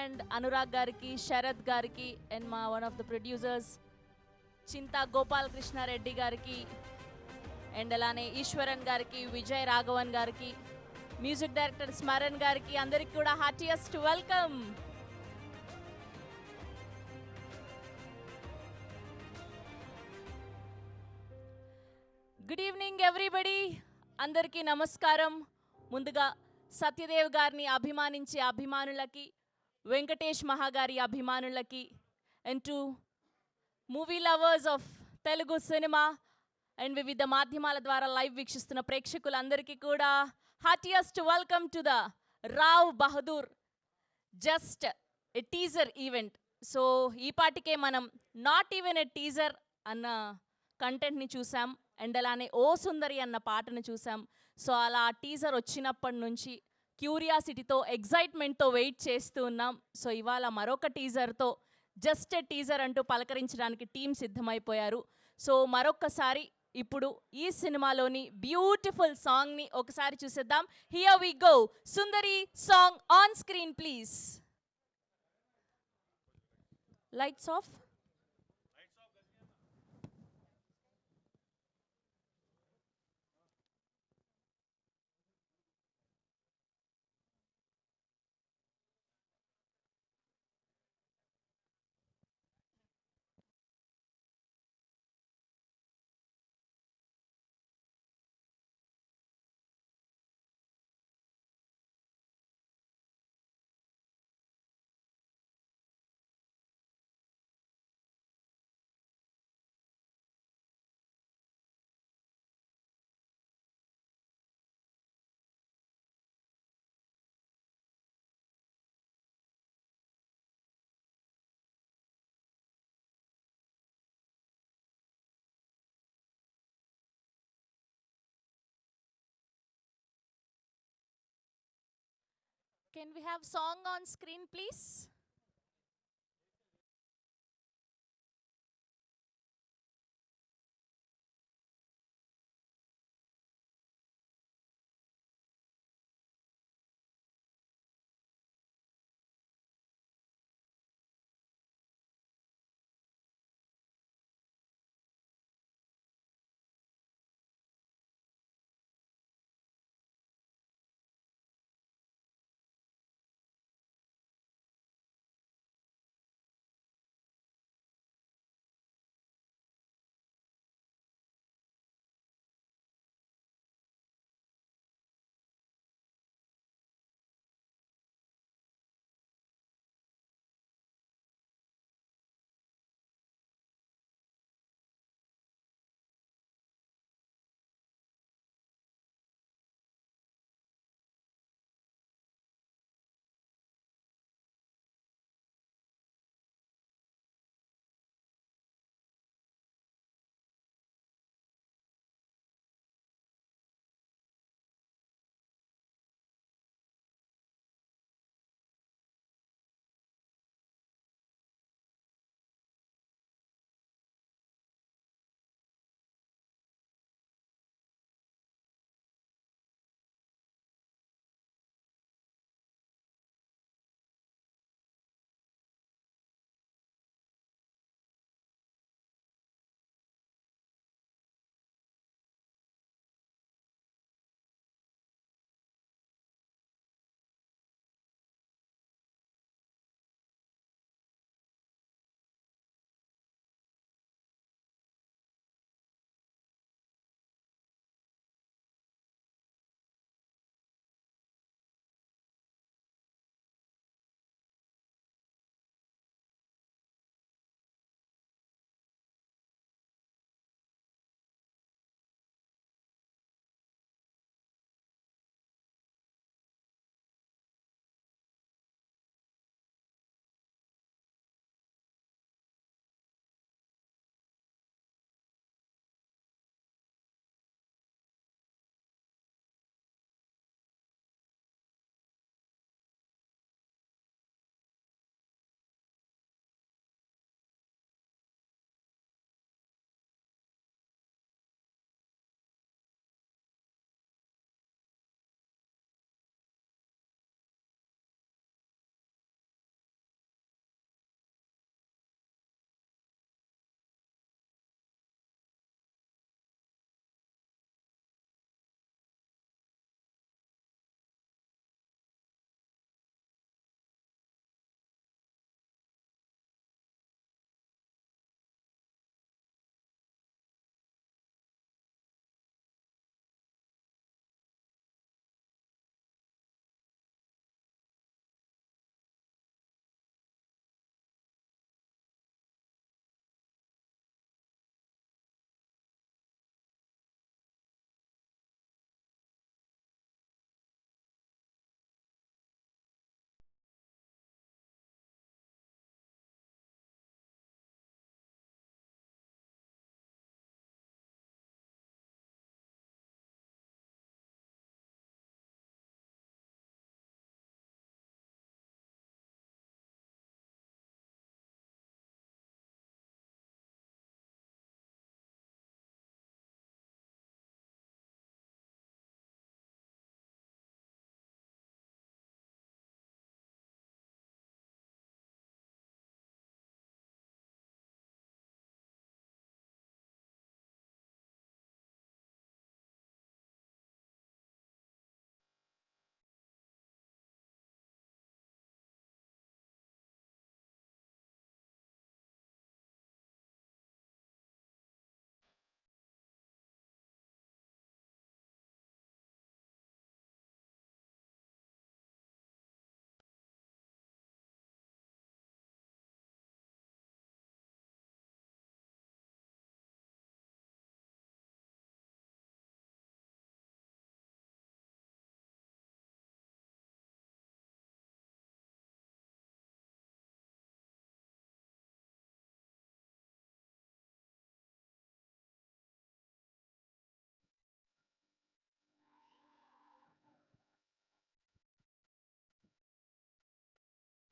and Anurag Gariki, Sharath Gariki, and one of the producers, Chinta Gopal Krishna Reddy Gariki, and Alane Ishwaran Gariki, Vijay Raghavan Gariki, music director Smaran Gariki, andariki kuda heartiest welcome. Good evening everybody. Andariki namaskaram. Munduga Satyadev Garni abhimaninche abhimanulaki, Venkatesh Mahagari abhimanulaki, and to movie lovers of Telugu cinema and వివిధ మాధ్యమాల ద్వారా live వీక్షిస్తున్న ప్రేక్షకులందరికీ కూడా heartiest welcome to the Rao Bahadur just a teaser event. So ఈ పాటికే మనం not even a teaser అన్న కంటెంట్ని చూసాం, అండ్ అలానే ఓ సుందరి అన్న పాటను చూసాం. సో అలా టీజర్ వచ్చినప్పటి నుంచి క్యూరియాసిటీతో ఎగ్జైట్మెంట్తో వెయిట్ చేస్తూ ఉన్నాం. సో ఇవాళ మరొక టీజర్తో జస్ట్ ఎ టీజర్ అంటూ పలకరించడానికి టీం సిద్ధమైపోయారు. సో మరొక్కసారి ఇప్పుడు ఈ సినిమాలోని బ్యూటిఫుల్ సాంగ్ని ఒకసారి చూసేద్దాం. Here we go. Sundari song on screen please. Lights off. Can we have song on screen please?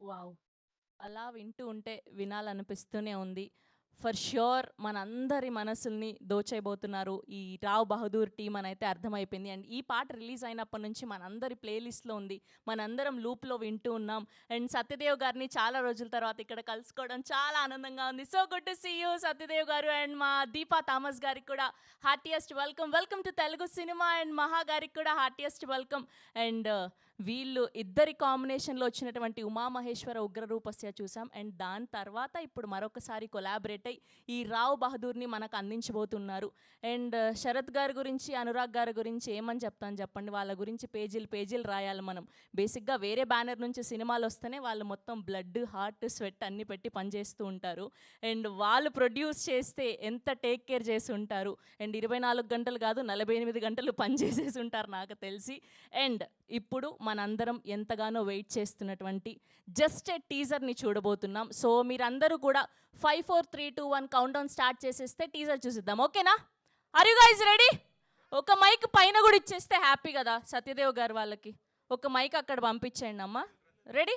Wow! అలా వింటూ ఉంటే వినాలనిపిస్తూనే ఉంది. ఫర్ ష్యూర్ మనందరి మనసుల్ని దోచేయబోతున్నారు ఈ 'రావ్ బహదూర్' టీమ్ అనైతే అర్థమైపోయింది. అండ్ ఈ పాట రిలీజ్ అయినప్పటి నుంచి మనందరి ప్లేలిస్ట్‌లో ఉంది. మనందరం లూప్‌లో వింటూ ఉన్నాం. అండ్ సత్యదేవ్ గారిని చాలా రోజుల తర్వాత ఇక్కడ కలుసుకోవడం చాలా ఆనందంగా ఉంది. So good to see you Satyadev గారు. అండ్ మా దీపా థామస్ గారికి కూడా heartiest welcome. Welcome to Telugu cinema. And Maha గారికి కూడా హార్టియెస్ట్ వెల్కమ్. అండ్ వీళ్ళు ఇద్దరి కాంబినేషన్లో వచ్చినటువంటి ఉమామహేశ్వర ఉగ్రరూపస్య చూసాం. అండ్ దాని తర్వాత ఇప్పుడు మరొకసారి కొలాబరేట్ అయ్యి ఈ రావ్ బహదూర్ని మనకు అందించబోతున్నారు. అండ్ శరత్ గారి గురించి, అనురాగ్ గారి గురించి ఏమని చెప్తాను చెప్పండి. వాళ్ళ గురించి పేజీలు పేజీలు రాయాలి మనం. బేసిక్గా వేరే బ్యానర్ నుంచి సినిమాలు వస్తేనే వాళ్ళు మొత్తం బ్లడ్, హార్ట్, స్వెట్ అన్ని పెట్టి పనిచేస్తూ ఉంటారు. అండ్ వాళ్ళు ప్రొడ్యూస్ చేస్తే ఎంత టేక్ కేర్ చేసి ఉంటారు. అండ్ 24 గంటలు కాదు 48 గంటలు పనిచేసేసి ఉంటారు నాకు తెలిసి. అండ్ ఇప్పుడు మనందరం ఎంతగానో వెయిట్ చేస్తున్నటువంటి జస్ట్ ఏ టీజర్ని చూడబోతున్నాం. సో మీరందరూ కూడా 5 4 3 2 1 కౌంట్ డౌన్ స్టార్ట్ చేసేస్తే టీజర్ చూసిద్దాం. ఓకేనా? Are you guys ready? ఒక మైక్ పైన కూడా ఇచ్చేస్తే హ్యాపీ కదా సత్యదేవ్ గారు వాళ్ళకి. ఒక మైక్ అక్కడ పంపించేయండి అమ్మా. Ready?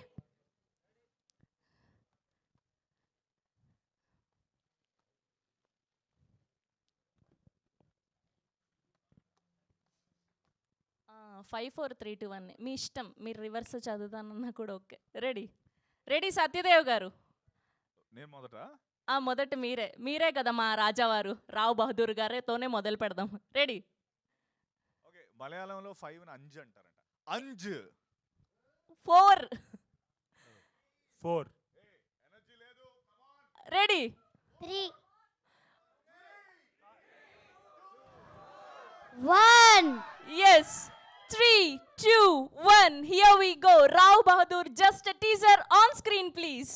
Five four three two one మీ ఇష్టం. మీరు రివర్స్ చదువుతానన్నా కూడా ఓకే. రెడీ? రెడీ సత్యదేవ్ గారు? నేను మొదట మొదట మీరే కదా మా రాజావారు. రావ్ బహదూర్ గారితోనే మొదలు పెడదాం. రెడీ? ఓకే. మలయాళంలో 5 ని అంజ్ అంటారంట. అంజ్. 4. 4. ఎనర్జీ లేదు. Ready? 3, 1. Yes. 3 2 1 here we go. Rao Bahadur just teaser on screen please.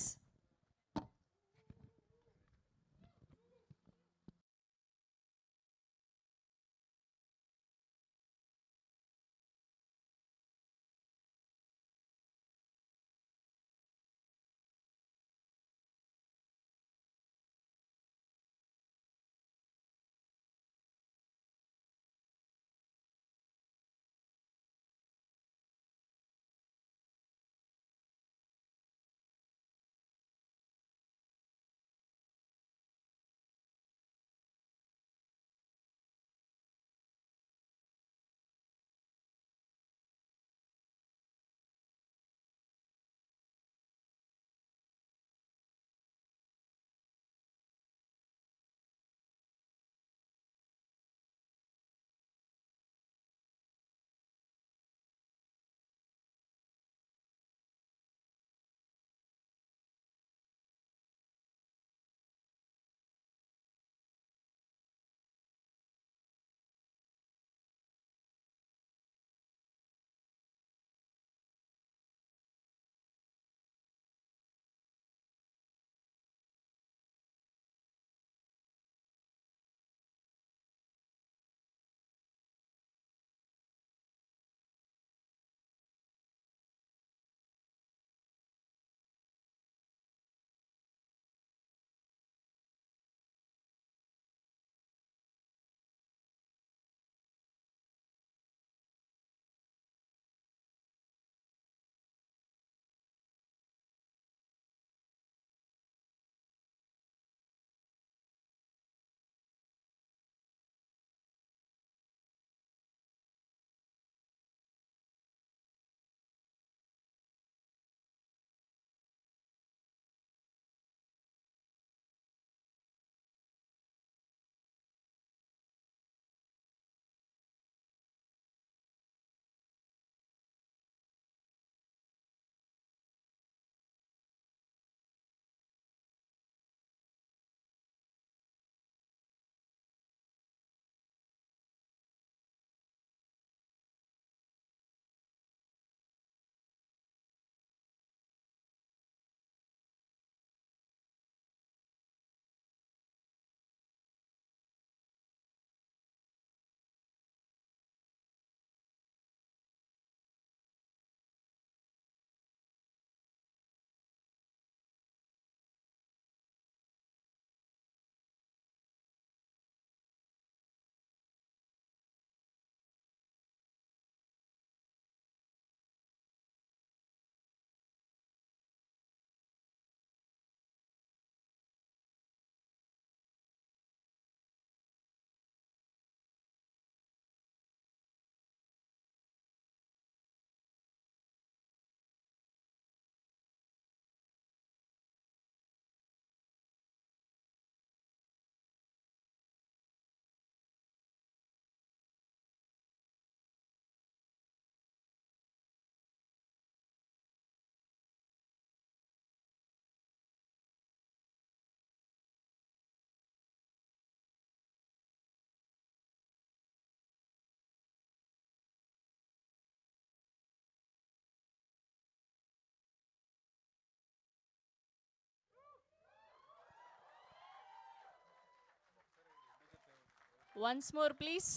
Once more please.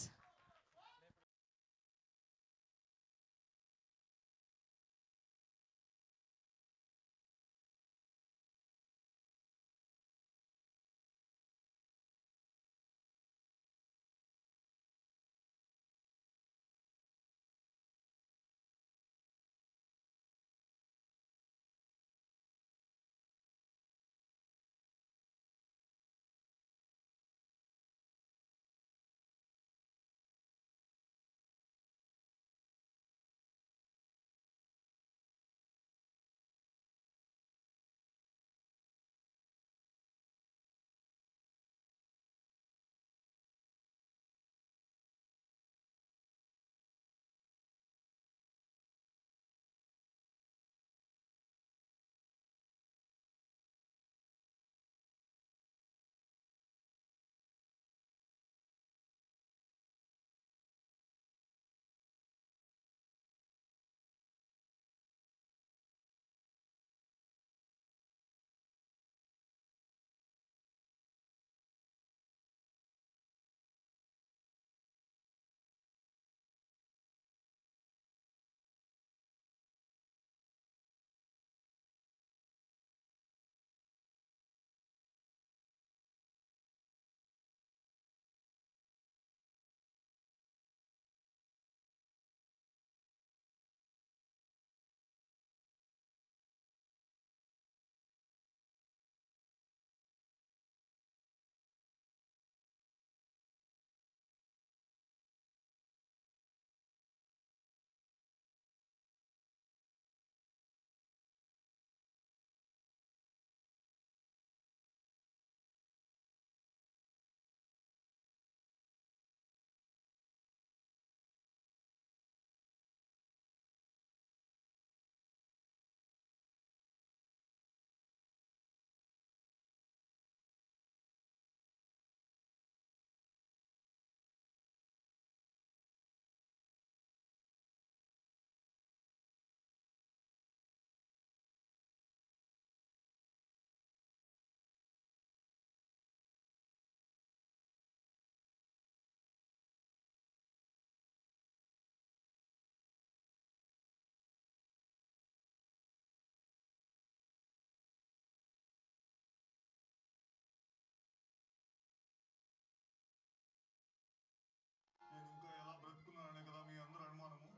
నేను ఇంకా ఎలా బ్రతుకున్నాననే కదా మీ అందరూ అనుమానము.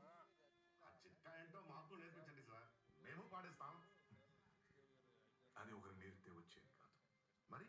ఆ చిట్కా ఏంటో మాకు నేర్పించండి సార్, మేము పాటిస్తాం. అది ఒకరు నేర్పితే వచ్చేది కాదు మరి.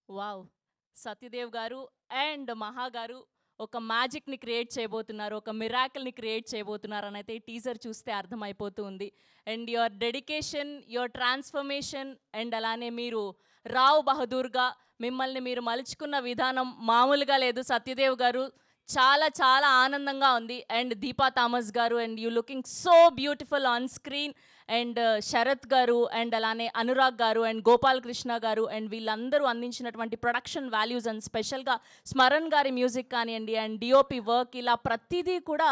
వావ్, సత్యదేవ్ గారు అండ్ మహా గారు ఒక మ్యాజిక్ని క్రియేట్ చేయబోతున్నారు, ఒక మిరాకిల్ని క్రియేట్ చేయబోతున్నారు అని అయితే ఈ టీజర్ చూస్తే అర్థమైపోతూ ఉంది. And your dedication, your transformation and అలానే మీరు రావ్ బహదూర్గా మిమ్మల్ని మీరు మలుచుకున్న విధానం మామూలుగా లేదు సత్యదేవ్ గారు. చాలా చాలా ఆనందంగా ఉంది. అండ్ దీపా థామస్ గారు, and you looking so beautiful on screen. And Sarath గారు అండ్ అలానే అనురాగ్ గారు అండ్ గోపాల్ కృష్ణ గారు అండ్ వీళ్ళందరూ అందించినటువంటి ప్రొడక్షన్ వాల్యూస్ అండ్ స్పెషల్గా స్మరణ్ గారి మ్యూజిక్ కానివ్వండి అండ్ డిఓపి వర్క్ ఇలా ప్రతిదీ కూడా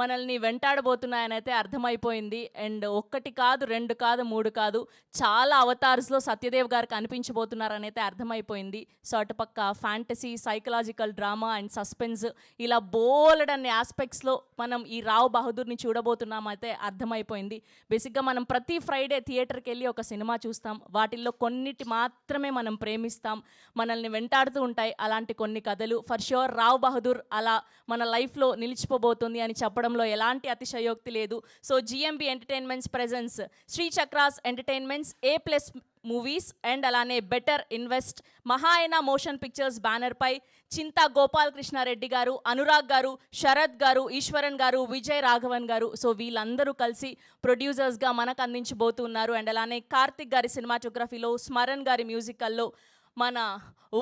మనల్ని వెంటాడబోతున్నాయని అయితే అర్థమైపోయింది. అండ్ ఒక్కటి కాదు, రెండు కాదు, మూడు కాదు, చాలా అవతార్స్లో సత్యదేవ్ గారు కనిపించబోతున్నారని అయితే అర్థమైపోయింది. సో అటుపక్క fantasy, psychological drama and suspense ఇలా బోలెడ్ అనే ఆస్పెక్ట్స్లో మనం ఈ రావ్ బహదూర్ని చూడబోతున్నామైతే అర్థమైపోయింది. బేసిక్గా మనం ప్రతి ఫ్రైడే థియేటర్కి వెళ్ళి ఒక సినిమా చూస్తాం, వాటిల్లో కొన్నిటి మాత్రమే మనం ప్రేమిస్తాం, మనల్ని వెంటాడుతూ ఉంటాయి అలాంటి కొన్ని కథలు. ఫర్ ష్యూర్ రావ్ బహదూర్ అలా మన లైఫ్లో నిలిచిపోబోతుంది అని చెప్పడంలో ఎలాంటి అతిశయోక్తి లేదు. So GMB entertainments presents Sri Chakras entertainments A+ movies and అలానే better invest Mahayana motion pictures బ్యానర్పై చింతా గోపాల్ కృష్ణారెడ్డి గారు, అనురాగ్ గారు, శరత్ గారు, ఈశ్వరన్ గారు, విజయ్ రాఘవన్ గారు, సో వీళ్ళందరూ కలిసి ప్రొడ్యూసర్స్గా మనకు అందించబోతున్నారు. అండ్ అలానే కార్తిక్ గారి సినిమాటోగ్రఫీలో, స్మరణ్ గారి మ్యూజికల్లో, మన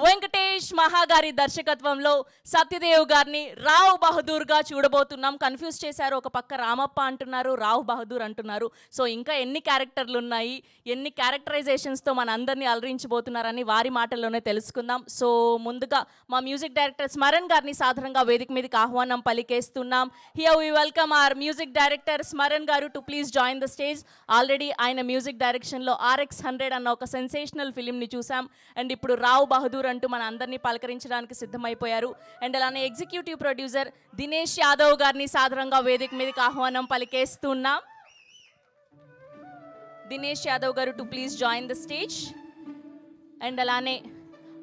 వెంకటేష్ మహాగారి దర్శకత్వంలో సత్యదేవ్ గారిని రావ్ బహదూర్గా చూడబోతున్నాం. కన్ఫ్యూజ్ చేశారు, ఒక పక్క రామప్ప అంటున్నారు, రావ్ బహదూర్ అంటున్నారు. సో ఇంకా ఎన్ని క్యారెక్టర్లు ఉన్నాయి, ఎన్ని క్యారెక్టరైజేషన్స్తో మన అందరినీ అలరించబోతున్నారని వారి మాటల్లోనే తెలుసుకుందాం. సో ముందుగా మా మ్యూజిక్ డైరెక్టర్ స్మరణ్ గారిని సాధారణంగా వేదిక మీదకి ఆహ్వానం పలికేస్తున్నాం. Here we welcome our music director Smaran గారు to please join the stage. Already ఆయన మ్యూజిక్ డైరెక్షన్లో RX100 అన్న ఒక సెన్సేషనల్ ఫిలింని చూసాం. అండ్ ఇప్పుడు రావ్ బహదూర్ అంటూ మన అందరినీ పలకరించడానికి సిద్ధమైపోయారు. అండ్ అలానే ఎగ్జిక్యూటివ్ ప్రొడ్యూసర్ దినేష్ యాదవ్ గారిని సాధారణంగా వేదిక మీదకి ఆహ్వానం పలికేస్తున్నాం. దినేష్ యాదవ్ గారు to please join the stage. And అలానే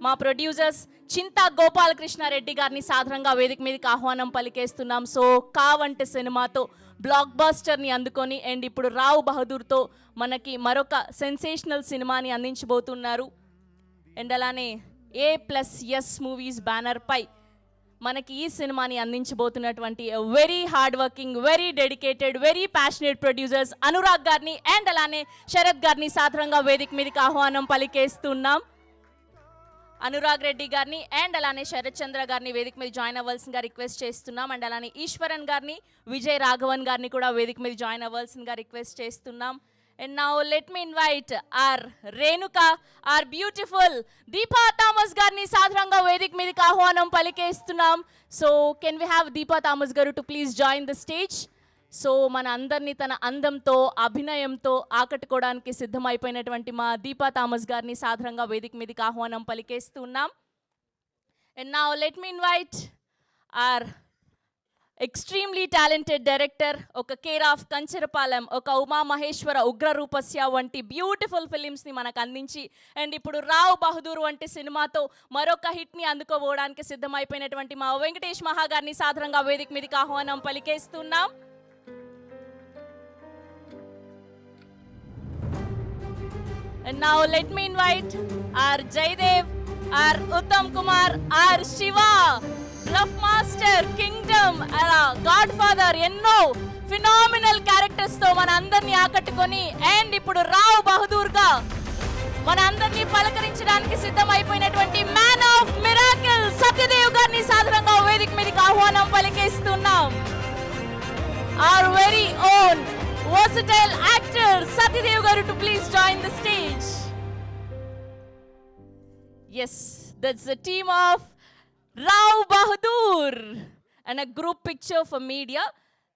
మా ప్రొడ్యూసర్స్ చింతా గోపాల్ కృష్ణారెడ్డి గారిని సాధారణంగా వేదిక మీదకి ఆహ్వానం పలికేస్తున్నాం. సో కావంటి సినిమాతో బ్లాక్ బస్టర్ని అందుకొని అండ్ ఇప్పుడు రావ్ బహదూర్తో మనకి మరొక సెన్సేషనల్ సినిమాని అందించబోతున్నారు. అండ్ అలానే A+S మూవీస్ బ్యానర్పై మనకి ఈ సినిమాని అందించబోతున్నటువంటి very hard working, very dedicated, very passionate producers Anurag గారిని అండ్ అలానే శరత్ గారిని సాధారణంగా వేదిక మీదకి ఆహ్వానం పలికేస్తున్నాం. అనురాగ్ రెడ్డి గారిని అండ్ అలానే శరత్ చంద్ర గారిని వేదిక మీద జాయిన్ అవ్వాల్సిందిగా రిక్వెస్ట్ చేస్తున్నాం. అండ్ అలానే ఈశ్వరన్ గారిని, విజయ్ రాఘవన్ గారిని కూడా వేదిక మీద జాయిన్ అవ్వాల్సిందిగా రిక్వెస్ట్ చేస్తున్నాం. And now let me invite our Renuka, our beautiful Deepa Thomas గారిని సాధారణంగా వేదిక మీదకి ఆహ్వానం పలికేస్తున్నాం. So can we have Deepa Thomas గారు to please join the stage. So మన అందరినీ తన అందంతో, అభినయంతో ఆకట్టుకోవడానికి సిద్ధమైపోయినటువంటి మా దీపా థామస్ గారిని సాధారణంగా వేదిక మీదకి ఆహ్వానం పలికేస్తున్నాం. And now let me invite our extremely talented director, ఒక కేర్ ఆఫ్ కంచరపాలెం, ఒక ఉమా మహేశ్వర, ఉగ్ర రూపస్య వంటి బ్యూటిఫుల్ ఫిలిమ్స్ని మనకు అందించి అండ్ ఇప్పుడు రావ్ బహదూర్ వంటి సినిమాతో మరొక హిట్ని అందుకోబోవడానికి సిద్ధమైపోయినటువంటి మా వెంకటేష్ మహాగారిని సాధారణంగా వేదిక మీదకి ఆహ్వానం పలికేస్తున్నాం. And now let me invite our Jaydev, our Uttam Kumar, our Shiva, rough master, Kingdom, అలా గాడ్ ఫాదర్, ఎన్నో ఫినామినల్ క్యారెక్టర్స్తో మన అందరినీ ఆకట్టుకొని అండ్ ఇప్పుడు రావ్ బహదూర్గా మన అందరినీ పలకరించడానికి సిద్ధమైపోయినటువంటి మ్యాన్ ఆఫ్ మిరాకిల్ సత్యదేవ్ గారిని సాధారణంగా వేదిక మీదకి ఆహ్వానం పలికేస్తున్నాం. our very own versatile actor Satyadev garu to please join the stage. Yes, that's the team of Rav Bahadur and a group picture for media.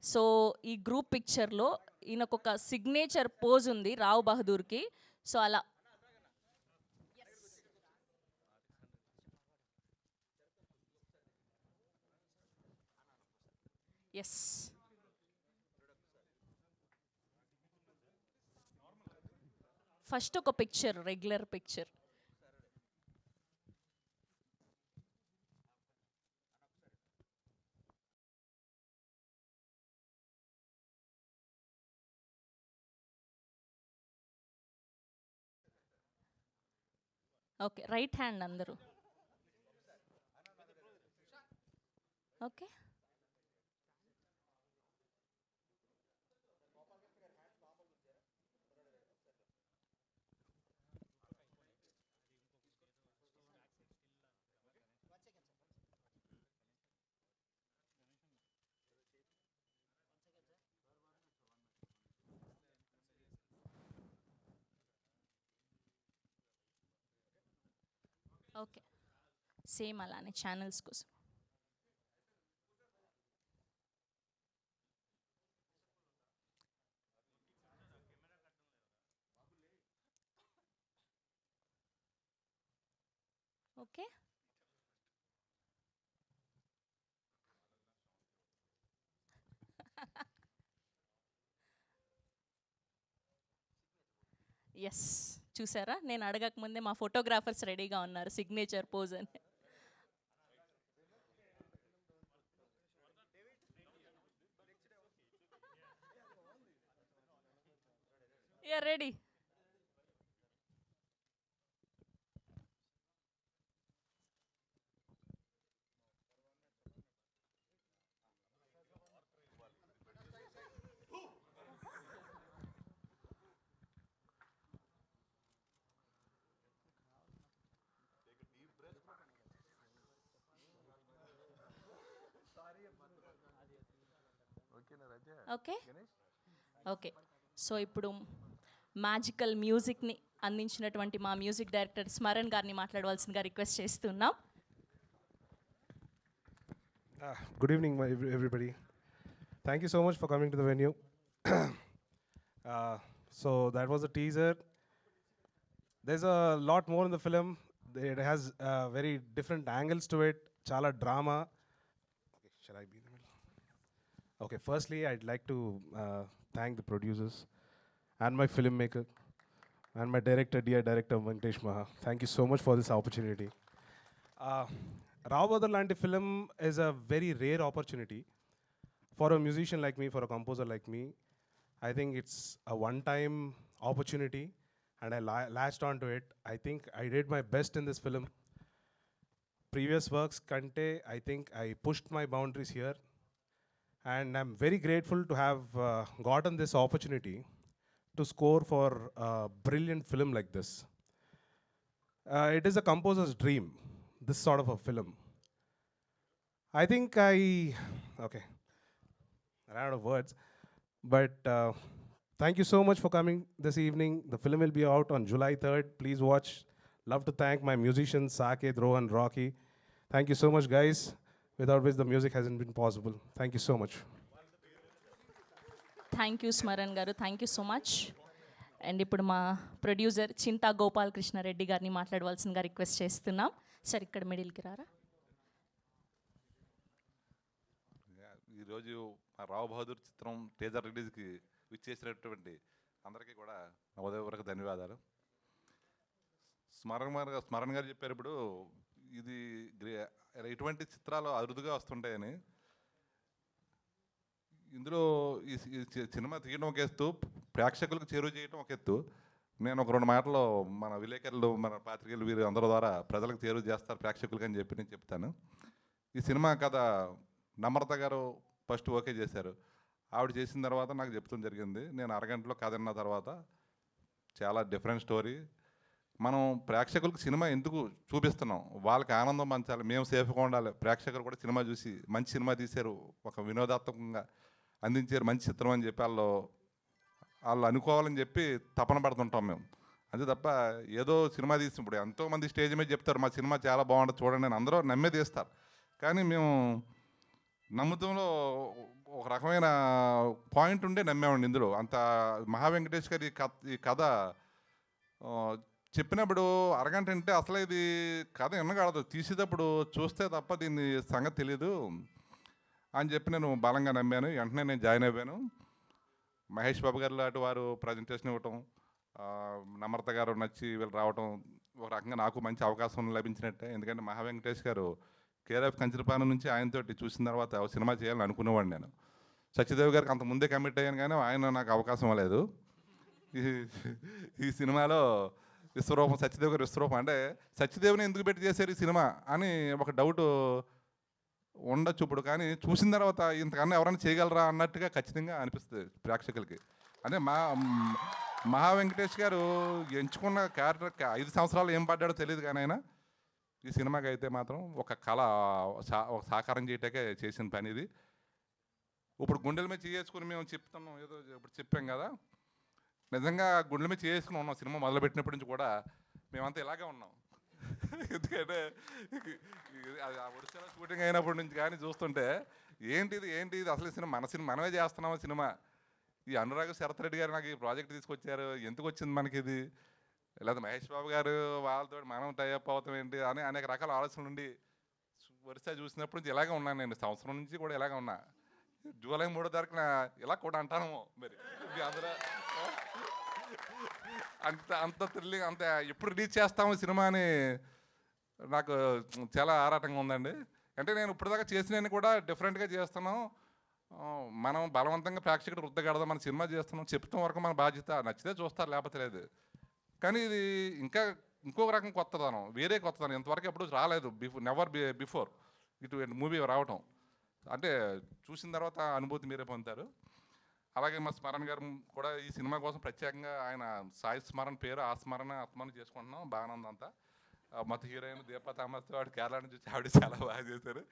So ee group picture lo ఈయనకొక signature pose ఉంది రావ్ బహదూర్కి. So అలా yes first ఒక picture, regular picture. Okay, right hand అందరూ. Okay, okay, same అలానే channels కోసం. Okay, yes, చూసారా, నేను అడగక ముందే మా ఫోటోగ్రాఫర్స్ రెడీగా ఉన్నారు సిగ్నేచర్ పోజ్ అని. Yeah ready. Okay okay, so ఇప్పుడు మ్యాజికల్ మ్యూజిక్ని అందించినటువంటి మా మ్యూజిక్ డైరెక్టర్ స్మరణ్ గారిని మాట్లాడవలసిందిగా రిక్వెస్ట్ చేస్తున్నాం. Good evening, everybody. Thank you so much for coming to the venue. So that was a teaser. There's a lot more in the film. It has very different angles to it. Chala drama. Okay, shall I be in the middle? Okay, firstly, I'd like to thank the producers and my filmmaker and my director, dear director Venkatesh Maha. Thank you so much for this opportunity. Rawbadar Lanti film is a very rare opportunity for a musician like me, for a composer like me. I think it's a one-time opportunity and I latched onto it. I think I did my best in this film. Previous works kante, I think I pushed my boundaries here and I'm very grateful to have gotten this opportunity to score for a brilliant film like this. It is a composer's dream, this sort of a film. I think okay, I ran out of words, but thank you so much for coming this evening. The film will be out on July 3rd. Please watch. Love to thank my musicians, Saket, Rohan, Rocky. Thank you so much, guys, without which the music hasn't been possible. Thank you so much. Thank you Smaran గారు, thank you so much. And ఇప్పుడు మా producer చింతా గోపాలకృష్ణారెడ్డి గారిని మాట్లాడవలసిందిగా request చేస్తున్నాం. Sir ఇక్కడ మిడిల్కి రారా. ఈరోజు మా రావు బహదూర్ చిత్రం టీజర్ రిలీజ్కి విచ్చేసినటువంటి అందరికీ కూడా నా ఉదయపూర్వక ధన్యవాదాలు. స్మరణ్ గారు చెప్పారు ఇప్పుడు ఇది ఇటువంటి చిత్రాలు అరుదుగా వస్తుంటాయని. ఇందులో ఈ సినిమా తీయడం ఒక ఎత్తు, ప్రేక్షకులకు చేరువ చేయడం ఒక ఎత్తు. నేను ఒక 2 మాటలు మన విలేకరులు, మన పాత్రికేయులు, వీరు అందరి ద్వారా ప్రజలకు చేరువ చేస్తారు ప్రేక్షకులకి అని చెప్పి నేను చెప్తాను. ఈ సినిమా కథ నమ్రత గారు ఫస్ట్ ఓకే చేశారు. ఆవిడ చేసిన తర్వాత నాకు చెప్తాం జరిగింది. నేను అరగంటలో కథ విన్న తర్వాత చాలా డిఫరెంట్ స్టోరీ. మనం ప్రేక్షకులకు సినిమా ఎందుకు చూపిస్తున్నాం, వాళ్ళకి ఆనందం పంచాలి, మేము సేఫ్గా ఉండాలి, ప్రేక్షకులు కూడా సినిమా చూసి మంచి సినిమా తీశారు, ఒక వినోదాత్మకంగా అందించారు, మంచి చిత్రం అని చెప్పి వాళ్ళు అనుకోవాలని చెప్పి తపన పడుతుంటాం మేము. అంతే తప్ప ఏదో సినిమా తీసి ఇప్పుడు ఎంతోమంది స్టేజ్ మీద చెప్తారు మా సినిమా చాలా బాగుంటుంది చూడండి అని, అందరూ నమ్మే తీస్తారు. కానీ మేము నమ్ముతంలో ఒక రకమైన పాయింట్ ఉండే నమ్మేవాడిని. ఇందులో అంత మహా వెంకటేష్ గారి ఈ కథ చెప్పినప్పుడు అరగంట అంటే అసలు ఇది కథ వినగలదు, తీసేటప్పుడు చూస్తే తప్ప దీన్ని సంగతి తెలియదు అని చెప్పి నేను బలంగా నమ్మాను. వెంటనే నేను జాయిన్ అయిపోయాను. మహేష్ బాబు గారు లాంటి వారు ప్రజెంటేషన్ ఇవ్వటం, నమ్రత గారు నచ్చి వీళ్ళు రావటం, ఒక రకంగా నాకు మంచి అవకాశం లభించినట్టే. ఎందుకంటే మహా వెంకటేష్ గారు కేఆర్ఎఫ్ కంచరపాలెం నుంచి ఆయనతోటి చూసిన తర్వాత సినిమా చేయాలని అనుకునేవాడిని నేను. సత్యదేవ్ గారికి అంత ముందే కమిట్ అయ్యాను కానీ ఆయన నాకు అవకాశం ఇవ్వలేదు. ఈ సినిమాలో విశ్వరూపం, సత్యదేవ్ గారు విశ్వరూపం అంటే సత్యదేవ్ని ఎందుకు పెట్టి చేశారు ఈ సినిమా అని ఒక డౌట్ ఉండొచ్చు ఇప్పుడు. కానీ చూసిన తర్వాత ఇంతకన్నా ఎవరైనా చేయగలరా అన్నట్టుగా ఖచ్చితంగా అనిపిస్తుంది ప్రేక్షకులకి. అంటే మహా వెంకటేష్ గారు ఎంచుకున్న క్యారెక్టర్ 5 సంవత్సరాలు ఏం పడ్డాడో తెలియదు కానీ ఆయన ఈ సినిమాకి అయితే మాత్రం ఒక కళ ఒక సాకారం చేయటాకే చేసిన పని ఇది. ఇప్పుడు గుండెల మీద చేసుకుని మేము చెప్తున్నాం, ఏదో ఇప్పుడు చెప్పాం కదా, నిజంగా గుండెల మీద చేసుకుని ఉన్నాం. సినిమా మొదలుపెట్టినప్పటి నుంచి కూడా మేమంతా ఇలాగే ఉన్నాం. ఎందుకంటే అది ఆ ఒడిశాలో షూటింగ్ అయినప్పటి నుంచి కానీ చూస్తుంటే ఏంటిది అసలు సినిమా మన సినిమా మనమే చేస్తున్నామా సినిమా. ఈ అనురాగ్ శరత్ రెడ్డి గారు నాకు ఈ ప్రాజెక్ట్ తీసుకొచ్చారు, ఎందుకు వచ్చింది మనకి ఇది, లేదా మహేష్ బాబు గారు వాళ్ళతో మనం టైఅప్ అవుతాం ఏంటి అని అనేక రకాల ఆలోచనలు ఉండి వరుస చూసినప్పుడు నుంచి ఇలాగే ఉన్నాను. నేను సంవత్సరం నుంచి కూడా ఇలాగే ఉన్నా. జూలై 3వ తారీఖున ఇలా కూడా అంటాను మరి అందరూ అంత థ్రిల్లింగ్ అంత ఎప్పుడు రిలీజ్ చేస్తాము సినిమా అని నాకు చాలా ఆరాటంగా ఉందండి. అంటే నేను ఇప్పటిదాకా చేసినవి కూడా డిఫరెంట్గా చేస్తున్నాం. మనం బలవంతంగా ప్రేక్షకుడు రుద్దగడదాం, మన సినిమా చేస్తున్నాం, చెప్తాం వరకు మన బాధ్యత, నచ్చితే చూస్తారు లేకపోతే లేదు. కానీ ఇది ఇంకా ఇంకొక రకం కొత్తదనం, వేరే కొత్తదనం, ఇంతవరకు ఎప్పుడు రాలేదు. నెవర్ బిఫోర్ ఇటు మూవీ రావటం అంటే చూసిన తర్వాత అనుభూతి మీరే పొందుతారు. అలాగే మా స్మరణ్ గారు కూడా ఈ సినిమా కోసం ప్రత్యేకంగా ఆయన సాయి స్మరణ్ పేరు ఆ స్మరణ ఆత్మని చేసుకుంటున్నాం. బాగానే ఉందంతా. మొత్తం హీరోయిన్ దీపా థామస్ వాడు కేరళ నుంచి వచ్చి ఆవిడ చాలా బాగా చేశారు.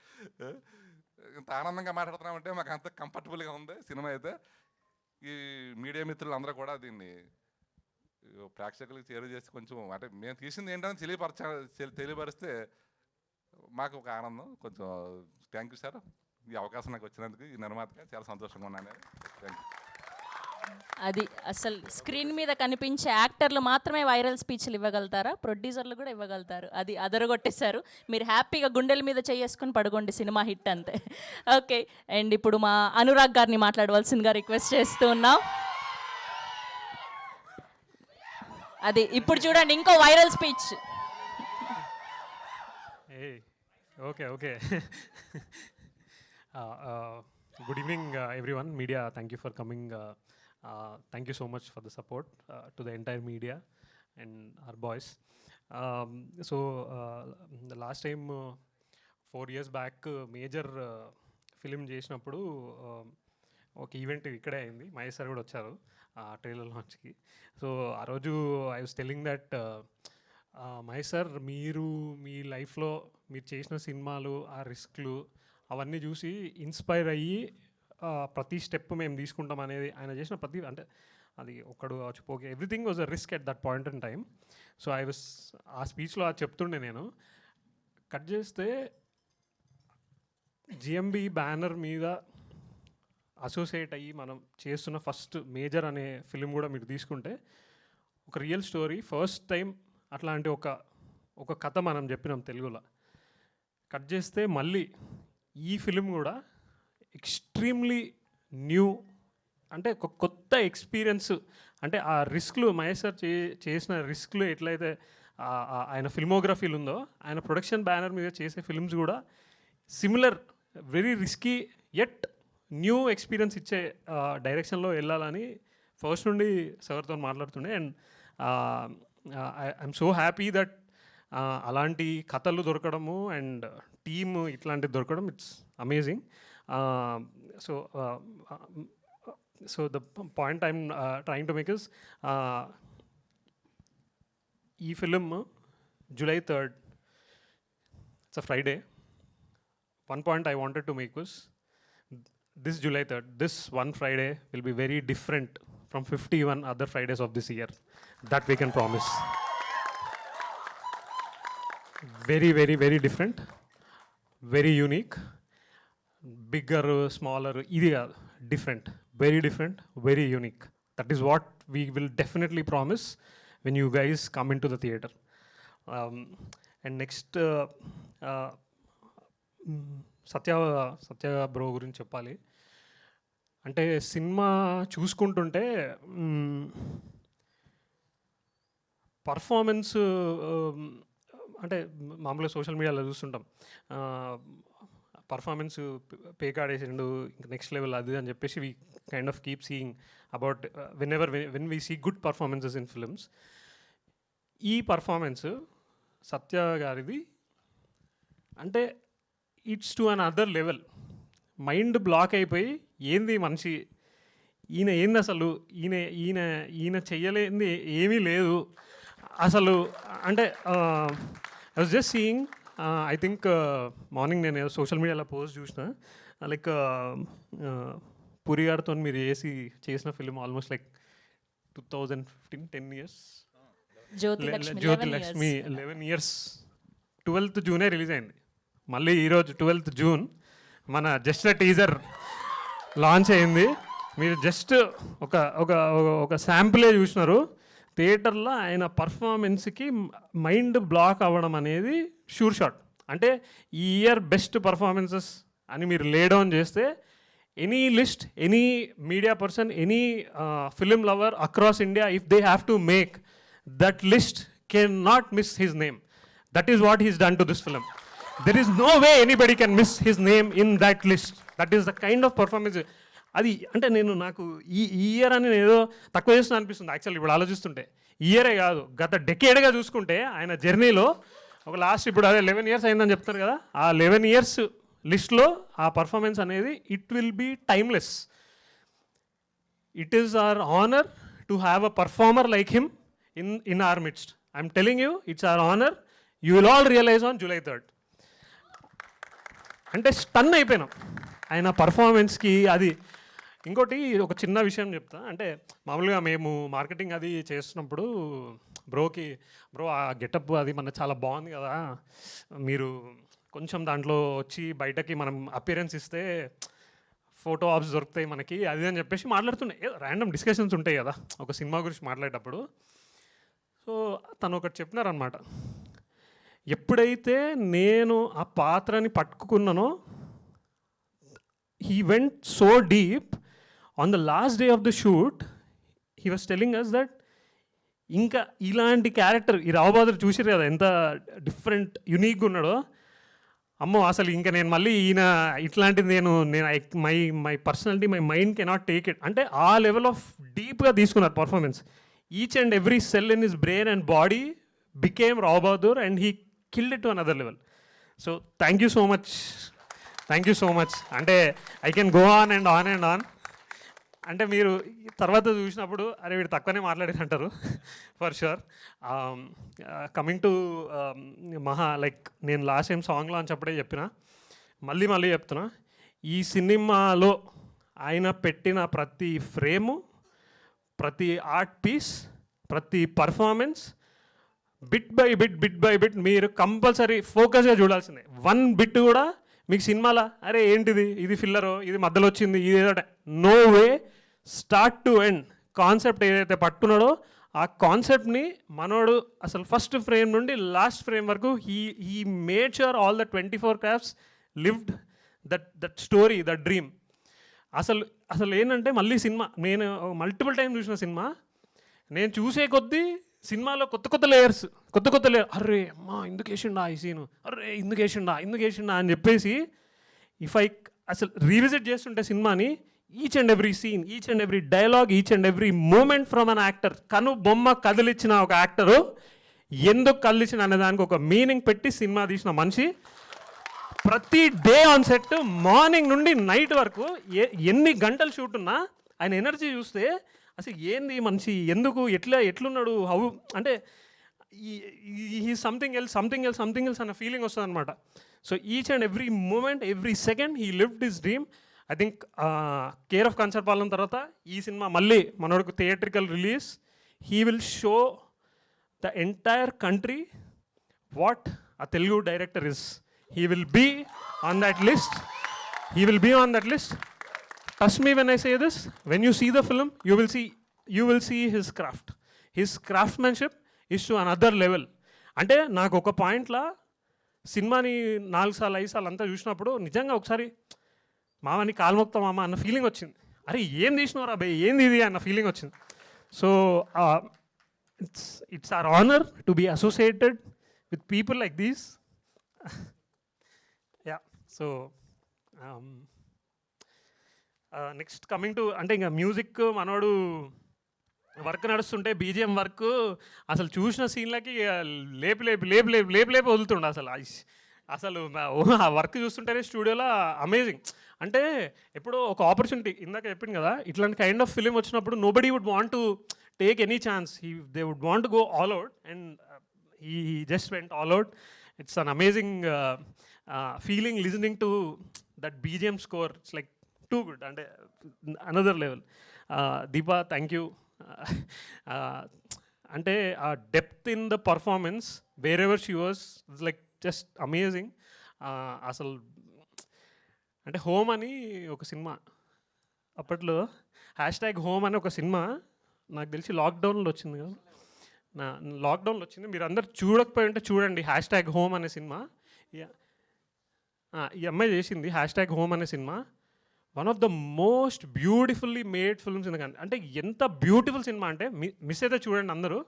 ఇంత ఆనందంగా మాట్లాడుతున్నామంటే మాకు అంత కంఫర్టబుల్గా ఉంది సినిమా అయితే. ఈ మీడియా మిత్రులు అందరూ కూడా దీన్ని ప్రేక్షకులకు చేరువ చేసి కొంచెం అంటే మేము తీసింది ఏంటని తెలియపరిస్తే మాకు ఒక ఆనందం. కొంచెం థ్యాంక్ యూ సార్, ఈ అవకాశం నాకు వచ్చినందుకు. ఈ నిర్మాతగా చాలా సంతోషంగా ఉన్నాను. Thank you. అది అసలు స్క్రీన్ మీద కనిపించే యాక్టర్లు మాత్రమే వైరల్ స్పీచ్లు ఇవ్వగలుగుతారా? ప్రొడ్యూసర్లు కూడా ఇవ్వగలుగుతారు. అది అదరగొట్టేశారు. మీరు హ్యాపీగా గుండెల మీద చేసుకొని పడుకోండి, సినిమా హిట్ అంతే. ఓకే, అండ్ ఇప్పుడు మా అనురాగ్ గారిని మాట్లాడవలసిందిగా రిక్వెస్ట్ చేస్తూ ఉన్నాం. అది ఇప్పుడు చూడండి ఇంకో viral speech. Okay. Good evening, everyone. Media, thank you for coming. Thank you so much for the support to the entire media and our boys. The last time, 4 years back, major film చేసినప్పుడు ఒక event ఇక్కడే అయింది. Mahesh sir కూడా వచ్చారు trailer లాంచ్కి. So ఆ రోజు I was telling that Mahesh sir, మీరు మీ లైఫ్లో మీరు చేసిన సినిమాలు, ఆ రిస్క్లు అవన్నీ చూసి ఇన్స్పైర్ అయ్యి ప్రతి స్టెప్ మేము తీసుకుంటాం అనేది ఆయన చేసిన ప్రతి, అంటే అది ఒక్కడు okay, everything was a risk at that point in time. So I was ఆ స్పీచ్లో అది చెప్తుండే. నేను కట్ చేస్తే జిఎంబి బ్యానర్ మీద అసోసియేట్ అయ్యి మనం చేస్తున్న ఫస్ట్ మేజర్ అనే ఫిలిం కూడా మీరు తీసుకుంటే ఒక రియల్ స్టోరీ, ఫస్ట్ టైం అట్లాంటి ఒక కథ మనం చెప్పినాం తెలుగులో. కట్ చేస్తే మళ్ళీ ఈ ఫిలిం కూడా ఎక్స్ట్రీమ్లీ న్యూ, అంటే ఒక కొత్త ఎక్స్పీరియన్స్. అంటే ఆ రిస్క్లు మహేష్ సార్ చేసిన రిస్క్లు ఎట్లయితే ఆయన ఫిల్మోగ్రఫీలు ఉందో, ఆయన ప్రొడక్షన్ బ్యానర్ మీద చేసే ఫిల్మ్స్ కూడా similar, very risky at new experience ఇచ్చే డైరెక్షన్లో వెళ్ళాలని ఫస్ట్ నుండి సార్తో మాట్లాడుతుండే. And I'm so happy that అలాంటి కథలు దొరకడము అండ్ టీమ్ ఇట్లాంటివి దొరకడం, it's amazing. So the point I'm trying to make is, ఈ film July 3rd, it's a Friday. One point I wanted to make was, this July 3rd, this one Friday will be very different from 51 other Fridays of this year. That we can promise. Very, very, very different. Very unique. Bigger, smaller, different. Very different, very unique. That is what we will definitely promise when you guys come into the theater. And next, Satya bro గురించి చెప్పాలి. అంటే cinema చూసుకుంటుంటే performance, అంటే మామూలుగా social మీడియాలో చూస్తుంటాం, performance పేకాడేసిండు ఇంకా next level అది అని చెప్పేసి we kind of keep seeing about when we see good performances in films. ఈ పర్ఫార్మెన్స్ సత్య గారిది అంటే it's to another level. Mind block అయిపోయి ఏంది మనిషి, ఈయన ఏంది అసలు, ఈయన చెయ్యలేంది ఏమీ లేదు అసలు. అంటే I was just seeing, I think morning నేను సోషల్ మీడియాలో పోస్ట్ చూసిన, లైక్ పూరి గారితో మీరు చేసిన film almost like 2015, 10 years. Jyothilakshmi 11 years 12th జూనే రిలీజ్ అయింది. మళ్ళీ ఈరోజు 12th జూన్ మన జస్ట్ టీజర్ లాంచ్ అయింది. మీరు జస్ట్ ఒక ఒక ఒక శాంపులే చూసినారు. థియేటర్లో ఆయన పర్ఫార్మెన్స్కి మైండ్ బ్లాక్ అవ్వడం అనేది షూర్ షాట్. అంటే ఈ ఇయర్ బెస్ట్ పర్ఫార్మెన్సెస్ అని మీరు లే డౌన్ చేస్తే any list, any media person, any film lover across India, if they have to make that list, can not miss his name. That is what he's done to this film. There is no way anybody can miss his name in that list. That is the kind of performance. అది అంటే నాకు ఈ year అని నేను ఏదో తక్కువ చేస్తున్నా అనిపిస్తుంది యాక్చువల్లీ ఇప్పుడు ఆలోచిస్తుంటే. ఇయరే కాదు, గత డెకేడ్గా చూసుకుంటే ఆయన జర్నీలో ఒక లాస్ట్ ఇప్పుడు అదే 11 years అయిందని చెప్తారు కదా, ఆ 11 years లిస్ట్లో ఆ పర్ఫార్మెన్స్ అనేది it will be timeless. It is our honour to have a performer like him in our midst. I'm telling you, it's our honour. You will all realise on July 3rd. అంటే stun అయిపోయినాం ఆయన పర్ఫార్మెన్స్కి. అది ఇంకోటి ఒక చిన్న విషయం చెప్తా. అంటే మామూలుగా మేము మార్కెటింగ్ అది చేస్తున్నప్పుడు బ్రో ఆ గెటప్ అది మన చాలా బాగుంది కదా, మీరు కొంచెం దాంట్లో వచ్చి బయటకి మనం అపియరెన్స్ ఇస్తే ఫోటో ఆప్స్ దొరుకుతాయి మనకి, అది అని చెప్పేసి మాట్లాడుతున్నాయి. ర్యాండమ్ డిస్కషన్స్ ఉంటాయి కదా ఒక సినిమా గురించి మాట్లాడేటప్పుడు. సో తను ఒకటి చెప్పినారనమాట, ఎప్పుడైతే నేను ఆ పాత్రని పట్టుకున్నానో he went so deep. On the last day of the shoot, he was telling us that ఇంకా ఇలాంటి క్యారెక్టర్ ఈ రావు బహదూర్ చూసిరు కదా ఎంత డిఫరెంట్ యునీక్గా ఉన్నాడో, అమ్మో అసలు ఇంకా నేను మళ్ళీ ఈయన ఇట్లాంటిది నేను my personality, my mind cannot take it. అంటే ఆ లెవెల్ ఆఫ్ డీప్గా తీసుకున్నారు performance. Each and every cell in his brain and body became Rao Bahadur and he killed it to another level. So thank you so much. అంటే I can go on and on and on. అంటే మీరు తర్వాత చూసినప్పుడు అరే వీడు తక్కువనే మాట్లాడారంటారు for sure. Coming to Maha, like నేను లాస్ట్ టైం సాంగ్ లాంచ్ అప్పుడే చెప్పిన, మళ్ళీ చెప్తున్నా, ఈ సినిమాలో ఆయన పెట్టిన ప్రతి ఫ్రేము, ప్రతి ఆర్ట్ పీస్, ప్రతి పర్ఫార్మెన్స్ బిట్ బై బిట్ మీరు కంపల్సరీ ఫోకస్గా చూడాల్సిందే. 1 బిట్ కూడా మీకు సినిమాలో అరే ఏంటిది, ఇది ఫిల్లరో, ఇది మధ్యలో వచ్చింది, ఇది ఏదో, no way. Start to end concept ఏదైతే పట్టుకున్నాడో ఆ కాన్సెప్ట్ని మనోడు అసలు ఫస్ట్ ఫ్రేమ్ నుండి లాస్ట్ ఫ్రేమ్ వరకు he made sure all the 24 crafts lived that story, that dream. అసలు ఏంటంటే మళ్ళీ సినిమా నేను మల్టిపుల్ టైం చూసిన సినిమా, నేను చూసే కొద్దీ సినిమాలో కొత్త లేయర్స్, అర్రే అమ్మా ఎందుకు వేసిండా ఈ సీను, అర్రే ఎందుకు వేసిండా అని చెప్పేసి అసలు రీవిజిట్ చేస్తుంటే సినిమాని, each and every scene, each and every dialogue, each and every moment from an actor, కను బొమ్మ కదిలిచ్చిన ఒక యాక్టరు ఎందుకు కదిలిచ్చిన అనే దానికి ఒక మీనింగ్ పెట్టి సినిమా తీసిన మనిషి. ప్రతి డే ఆన్ సెట్ మార్నింగ్ నుండి నైట్ వరకు ఎన్ని గంటలు షూట్ ఉన్నా ఆయన ఎనర్జీ చూస్తే అసలు ఏంది మనిషి, ఎందుకు ఎట్లున్నాడు, హౌ అంటే ఈ సంథింగ్ ఎల్స్ అన్న ఫీలింగ్ వస్తుంది అనమాట. So each and every moment, every second he lived his dream. I think care of Kancharapalem తర్వాత ఈ సినిమా మళ్ళీ మనోడికి theatrical release. He will show the entire country what a Telugu director is. He will be on that list. Trust me when I say this. When you see the film, you will see his craft. His craftsmanship is to another level. అంటే నాకు ఒక పాయింట్లో సినిమాని 4 సార్లు 5 సార్లు అంతా చూసినప్పుడు నిజంగా ఒకసారి మామని కాల్మొక్తా మామ అన్న ఫీలింగ్ వచ్చింది. అరే ఏం తీసినవరా బే, ఏంది ఇది అన్న ఫీలింగ్ వచ్చింది. So it's our honour to be associated with people like these. So next coming to, అంటే ఇంకా మ్యూజిక్ మనోడు వర్క్ నడుస్తుంటే బీజిఎం వర్క్ అసలు చూసిన సీన్లకి లేపి వదులుతుండే. అసలు ఆ వర్క్ చూస్తుంటేనే స్టూడియోలో అమేజింగ్. అంటే ఎప్పుడో ఒక ఆపర్చునిటీ ఇందాక చెప్పింది కదా, ఇట్లాంటి కైండ్ ఆఫ్ ఫిలిం వచ్చినప్పుడు nobody would want to take any chance, they would want to go all out and he just went all out. It's an amazing feeling listening to that BGM score. It's like too good and another level. Deepa, thank you. Ante depth in the performance wherever she was, it's like just amazing. అసలు అంటే home అని ఒక cinema అప్పట్లో #home అని ఒక cinema నాకు తెలిసి లాక్డౌన్లో వచ్చింది కదా, లాక్డౌన్లో వచ్చింది. మీరు అందరు చూడకపోయి ఉంటే చూడండి #హోమ్ అనే సినిమా. ఈ అమ్మాయి చేసింది #హోమ్ అనే cinema. One of the most beautifully made films in the country. అంటే ఎంత బ్యూటిఫుల్ సినిమా అంటే మిస్ అయితే చూడండి అందరూ.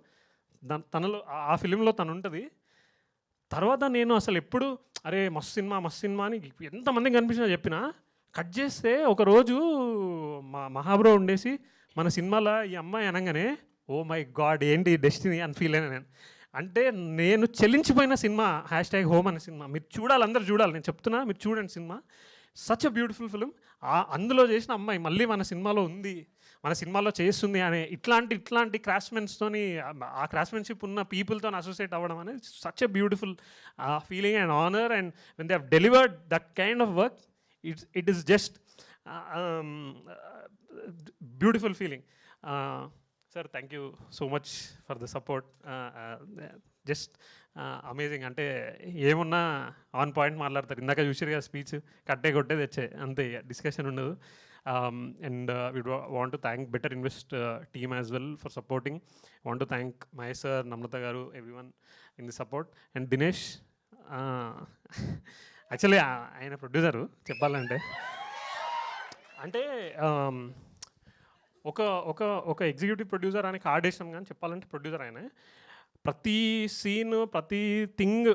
తనలో ఆ ఫిలింలో తను ఉంటుంది. తర్వాత నేను అసలు ఎప్పుడు అరే మస్తు సినిమా అని ఎంతమందికి కనిపించినా చెప్పినా, కట్ చేస్తే ఒకరోజు మా మహాబ్రో ఉండేసి మన సినిమాలో ఈ అమ్మాయి అనగానే ఓ మై గాడ్ ఏంటి డెస్టినీ అని ఫీల్ అయినా నేను. అంటే నేను చెల్లించిపోయిన సినిమా #హోమ్ అనే సినిమా. మీరు చూడాలి, అందరు చూడాలి, నేను చెప్తున్నా, మీరు చూడండి cinema. Such a beautiful film. అందులో చేసిన అమ్మాయి మళ్ళీ మన సినిమాలో ఉంది, మన సినిమాలో చేస్తుంది అనే ఇట్లాంటి క్రాఫ్ట్మెన్స్తోని, ఆ క్రాఫ్ట్మెన్షిప్ ఉన్న పీపుల్తో అసోసియేట్ అవ్వడం అనేది such a beautiful feeling and honour. And when they have delivered that kind of work, it is just beautiful feeling. Sir thank you so much for the support. Just amazing. అంటే ఏమున్నా on point మాట్లాడతారు. ఇందాక చూసారు కదా speech, కొట్టే తెచ్చే అంతే, discussion ఉండదు. And we want to thank Better Invest team as well for supporting. Want to thank Mahesh sir, Namrata గారు, everyone in the support. And Dinesh actually ఆయన ప్రొడ్యూసరు చెప్పాలంటే. అంటే ఒక ఎగ్జిక్యూటివ్ ప్రొడ్యూసర్ అని కార్డ్ వేసాం, కానీ చెప్పాలంటే ప్రొడ్యూసర్ ఆయన. ప్రతి సీన్, ప్రతి థింగ్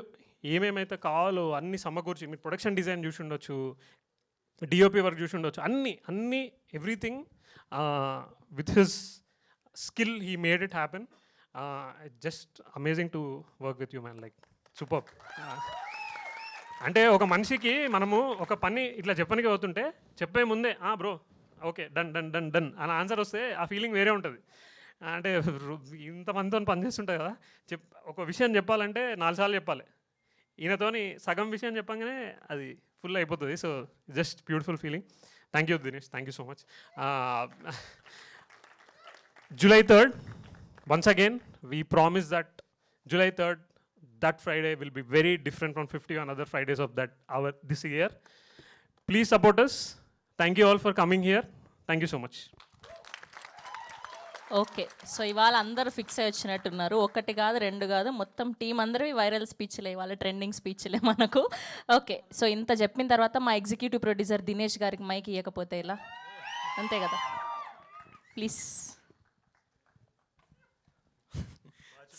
ఏమేమైతే కావాలో అన్నీ సమకూర్చి, మీరు ప్రొడక్షన్ డిజైన్ చూసి ఉండొచ్చు, డిఓపి వర్క్ చూసి ఉండొచ్చు, అన్నీ everything with his skill he made it happen. Just amazing to work with you man, like super. అంటే ఒక మనిషికి మనము ఒక పని ఇట్లా చెప్పడానికి అవుతుంటే చెప్పే ముందే bro okay done done done done అని ఆన్సర్ వస్తే ఆ ఫీలింగ్ వేరే ఉంటుంది. అంటే ఇంతమందితో పనిచేస్తుంటుంది కదా, ఒక విషయం చెప్పాలంటే 4 సార్లు చెప్పాలి. ఈయనతోని సగం విషయం చెప్పగానే అది ఫుల్ అయిపోతుంది. So just beautiful feeling. Thank you Dinesh, thank you so much. July 3rd, once again, we promise that July 3rd, that Friday will be very different from 51 other Fridays of that hour this year. Please support us. Thank you all for coming here. Thank you so much. Okay, so ఇవాళ అందరూ fix అయ్యి వచ్చినట్టున్నారు. 1 కాదు 2 కాదు, మొత్తం team అందరివి viral స్పీచ్లే, ఇవాళ trending స్పీచ్లే మనకు. ఓకే, సో ఇంత చెప్పిన తర్వాత మా ఎగ్జిక్యూటివ్ ప్రొడ్యూసర్ దినేష్ గారికి మైక్ ఇవ్వకపోతే ఇలా, అంతే కదా, ప్లీజ్.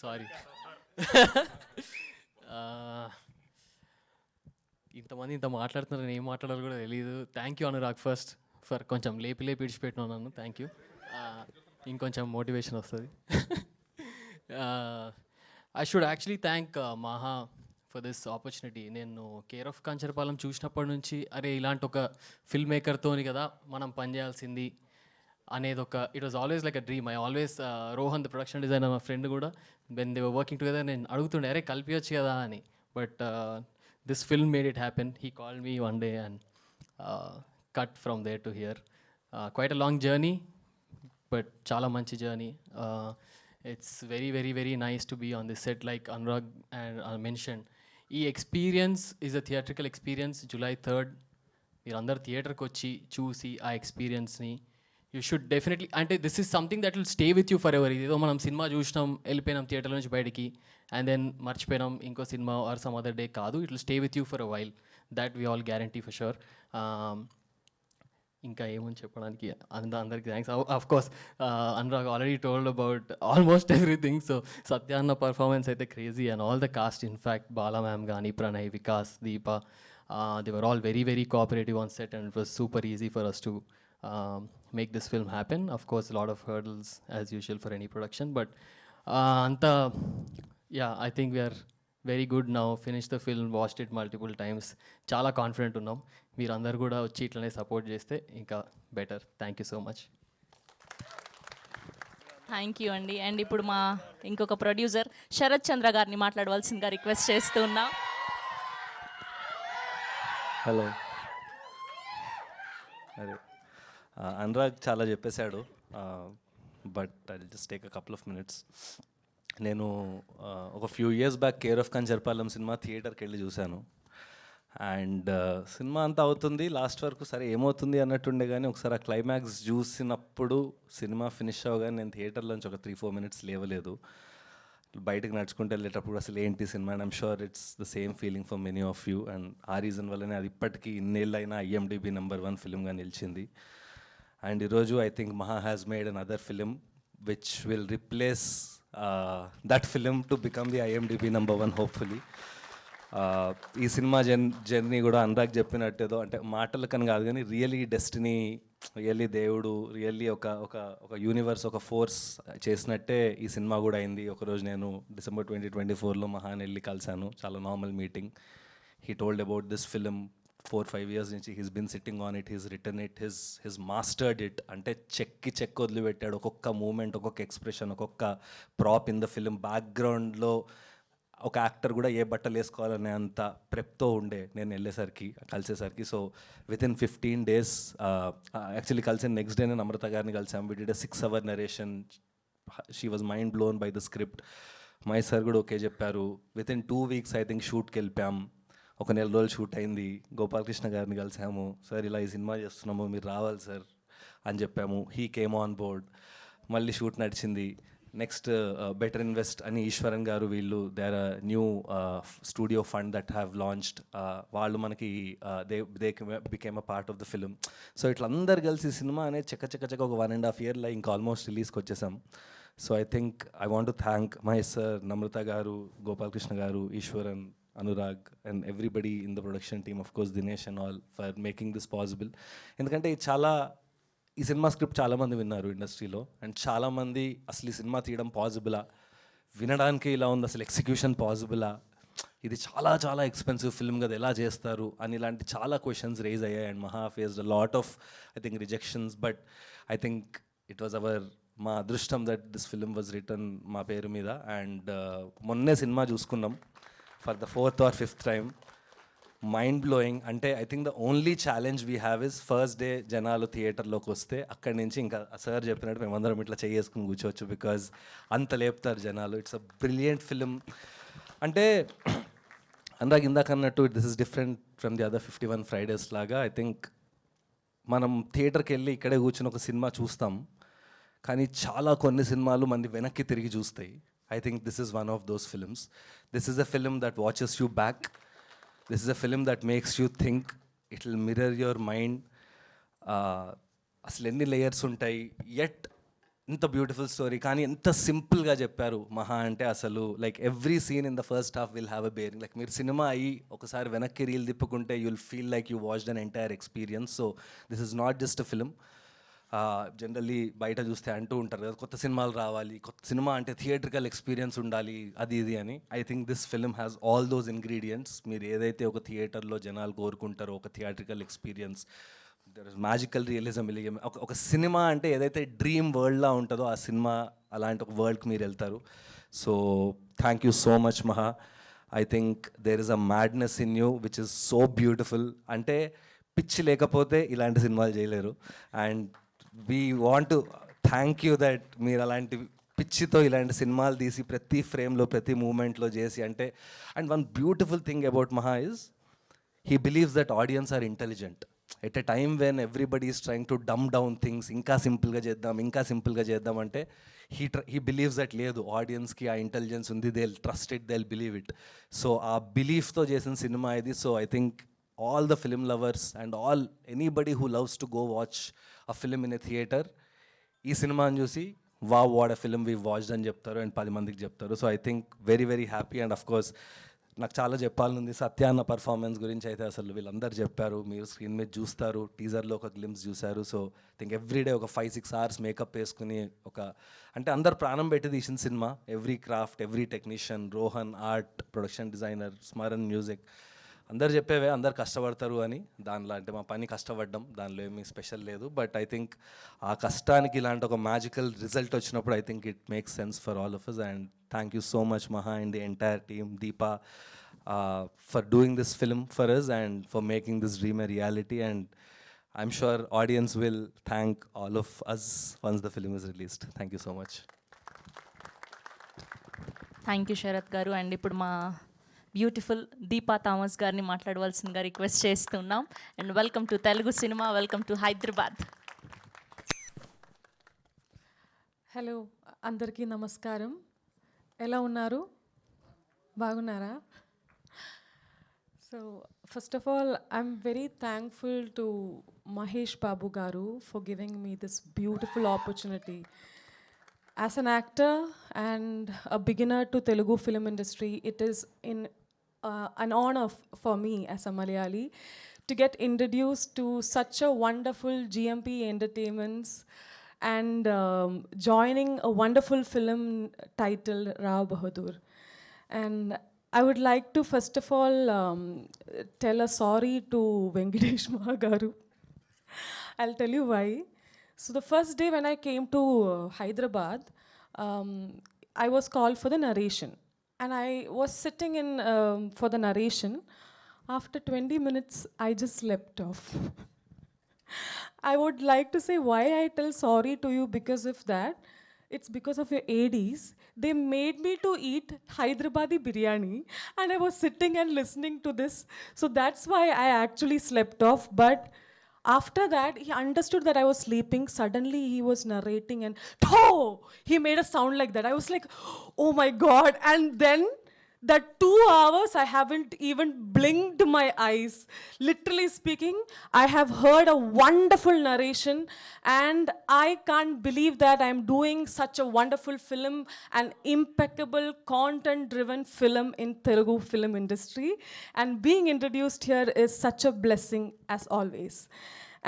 సారీ. ఇంతమంది ఇంత మాట్లాడుతున్నారు, ఏం మాట్లాడాలో కూడా తెలియదు. Thank you Anurag first for కొంచెం లేపి ఇడిచిపెట్టినావు నన్ను. Thank you. ఇంకొంచెం మోటివేషన్ వస్తుంది. ఐ షుడ్ యాక్చువల్లీ థ్యాంక్ మహా ఫర్ దిస్ ఆపర్చునిటీ. నేను కేర్ ఆఫ్ కంచరపాలెం చూసినప్పటి నుంచి అరే ఇలాంటి ఒక ఫిల్మ్ మేకర్తోని కదా మనం పనిచేయాల్సింది అనేది it was always like a dream. I always Rohan the production designer మా ఫ్రెండ్ కూడా when they were working together నేను అడుగుతుండే అరే కలిపియొచ్చు కదా అని. But this film made it happen. He called me one day and cut from there to here. Quite a long journey, but చాలా మంచి journey. It's very very very nice to be on this set like Anurag and mention. ఈ experience is a theatrical experience. July 3rd మీరు అందరు థియేటర్కి వచ్చి చూసి ఆ ఎక్స్పీరియన్స్ని యూ షుడ్ డెఫినెట్లీ, అంటే this is something that will stay with you for ever. ఇదేదో మనం సినిమా చూసినాం, వెళ్ళిపోయినాం థియేటర్ నుంచి బయటికి, అండ్ దెన్ మర్చిపోయినాం ఇంకో cinema or some other day కాదు. It will stay with you for a while. That we all guarantee for sure. ఇంకా ఏమని చెప్పడానికి, అందరికీ thanks. Of course Anurag already told about almost everything. So Satya అన్న పర్ఫార్మెన్స్ అయితే crazy, and all the cast, in fact Bala ma'am కానీ, Pranay, Vikas, Deepa, they were all very very cooperative on set, and it was super easy for us to make this film happen. Of course, a lot of hurdles as usual for any production, but anta I think we are very good now. Finished the film, watched it multiple times. Chala confident unnam. Meer andaru kuda vachi itlane support cheste inka better. Thank you so much. Thank you అండి. And ఇప్పుడు మా ఇంకొక producer Sarath చంద్ర గారిని మాట్లాడవలసిందిగా request చేస్తున్నా. Hello. అరే అనురాగ్ చాలా చెప్పేశాడు, but I just take a couple of minutes. నేను ఒక few years back care of Kancharapalem cinema థియేటర్కి వెళ్ళి చూశాను. అండ్ సినిమా అంతా అవుతుంది, లాస్ట్ వరకు సరే ఏమవుతుంది అన్నట్టుండే, కానీ ఒకసారి ఆ క్లైమాక్స్ చూసినప్పుడు సినిమా ఫినిష్ అవ్వగానే నేను థియేటర్లోంచి ఒక 3-4 మినిట్స్ లేవలేదు. బయటకు నడుచుకుంటూ వెళ్ళేటప్పుడు అసలు ఏంటి cinema, and I'm sure it's the same feeling for many of you. And ఆ రీజన్ వల్లనే అది ఇప్పటికీ ఇన్నేళ్ళైనా IMDb #1 ఫిలింగా నిలిచింది. అండ్ ఈరోజు ఐ థింక్ మహా has made an other film which will replace that film to become the IMDb #1 hopefully. ఈ cinema journey కూడా అనురాగ్ చెప్పినట్టేదో, అంటే మాటలు కని కాదు కానీ రియల్లీ డెస్టినీ, రియల్లీ దేవుడు, రియల్లీ ఒక ఒక ఒక యూనివర్స్, ఒక ఫోర్స్ చేసినట్టే ఈ సినిమా కూడా అయింది. ఒకరోజు నేను December 2024లో మహాన్ వెళ్ళి కలిశాను, చాలా normal meeting. He told about this film 4-5 years నుంచి he's been sitting on it, he's return it, his mastered it. అంటే చెక్ వదిలిపెట్టాడు. ఒక్కొక్క మూమెంట్, ఒక్కొక్క ఎక్స్ప్రెషన్, ఒక్కొక్క ప్రాప్ ఇన్ ద ఫిలిం. బ్యాక్గ్రౌండ్లో ఒక యాక్టర్ కూడా ఏ బట్టలు వేసుకోవాలనే అంత ప్రెప్తో ఉండే నేను కలిసేసరికి. సో వితిన్ 15 days, యాక్చువల్లీ కలిసిన నెక్స్ట్ డే నేను అమృత గారిని కలిసాం. We did a 6-hour narration. She was mind blown by the script. My sir కూడా ఓకే చెప్పారు. వితిన్ 2 weeks ఐ థింక్ షూట్కి వెళ్ళిపోయాం. ఒక 1 నెల రోజులు షూట్ అయింది. గోపాలకృష్ణ గారిని కలిసాము. సార్ ఇలా ఈ సినిమా చేస్తున్నాము, మీరు రావాలి సార్ అని చెప్పాము. He came on board. మళ్ళీ షూట్ నడిచింది. నెక్స్ట్ బెటర్ ఇన్వెస్ట్ అని ఈశ్వరన్ గారు, వీళ్ళు they are new studio fund that have launched. వాళ్ళు మనకి they became a part of the film. So ఇట్లా అందరు కలిసి సినిమా అనేది చెక్క ఒక 1.5 yearలో ఇంకా ఆల్మోస్ట్ రిలీజ్కి వచ్చేసాం. So I think I want to thank Mahesh sir, Namrata గారు, గోపాలకృష్ణ గారు, Eswaran, Anurag and everybody in the production team, of course Dinesh and all, for making this possible. ఎందుకంటే ఈ సినిమా స్క్రిప్ట్ చాలామంది విన్నారు ఇండస్ట్రీలో, అండ్ చాలామంది అసలు ఈ సినిమా తీయడం పాసిబులా, వినడానికి ఇలా ఉంది, అసలు ఎగ్జిక్యూషన్ పాసిబులా, ఇది చాలా ఎక్స్పెన్సివ్ ఫిల్మ్ కదా ఎలా చేస్తారు అని ఇలాంటి చాలా క్వశ్చన్స్ రేజ్ అయ్యాయి. And Maha faced a lot of I think rejections, but I think it was మా అదృష్టం that this film was written మా పేరు మీద. అండ్ మొన్నే సినిమా చూసుకున్నాం for the 4th or 5th time. Mind blowing. అంటే I think the only challenge we have is first day జనాలు థియేటర్లోకి వస్తే అక్కడి నుంచి ఇంకా సార్ చెప్పినట్టు మేమందరం ఇట్లా చేసుకుని కూర్చోవచ్చు, బికాజ్ అంత లేపుతారు జనాలు. It's a brilliant film. అంటే అనురాగ్ ఇందాక అన్నట్టు this is different from the other 51 Fridays లాగా. ఐ థింక్ మనం థియేటర్కి వెళ్ళి ఇక్కడే కూర్చొని ఒక సినిమా చూస్తాం, కానీ కొన్ని సినిమాలు మంది వెనక్కి తిరిగి చూస్తాయి. I think this is one of those films. This is a film that watches you back. This is a film that makes you think. It will mirror your mind. అసలు ఎన్ని లేయర్స్ ఉంటాయి, ఎట్ ఇంత beautiful story, కానీ ఎంత సింపుల్గా చెప్పారు మహా. అంటే అసలు like every scene in the first half will have a bearing. Like మీరు సినిమా అయ్యి ఒకసారి వెనక్కి రీల్ తిప్పుకుంటే you will feel like you watched an entire experience. So this is not just a film. Generally బయట చూస్తే అంటూ ఉంటారు కదా, కొత్త సినిమాలు రావాలి, కొత్త సినిమా అంటే థియేట్రికల్ ఎక్స్పీరియన్స్ ఉండాలి, అది ఇది అని. I think this film has all those ingredients. మీరు ఏదైతే ఒక థియేటర్లో జనాలు కోరుకుంటారో, ఒక theatrical experience, there is magical realism. ఒక సినిమా అంటే ఏదైతే డ్రీమ్ వరల్డ్లా ఉంటుందో ఆ సినిమా అలాంటి ఒక వరల్డ్కి మీరు వెళ్తారు. So thank you so much Maha. I think there is a madness in you which is so beautiful. అంటే పిచ్చి లేకపోతే ఇలాంటి సినిమాలు చేయలేరు. And we want to thank you that మీరు అలాంటి పిచ్చితో ఇలాంటి సినిమాలు తీసి ప్రతి ఫ్రేమ్లో ప్రతి మూమెంట్లో చేసి. అంటే and one beautiful thing about Maha is he believes that audience are intelligent. At a time when everybody is trying to dumb down things, ఇంకా సింపుల్గా చేద్దాం అంటే హీ బిలీవ్స్ దట్ లేదు, ఆడియన్స్కి ఆ ఇంటెలిజెన్స్ ఉంది, they will trust it, they will believe it. So ఆ బిలీఫ్తో చేసిన సినిమా ఇది. So I think all the film lovers and anybody who loves to go watch a film in a theater, ఈ సినిమాని చూసి wow what a film we watched అని చెప్తారు, and 10 మందికి చెప్తారు. So I think very happy. And of course నాకు చాలా చెప్పాలనుంది సత్య అన్న పర్ఫార్మెన్స్ గురించి. అయితే అసలు వీళ్ళందరూ చెప్పారు, మీరు స్క్రీన్ మీద చూస్తారు, టీజర్లో ఒక గ్లిమ్స్ చూశారు. సో థింక్ ఎవ్రీడే ఒక 5-6 hours మేకప్ వేసుకుని అంటే అందరు ప్రాణం పెట్టి తీసిన cinema. Every craft, every technician, Rohan art, production designer, Smaran music, అందరు చెప్పేవే అందరు కష్టపడతారు అని. దానిలో అంటే మా పని కష్టపడ్డం, దానిలో ఏమీ స్పెషల్ లేదు. బట్ ఐ థింక్ ఆ కష్టానికి ఇలాంటి ఒక మ్యాజికల్ రిజల్ట్ వచ్చినప్పుడు I think it makes sense for all of us. And thank you so much Maha and the entire team, Deepa, for doing this film for us and for making this dream a reality. And I'm sure audience will thank all of us once the film is released. Thank you so much. Thank you Sharath గారు. And ఇప్పుడు మా beautiful Deepa Thomas గారిని మాట్లాడవలసిందిగా request చేస్తున్నాం. And welcome to Telugu cinema, welcome to Hyderabad. Hello, అందరికీ నమస్కారం. ఎలా ఉన్నారు? బాగున్నారా? So first of all I'm very thankful to Mahesh Babu గారు for giving me this beautiful opportunity. As an actor and a beginner to Telugu film industry, it is an honor for me as a Malayali to get introduced to such a wonderful GMP Entertainments and joining a wonderful film titled Rao Bahadur. And I would like to first of all tell a sorry to Venkatesh Mahagaru. I'll tell you why. So the first day when I came to Hyderabad, I was called for the narration. And I was sitting in for the narration. After 20 minutes, I just slept off. I would like to say why I tell sorry to you because of that. It's because of your ADs. They made me to eat Hyderabadi biryani and I was sitting and listening to this. So that's why I actually slept off. But after that, he understood that I was sleeping. Suddenly, he was narrating and, oh, he made a sound like that. I was like, oh my God. And then, that 2 hours, I haven't even blinked my eyes. Literally speaking, I have heard a wonderful narration and I can't believe that I'm doing such a wonderful film, an impeccable content-driven film in Telugu film industry. And being introduced here is such a blessing as always.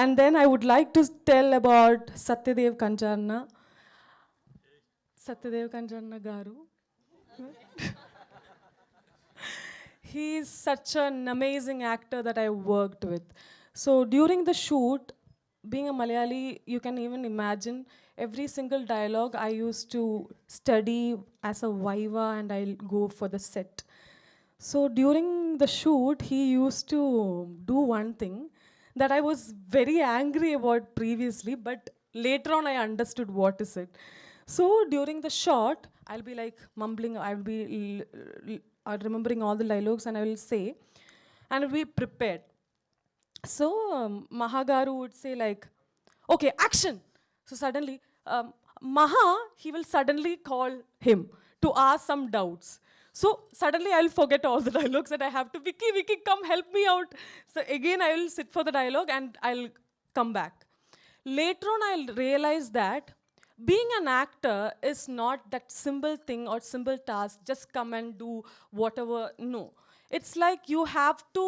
And then I would like to tell about Satyadev Kancharna. Satyadev Kancharna Garu. He is such an amazing actor that I worked with. So during the shoot, being a Malayali, you can even imagine every single dialogue I used to study as a viva and I'll go for the set. So during the shoot, he used to do one thing that I was very angry about previously, but later on I understood what is it. So during the shot, I'll be like mumbling, I'll be remembering all the dialogues and I will say, and I'll be prepared. So Mahagaru would say like, okay, action. So suddenly, Maha, he will suddenly call him to ask some doubts. So suddenly I'll forget all the dialogues and I have to, Vicky, come help me out. So again, I will sit for the dialogue and I'll come back. Later on, I'll realize that being an actor is not that simple thing or simple task, just come and do whatever. No. It's like you have to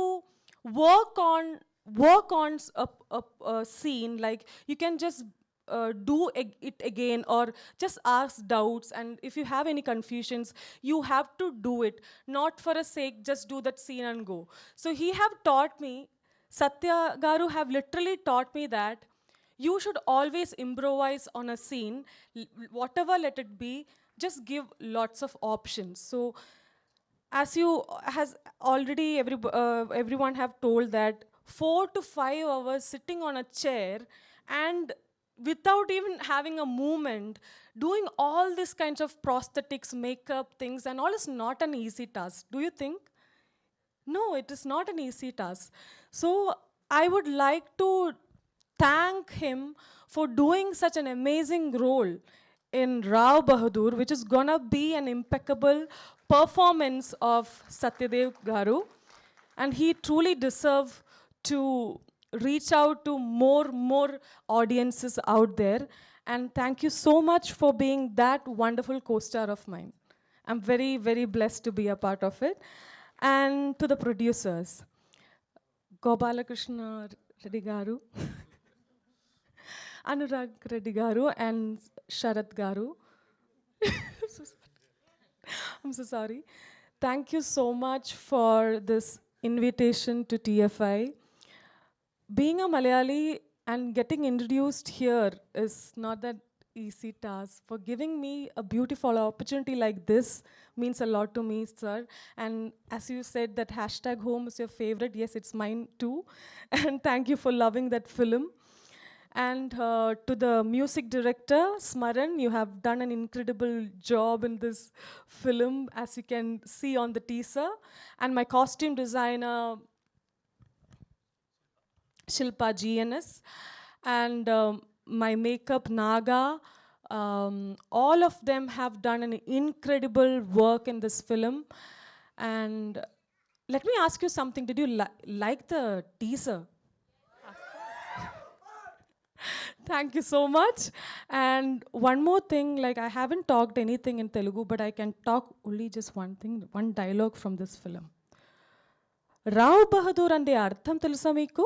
work on a scene, like you can just do it again or just ask doubts, and if you have any confusions, you have to do it, not for a sake, just do that scene and go. So he have taught me, Satya Garu have literally taught me that you should always improvise on a scene, whatever let it be, just give lots of options. So as you has already everyone have told that 4 to 5 hours sitting on a chair and without even having a movement, doing all these kinds of prosthetics, makeup things and all is not an easy task. Do you think? No, it is not an easy task. So I would like to thank him for doing such an amazing role in Rao Bahadur, which is gonna be an impeccable performance of Satyadev Garu. And he truly deserves to reach out to more audiences out there. And thank you so much for being that wonderful co-star of mine. I'm very, very blessed to be a part of it. And to the producers, Gopalakrishna Reddy Garu, Anurag Reddy Garu and Sharath Garu. I'm so sorry. Thank you so much for this invitation to TFI. Being a Malayali and getting introduced here is not that easy task. For giving me a beautiful opportunity like this means a lot to me, sir. And as you said that #home is your favorite, yes, it's mine too. And thank you for loving that film. And to the music director, Smaran, you have done an incredible job in this film, as you can see on the teaser. And my costume designer, Shilpa GNS, and my makeup, Naga. All of them have done an incredible work in this film. And let me ask you something. Did you like the teaser? Thank you so much. And one more thing, like I haven't talked anything in Telugu, but I can talk only just one thing, one dialogue from this film. Rao Bahadur ande artham telusa meeku?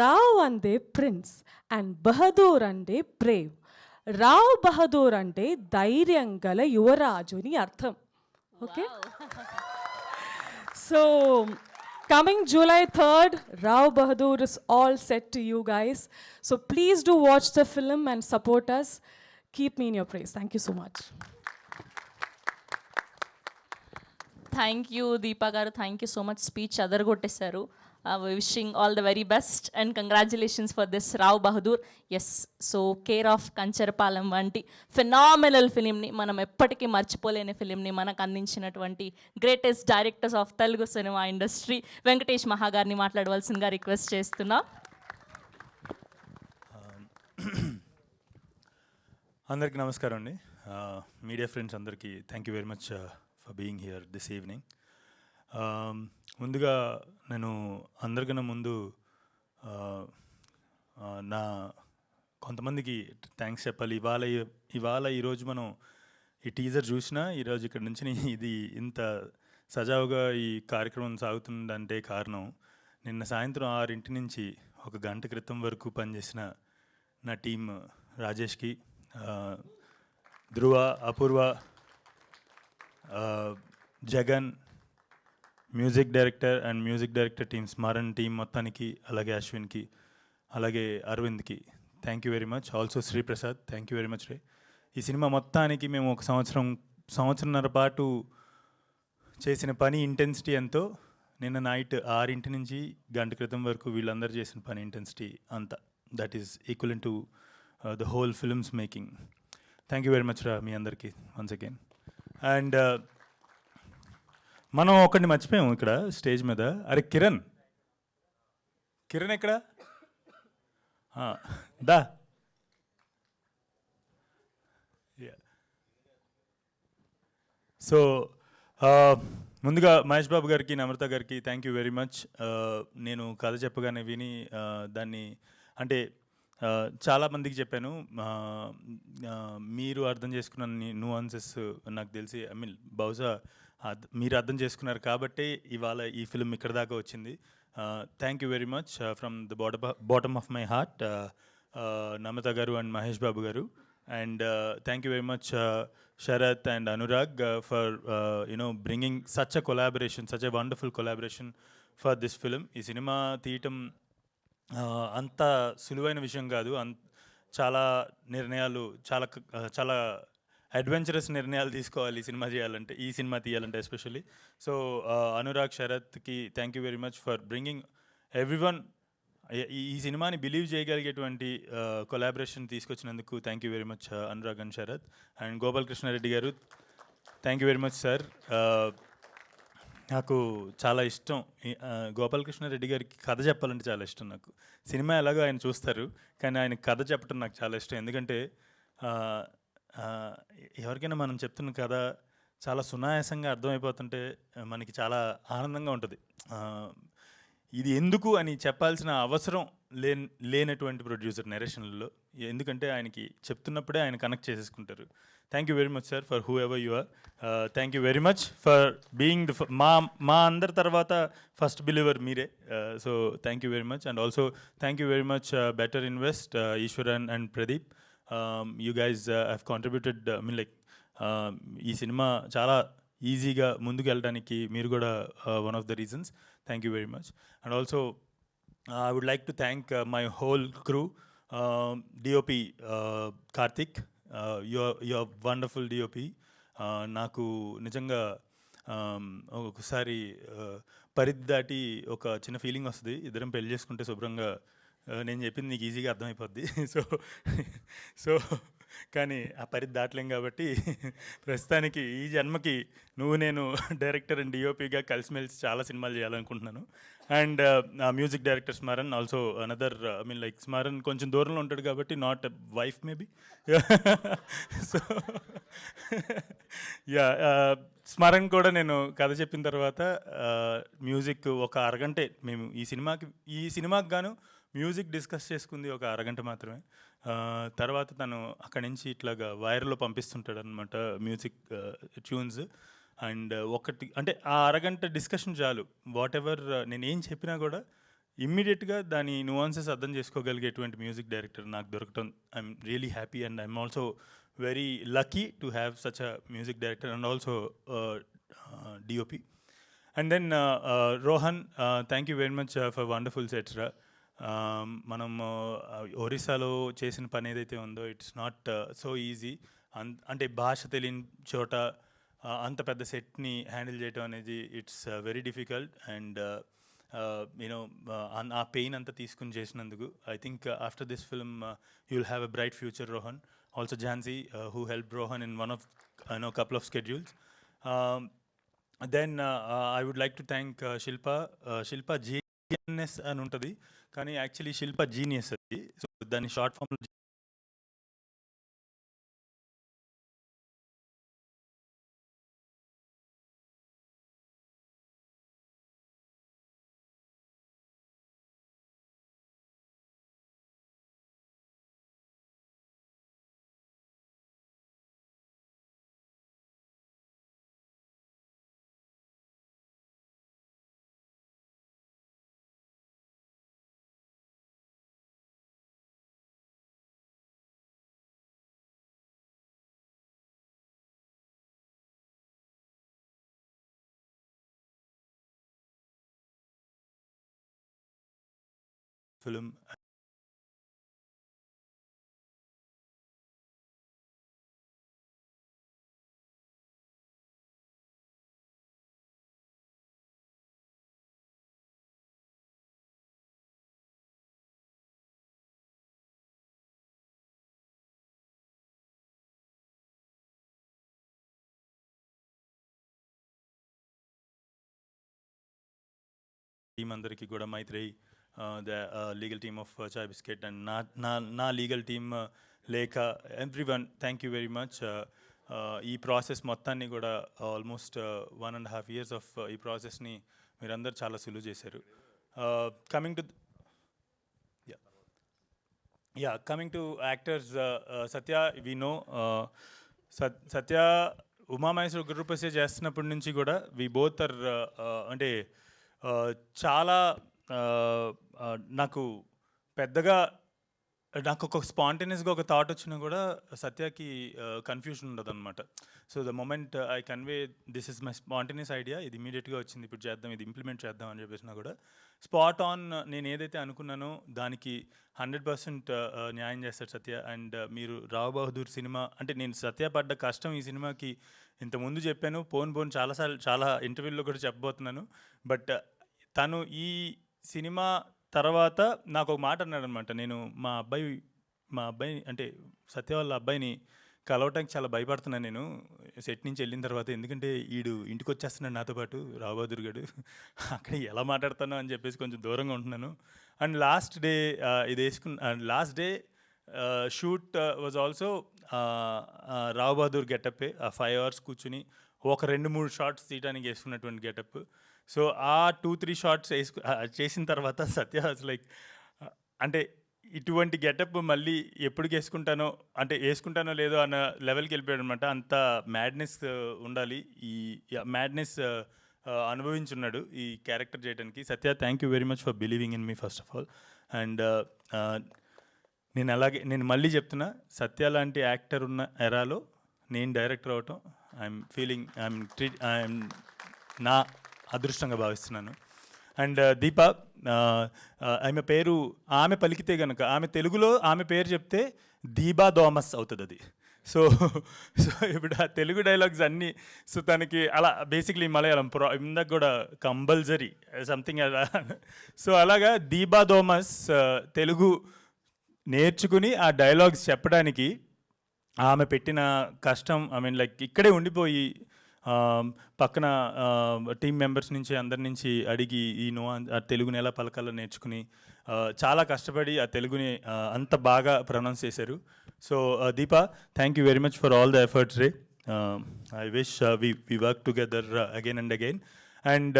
Rao ande prince and Bahadur ande brave. Rao Bahadur ante ధైర్యం గల యువరాజు అని అర్థం. Okay? So, coming July 3rd, Rao Bahadur is all set to you guys. So please do watch the film and support us. Keep me in your praise. Thank you so much. Thank you Deepa గారు, thank you so much. Speech అదరగొట్టేశారు. Wishing all the very best and congratulations for this Rao Bahadur. Yes, so care of Kancharapalem వంటి phenomenal ఫిలింని, మనం ఎప్పటికీ మర్చిపోలేని ఫిలింని మనకు అందించినటువంటి greatest directors of Telugu cinema industry Venkatesh Maha గారిని మాట్లాడవలసిందిగా రిక్వెస్ట్ చేస్తున్నా. అందరికీ నమస్కారం అండి. మీడియా ఫ్రెండ్స్ అందరికీ thank you very much for being here this evening. ముందుగా నేను అందరికన్నా ముందు నా కొంతమందికి థ్యాంక్స్ చెప్పాలి. ఇవాళ ఈరోజు మనం ఈ టీజర్ చూసినా ఈరోజు ఇక్కడ నుంచి ఇది ఇంత సజావుగా ఈ కార్యక్రమం సాగుతుందంటే కారణం నిన్న సాయంత్రం 6 నుంచి 1 గంట క్రితం వరకు పనిచేసిన నా టీం రాజేష్కి, Dhruva, Apoorva, Jagan, music director team Smaran team మొత్తానికి, అలాగే అశ్విన్కి, అలాగే అరవింద్కి thank you very much. Also Sriprasad, thank you very much రే. ఈ సినిమా మొత్తానికి మేము ఒక సంవత్సరంన్నర పాటు చేసిన పని ఇంటెన్సిటీ ఎంతో నిన్న నైట్ 6 నుంచి గంట క్రితం వరకు వీళ్ళందరూ చేసిన పని ఇంటెన్సిటీ అంతా, that is equivalent to the whole films making. Thank you very much రా మీ అందరికీ వన్స్ అగైన్. అండ్ మనం ఒకడిని మర్చిపోయాము ఇక్కడ స్టేజ్ మీద. అరే కిరణ్ ఎక్కడ? దా. సో ముందుగా మహేష్ బాబు గారికి, నమ్రత గారికి థ్యాంక్ యూ వెరీ మచ్. నేను కథ చెప్పగానే విని దాన్ని అంటే చాలామందికి చెప్పాను. మీరు అర్థం చేసుకున్న న్యూఆన్సెస్ నాకు తెలిసి, ఐ మీన్ బహుశా మీరు అర్థం చేసుకున్నారు కాబట్టి ఇవాళ ఈ ఫిల్మ్ ఇక్కడ దాకా వచ్చింది. Thank you very much from the bottom of my heart, Namrata గారు అండ్ మహేష్ బాబు గారు. And thank you very much Sharath and Anurag for bringing such a wonderful collaboration for this film. ఈ సినిమా తీయటం అంత సులువైన విషయం కాదు. చాలా నిర్ణయాలు, చాలా అడ్వెంచరస్ నిర్ణయాలు తీసుకోవాలి ఈ సినిమా తీయాలంటే ఎస్పెషల్లీ. సో అనురాగ్, శరత్కి thank you very much for bringing everyone ఈ సినిమాని బిలీవ్ చేయగలిగేటువంటి కొలాబరేషన్ తీసుకొచ్చినందుకు thank you very much Anurag and Sharath. And Gopalakrishna Reddy గారు, thank you very much sir. నాకు చాలా ఇష్టం గోపాలకృష్ణారెడ్డి గారికి కథ చెప్పాలంటే చాలా ఇష్టం నాకు. సినిమా ఎలాగో ఆయన చూస్తారు, కానీ ఆయన కథ చెప్పడం నాకు చాలా ఇష్టం. ఎందుకంటే ఎవరికైనా మనం చెప్తున్న కథ చాలా సునాయాసంగా అర్థమైపోతుంటే మనకి చాలా ఆనందంగా ఉంటుంది. ఇది ఎందుకు అని చెప్పాల్సిన అవసరం లేనటువంటి ప్రొడ్యూసర్ నెరేషన్లలో, ఎందుకంటే ఆయనకి చెప్తున్నప్పుడే ఆయన కనెక్ట్ చేసేసుకుంటారు. Thank you very much sir for whoever you are. Thank you very much for being మా అందరి తర్వాత ఫస్ట్ బిలీవర్ మీరే. So thank you very much. And also thank you very much Better Invest, Eswaran and Pradeep. You guys have contributed, I mean like ఈ cinema చాలా ఈజీగా ముందుకు వెళ్ళడానికి మీరు కూడా one of the reasons. Thank you very much. And also I would like to thank my whole crew, DOP Karthik, you're wonderful DOP. నాకు నిజంగా ఒకసారి పరిధి దాటి ఒక చిన్న ఫీలింగ్ వస్తుంది, ఇద్దరం పెళ్లి చేసుకుంటే శుభ్రంగా నేను చెప్పింది నీకు ఈజీగా అర్థమైపోద్ది. సో కానీ ఆ పరిధి దాటలేం కాబట్టి ప్రస్తుతానికి ఈ జన్మకి నువ్వు నేను డైరెక్టర్ అండ్ డిఓపిగా కలిసిమెలిసి చాలా సినిమాలు చేయాలనుకుంటున్నాను. And music director Smaran also another, I mean like Smaran కొంచెం దూరంలో ఉంటాడు కాబట్టి not wife maybe. So yeah, Smaran కూడా నేను కథ చెప్పిన తర్వాత మ్యూజిక్ ఒక అరగంటే, మేము ఈ సినిమాకి గాను మ్యూజిక్ డిస్కస్ చేసుకుంది ఒక అరగంట మాత్రమే. తర్వాత తను అక్కడి నుంచి ఇట్లాగా వైర్లో పంపిస్తుంటాడు అనమాట మ్యూజిక్ ట్యూన్స్. అండ్ ఒకటి అంటే ఆ అరగంట డిస్కషన్ చాలు, వాట్ ఎవర్ నేను ఏం చెప్పినా కూడా ఇమ్మీడియట్గా దాని నువాన్సెస్ అర్థం చేసుకోగలిగేటువంటి మ్యూజిక్ డైరెక్టర్ నాకు దొరకటం I'm really happy. And I'm also very lucky to have such a music director and also DOP. And then Rohan, thank you very much for wonderful sets రా. మనం ఒరిస్సాలో చేసిన పని ఏదైతే ఉందో ఇట్స్ నాట్ సో ఈజీ. అంటే భాష తెలియని చోట అంత పెద్ద సెట్ని హ్యాండిల్ చేయడం అనేది it's very difficult. And you know ఆ పెయిన్ అంతా తీసుకుని చేసినందుకు I think after this film you will have a bright future. Rohan, also Jhansi who helped Rohan in one of couple of schedules. Then I would like to thank Shilpa GNS అని ఉంటుంది కానీ actually శిల్ప genius అది. So దాని short form film. Team అందరికీ కూడా Maitreyi, the legal team of Chai Biscuit and na legal team లేక everyone thank you very much. ఈ process మొత్తాన్ని కూడా ఆల్మోస్ట్ 1.5 years ఆఫ్ ఈ ప్రాసెస్ని మీరందరూ చాలా సులువు చేశారు. Coming to actors, Satya we know, Satya Umamaheswara గురుప్రసే చేస్తున్నప్పటి నుంచి కూడా వి బోత్ ఆర్ అంటే చాలా నాకు పెద్దగా నాకు ఒక స్పాంటేనియస్గా ఒక థాట్ వచ్చినా కూడా సత్యకి కన్ఫ్యూజన్ ఉండదు అనమాట. So the moment I convey this is my spontaneous idea, ఇది ఇమీడియట్గా వచ్చింది, ఇప్పుడు చేద్దాం, ఇది ఇంప్లిమెంట్ చేద్దాం అని చెప్పేసినా కూడా స్పాట్ ఆన్ నేను ఏదైతే అనుకున్నానో దానికి 100% న్యాయం చేస్తాడు సత్య. అండ్ మీరు రావ్ బహదూర్ సినిమా అంటే నేను సత్య పడ్డ కష్టం ఈ సినిమాకి ఇంతకుముందు చెప్పాను, పోను చాలాసార్లు చాలా ఇంటర్వ్యూల్లో కూడా చెప్పబోతున్నాను. బట్ తను ఈ సినిమా తర్వాత నాకు ఒక మాట అన్నాడు అనమాట. నేను మా అబ్బాయి అంటే సత్య వాళ్ళ అబ్బాయిని కలవటానికి చాలా భయపడుతున్నాను నేను సెట్ నుంచి వెళ్ళిన తర్వాత, ఎందుకంటే వీడు ఇంటికి వచ్చేస్తున్నాడు నాతో పాటు రావ్ బహదూర్ గారు, అక్కడ ఎలా మాట్లాడతాను అని చెప్పేసి కొంచెం దూరంగా ఉంటున్నాను. అండ్ లాస్ట్ డే ఇది వేసుకున్న last day shoot was also Rao Bahadur గెటప్పే. ఆ 5 hours కూర్చుని ఒక 2-3 షార్ట్స్ తీయడానికి వేసుకున్నటువంటి గెటప్. సో ఆ 2-3 షార్ట్స్ చేసిన తర్వాత సత్య లైక్ అంటే ఇటువంటి గెటప్ మళ్ళీ ఎప్పుడు వేసుకుంటానో లేదో అన్న లెవెల్కి వెళ్ళిపోయాడు అనమాట. అంత మ్యాడ్నెస్ ఉండాలి, ఈ మ్యాడ్నెస్ అనుభవించున్నాడు ఈ క్యారెక్టర్ చేయడానికి. Satya, thank you very much for believing in me first of all. అండ్ నేను మళ్ళీ చెప్తున్నా, సత్య లాంటి యాక్టర్ ఉన్న ఎరాలో నేను డైరెక్టర్ అవటం ఐఎమ్ నా అదృష్టంగా భావిస్తున్నాను. అండ్ దీప, ఆమె పలికితే కనుక, ఆమె తెలుగులో ఆమె పేరు చెప్తే దీబా థామస్ అవుతుంది. అది సో సో ఇప్పుడు ఆ తెలుగు డైలాగ్స్ అన్నీ సో తనకి అలా బేసిక్లీ మలయాళం ఇందాక కూడా కంపల్సరీ సంథింగ్ అలా. సో అలాగా దీబా థోమస్ తెలుగు నేర్చుకుని ఆ డైలాగ్స్ చెప్పడానికి ఆమె పెట్టిన కష్టం, ఐ మీన్ లైక్ ఇక్కడే ఉండిపోయి పక్కన టీం మెంబర్స్ నుంచి అందరి నుంచి అడిగి ఆ తెలుగుని ఎలా పలకాలో నేర్చుకుని చాలా కష్టపడి ఆ తెలుగుని అంత బాగా ప్రొనౌన్స్ చేశారు. So Deepa, thank you very much for all the efforts రే. I wish we work together again and again. And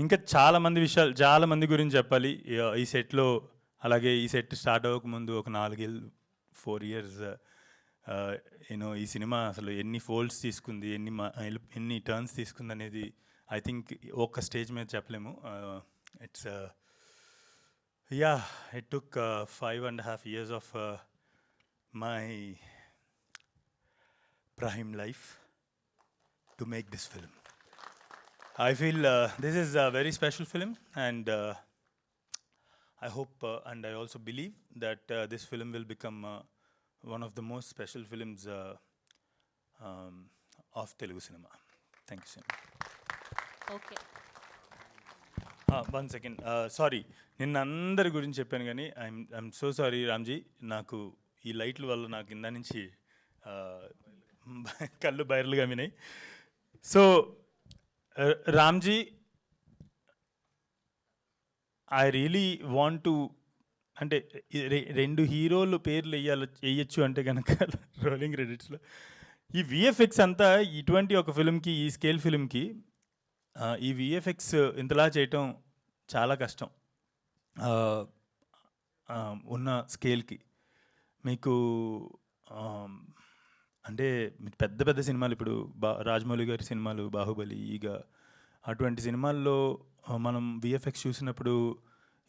ఇంకా చాలామంది గురించి చెప్పాలి ఈ సెట్లో. అలాగే ఈ సెట్ స్టార్ట్ అవ్వకముందు ఒక 4 years యూనో ఈ సినిమా అసలు ఎన్ని ఫోల్డ్స్ తీసుకుంది, ఎన్ని టర్న్స్ తీసుకుంది అనేది ఐ థింక్ ఒక్క స్టేజ్ మీద చెప్పలేము. It's it took 5.5 years of my prime life to make this film. I feel this is a very special film, and I hope and I also believe that this film will become one of the most special films of Telugu cinema. Thank you so much. Okay, 1 second. Sorry, నిన్న అందరి గురించి చెప్పాను కానీ I'm so sorry Ramji. నాకు ఈ లైట్ల వల్ల నాకు కింద నుంచి కళ్ళు బైర్లుగా వినాయి. So Ramji, I really want to, అంటే 2 హీరోలు పేర్లు వేయచ్చు అంటే కనుక రోలింగ్ క్రెడిట్స్లో ఈ విఎఫ్ఎక్స్ అంతా ఇటువంటి ఒక ఫిల్మ్కి, ఈ స్కేల్ ఫిల్మ్కి ఈ విఎఫ్ఎక్స్ ఇంతలా చేయటం చాలా కష్టం ఉన్న స్కేల్కి. మీకు అంటే పెద్ద పెద్ద సినిమాలు ఇప్పుడు రాజమౌళి గారి సినిమాలు, బాహుబలి, ఈగ, అటువంటి సినిమాల్లో మనం విఎఫ్ఎక్స్ చూసినప్పుడు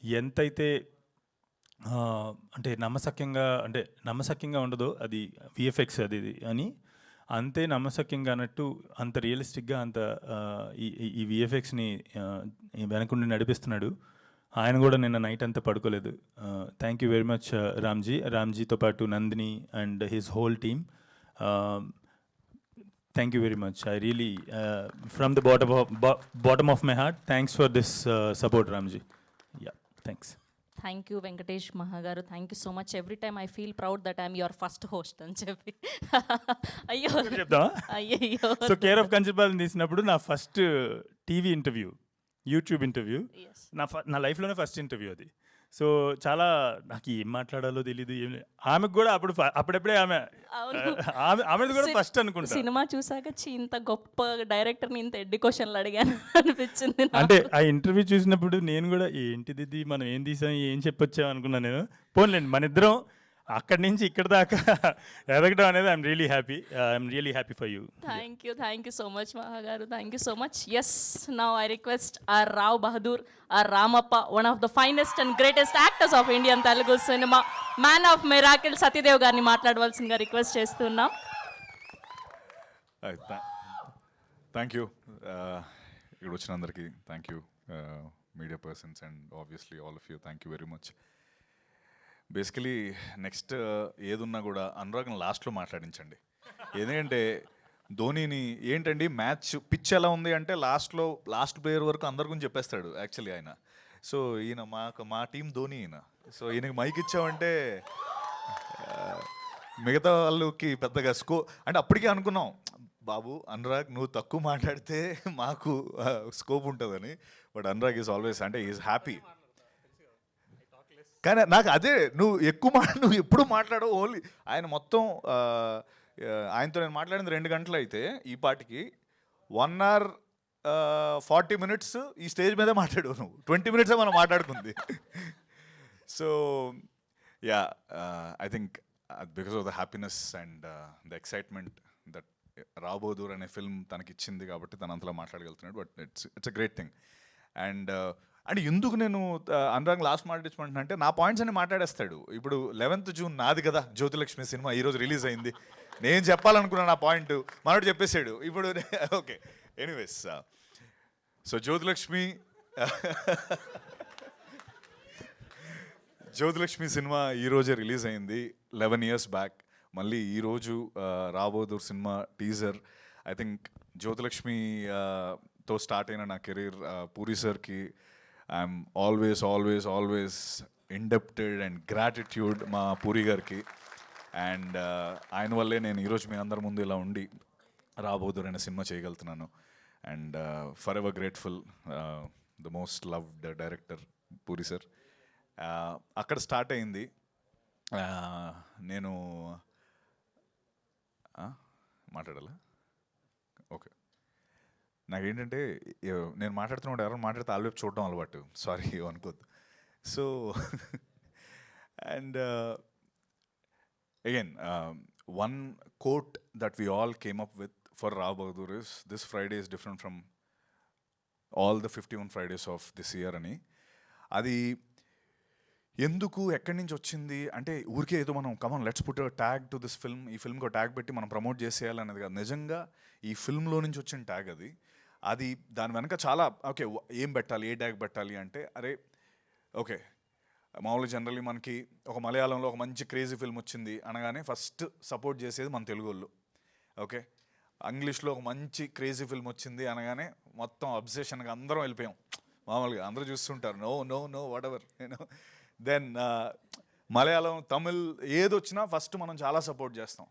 ఎంతైతే అంటే నమ్మశక్యంగా ఉండదో అది విఎఫ్ఎక్స్ అది అని, అంతే నమ్మశక్యంగా అన్నట్టు అంత రియలిస్టిక్గా అంత ఈ విఎఫ్ఎక్స్ని వెనకుండి నడిపిస్తున్నాడు. ఆయన కూడా నిన్న నైట్ అంతా పడుకోలేదు. థ్యాంక్ యూ వెరీ మచ్ రామ్జీతో పాటు Nandini and his whole team. Thank you very much. I really, from the bottom of my heart, thanks for this support, Ramji. Yeah, thanks. Thank you Venkatesh మహాగారు, thank you so much. Every time I feel proud that I'm your first host అని చెప్పి. అయ్యో చెప్తావా? అయ్యో. So care of Kancharapalem తీసినప్పుడు నా first TV interview, YouTube interview, నా లైఫ్లోనే first interview అది. సో చాలా నాకు ఏం మాట్లాడాలో తెలీదు. ఆమెకు కూడా అప్పుడప్పుడే ఆమెది కూడా ఫస్ట్ అనుకుంటా. సినిమా చూసాక ఇంత గొప్ప డైరెక్టర్ని ఇంత ఎడ్డి క్వశ్చన్లు అడిగాను అనిపించింది. అంటే ఆ ఇంటర్వ్యూ చూసినప్పుడు నేను కూడా ఏంటిది మనం ఏం తీసాం, ఏం చెప్పొచ్చాం అనుకున్నాను నేను. పోన్లేండి, మన ఇద్దరం అక్కడి నుంచి ఇక్కడ దాకా ఎదగడం అనేది I'm really happy for you. Thank you so much మహాగారు, thank you so much. Yes, now I request our Rao Bahadur, our Ramappa, one of the finest and greatest actors of Indian Telugu cinema, man of miracle Satyadev గారిని మాట్లాడవలసిందిగా request చేస్తున్నాం. Thank you. ఇక్కడ వచ్చిన అందరికీ thank you, media persons and obviously all of you, thank you very much. Basically next ఏదున్నా కూడా అనురాగ్ని లాస్ట్లో మాట్లాడించండి. ఎందుకంటే ధోనీని ఏంటండి మ్యాచ్ పిచ్ ఎలా ఉంది అంటే లాస్ట్ ప్లేయర్ వరకు అందరి గురించి చెప్పేస్తాడు యాక్చువల్లీ ఆయన. సో ఈయన మా టీం ధోని ఈయన. సో ఈయనకి మైక్ ఇచ్చామంటే మిగతా వాళ్ళకి పెద్దగా అంటే అప్పటికే అనుకున్నాం, బాబు అనురాగ్ నువ్వు తక్కువ మాట్లాడితే మాకు స్కోప్ ఉంటుందని. బట్ అనురాగ్ ఈజ్ ఆల్వేస్ అంటే ఈజ్ హ్యాపీ. కానీ నాకు అదే, నువ్వు ఎప్పుడు మాట్లాడవు, ఓన్లీ ఆయన మొత్తం ఆయనతో నేను మాట్లాడింది 2 గంటలు అయితే ఈ పాటికి 1 hour 40 minutes ఈ స్టేజ్ మీదే మాట్లాడావు నువ్వు. 20 minutes మనం మాట్లాడుకుంది. So yeah, I think because of the happiness and the excitement that Rao Bahadur అనే ఫిల్మ్ తనకిచ్చింది కాబట్టి తను అంతలా మాట్లాడగలుగుతున్నాడు. But it's a great thing. And ఎందుకు నేను అనురాగ్ లాస్ట్ మాట్లాడించమంటున్నా అంటే నా పాయింట్స్ అన్ని మాట్లాడేస్తాడు. ఇప్పుడు 11th June నాది కదా జ్యోతిలక్ష్మి సినిమా, ఈరోజు రిలీజ్ అయింది. నేను చెప్పాలనుకున్నా నా పాయింట్, మనోడు చెప్పేశాడు. ఇప్పుడు okay, anyways, so Jyothilakshmi cinema ఈరోజే రిలీజ్ అయింది 11 years బ్యాక్. మళ్ళీ ఈరోజు Rao Bahadur cinema teaser, I think Jyothilakshmi తో స్టార్ట్ అయిన నా కెరీర్ పూరి సార్కి I'm always always always indebted and gratitude మా పూరి గారికి. అండ్ ఆయన వల్లే నేను ఈరోజు మీ అందరి ముందు ఇలా ఉండి రాబోదూర్ అనే సినిమా చేయగలుగుతున్నాను. And for ever grateful, the most loved director puri sir. అక్కడ స్టార్ట్ అయింది. నేను మాట్లాడాలా? ఓకే. నాకేంటంటే నేను మాట్లాడుతున్నప్పుడు ఎవరైనా మాట్లాడితే ఆల్వేపు చూడడం అలవాటు, సారీ అనుకోద్దు. So and again, one quote that we all came up with for Rao Bahadur is, this Friday is different from all the 51 Fridays of this year అని. అది ఎందుకు ఎక్కడి నుంచి వచ్చింది అంటే ఊరికే ఏదో మనం come on let's put tag to this film, ఈ ఫిల్మ్కి ట్యాగ్ పెట్టి మనం ప్రమోట్ చేసేయాలనేది కాదు. నిజంగా ఈ ఫిల్మ్లో నుంచి వచ్చిన ట్యాగ్ అది దాని వెనక చాలా ఓకే ఏం పెట్టాలి, ఏ ట్యాగ్ పెట్టాలి అంటే, అరే ఓకే మామూలుగా జనరల్లీ మనకి ఒక మలయాళంలో ఒక మంచి క్రేజీ ఫిల్మ్ వచ్చింది అనగానే ఫస్ట్ సపోర్ట్ చేసేది మన తెలుగు వాళ్ళు. ఓకే, ఇంగ్లీష్లో ఒక మంచి క్రేజీ ఫిల్మ్ వచ్చింది అనగానే మొత్తం అబ్సెషన్గా అందరం వెళ్ళిపోయాం. మామూలుగా అందరూ చూస్తుంటారు, no no no whatever you know. Then Malayalam, Tamil ఏది వచ్చినా ఫస్ట్ మనం చాలా సపోర్ట్ చేస్తాం.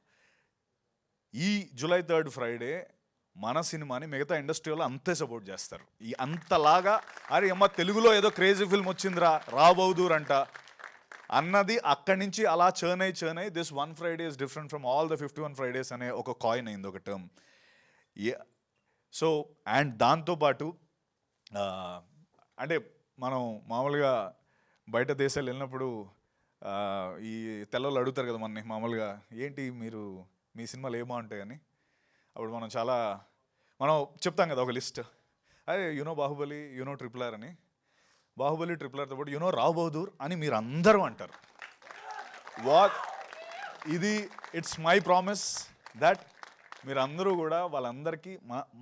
ఈ July 3rd ఫ్రైడే మన సినిమాని మిగతా ఇండస్ట్రీలో అంతే సపోర్ట్ చేస్తారు. ఈ అంతలాగా అరే అమ్మ తెలుగులో ఏదో క్రేజీ ఫిల్మ్ వచ్చిందిరా రాబోదూర్ అంట అన్నది అక్కడి నుంచి అలా చర్న్ అయ్యి this 1 Friday is different from all the 51 Fridays అనే ఒక కాయిన్ అయింది, ఒక టర్మ్. సో అండ్ దాంతోపాటు అంటే మనం మామూలుగా బయట దేశాలు వెళ్ళినప్పుడు ఈ తెల్లలు అడుగుతారు కదా మనని మామూలుగా, ఏంటి మీరు మీ సినిమాలు ఏమో ఉంటాయని. అప్పుడు మనం చెప్తాం కదా ఒక లిస్ట్, అదే యూనో బాహుబలి, యూనో RRR అని. బాహుబలి RRRతో పాటు యూనో రావ్ బహదూర్ అని మీరు అందరూ అంటారు. ఇది ఇట్స్ మై ప్రామిస్ దట్ మీరందరూ కూడా వాళ్ళందరికీ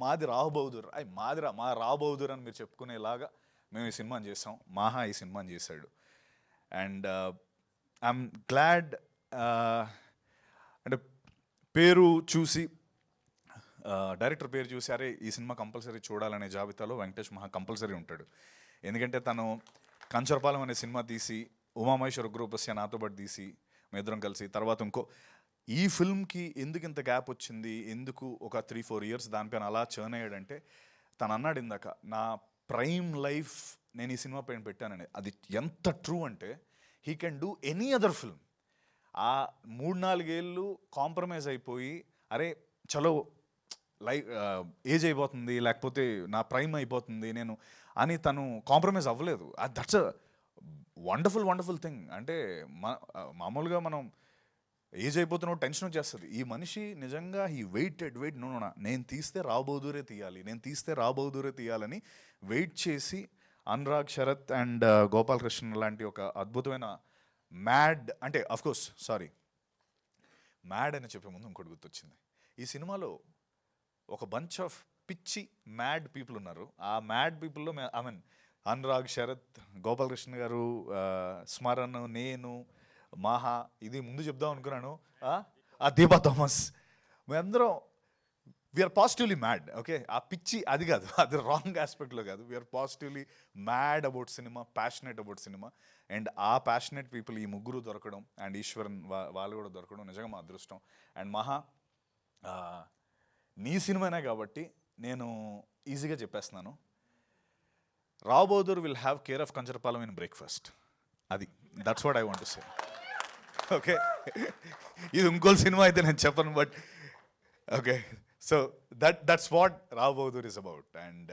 మాది రావ్ బహదూర్, మా రావ్ బహదూర్ అని మీరు చెప్పుకునేలాగా మేము ఈ సినిమాని చేసాం. మాహా ఈ సినిమాని చేశాడు. అండ్ ఐఎమ్ గ్లాడ్ అంటే పేరు చూసి డైరెక్టర్ పేరు చూసి అరే ఈ సినిమా కంపల్సరీ చూడాలనే జాబితాలో వెంకటేష్ మహా కంపల్సరీ ఉంటాడు. ఎందుకంటే తను కంచరపాలెం అనే సినిమా తీసి ఉమామహేశ్వర గ్రూపస్య నాతో పాటు తీసి మేమిద్దరం కలిసి తర్వాత ఈ ఫిల్మ్కి ఎందుకు ఇంత గ్యాప్ వచ్చింది, ఎందుకు ఒక 3-4 years దానిపైన అలా చర్న్ అయ్యాడంటే తను అన్నాడు ఇందాక, నా ప్రైమ్ లైఫ్ నేను ఈ సినిమా పైన పెట్టానని. అది ఎంత ట్రూ అంటే he can do any other film. ఆ 3-4 ఏళ్ళు కాంప్రమైజ్ అయిపోయి అరే చలో ఏజ్ అయిపోతుంది లేకపోతే నా ప్రైమ్ అయిపోతుంది నేను అని తను కాంప్రమైజ్ అవ్వలేదు. That's a wonderful thing. అంటే మామూలుగా మనం ఏజ్ అయిపోతున్నప్పుడు టెన్షన్ వచ్చేస్తుంది. ఈ మనిషి నిజంగా హీ వెయిట్ నో నేను తీస్తే రావ్ బహదూరే తీయాలని వెయిట్ చేసి అనురాగ్, శరత్ అండ్ గోపాలకృష్ణ లాంటి ఒక అద్భుతమైన మ్యాడ్ అంటే అఫ్కోర్స్ మ్యాడ్ అని చెప్పే ముందు ఇంకోటి గుర్తొచ్చింది. ఈ సినిమాలో ఒక బంచ్ ఆఫ్ పిచ్చి మ్యాడ్ పీపుల్ ఉన్నారు. ఆ మ్యాడ్ పీపుల్లో అనురాగ్, శరత్, గోపాలకృష్ణ గారు, స్మరణ్, నేను, మాహా, ఇది ముందు చెప్దాం అనుకున్నాను, దీపా థామస్, మేమందరం వీఆర్ పాజిటివ్లీ మ్యాడ్. ఓకే, ఆ పిచ్చి అది కాదు, అది రాంగ్ ఆస్పెక్ట్లో కాదు. We are positively mad about cinema, passionate about cinema. And ఆ ప్యాషనెట్ పీపుల్ ఈ ముగ్గురు దొరకడం అండ్ ఈశ్వరన్ వాళ్ళు కూడా దొరకడం నిజంగా మా అదృష్టం. అండ్ మహా నీ సినిమానే కాబట్టి నేను ఈజీగా చెప్పేస్తున్నాను, Rao Bahadur will have care of Kancharapalem in breakfast. That's what I want to say. Okay, ఇది ఇంకో సినిమా అయితే నేను చెప్పను, but okay, so that's what Rao Bahadur is about. And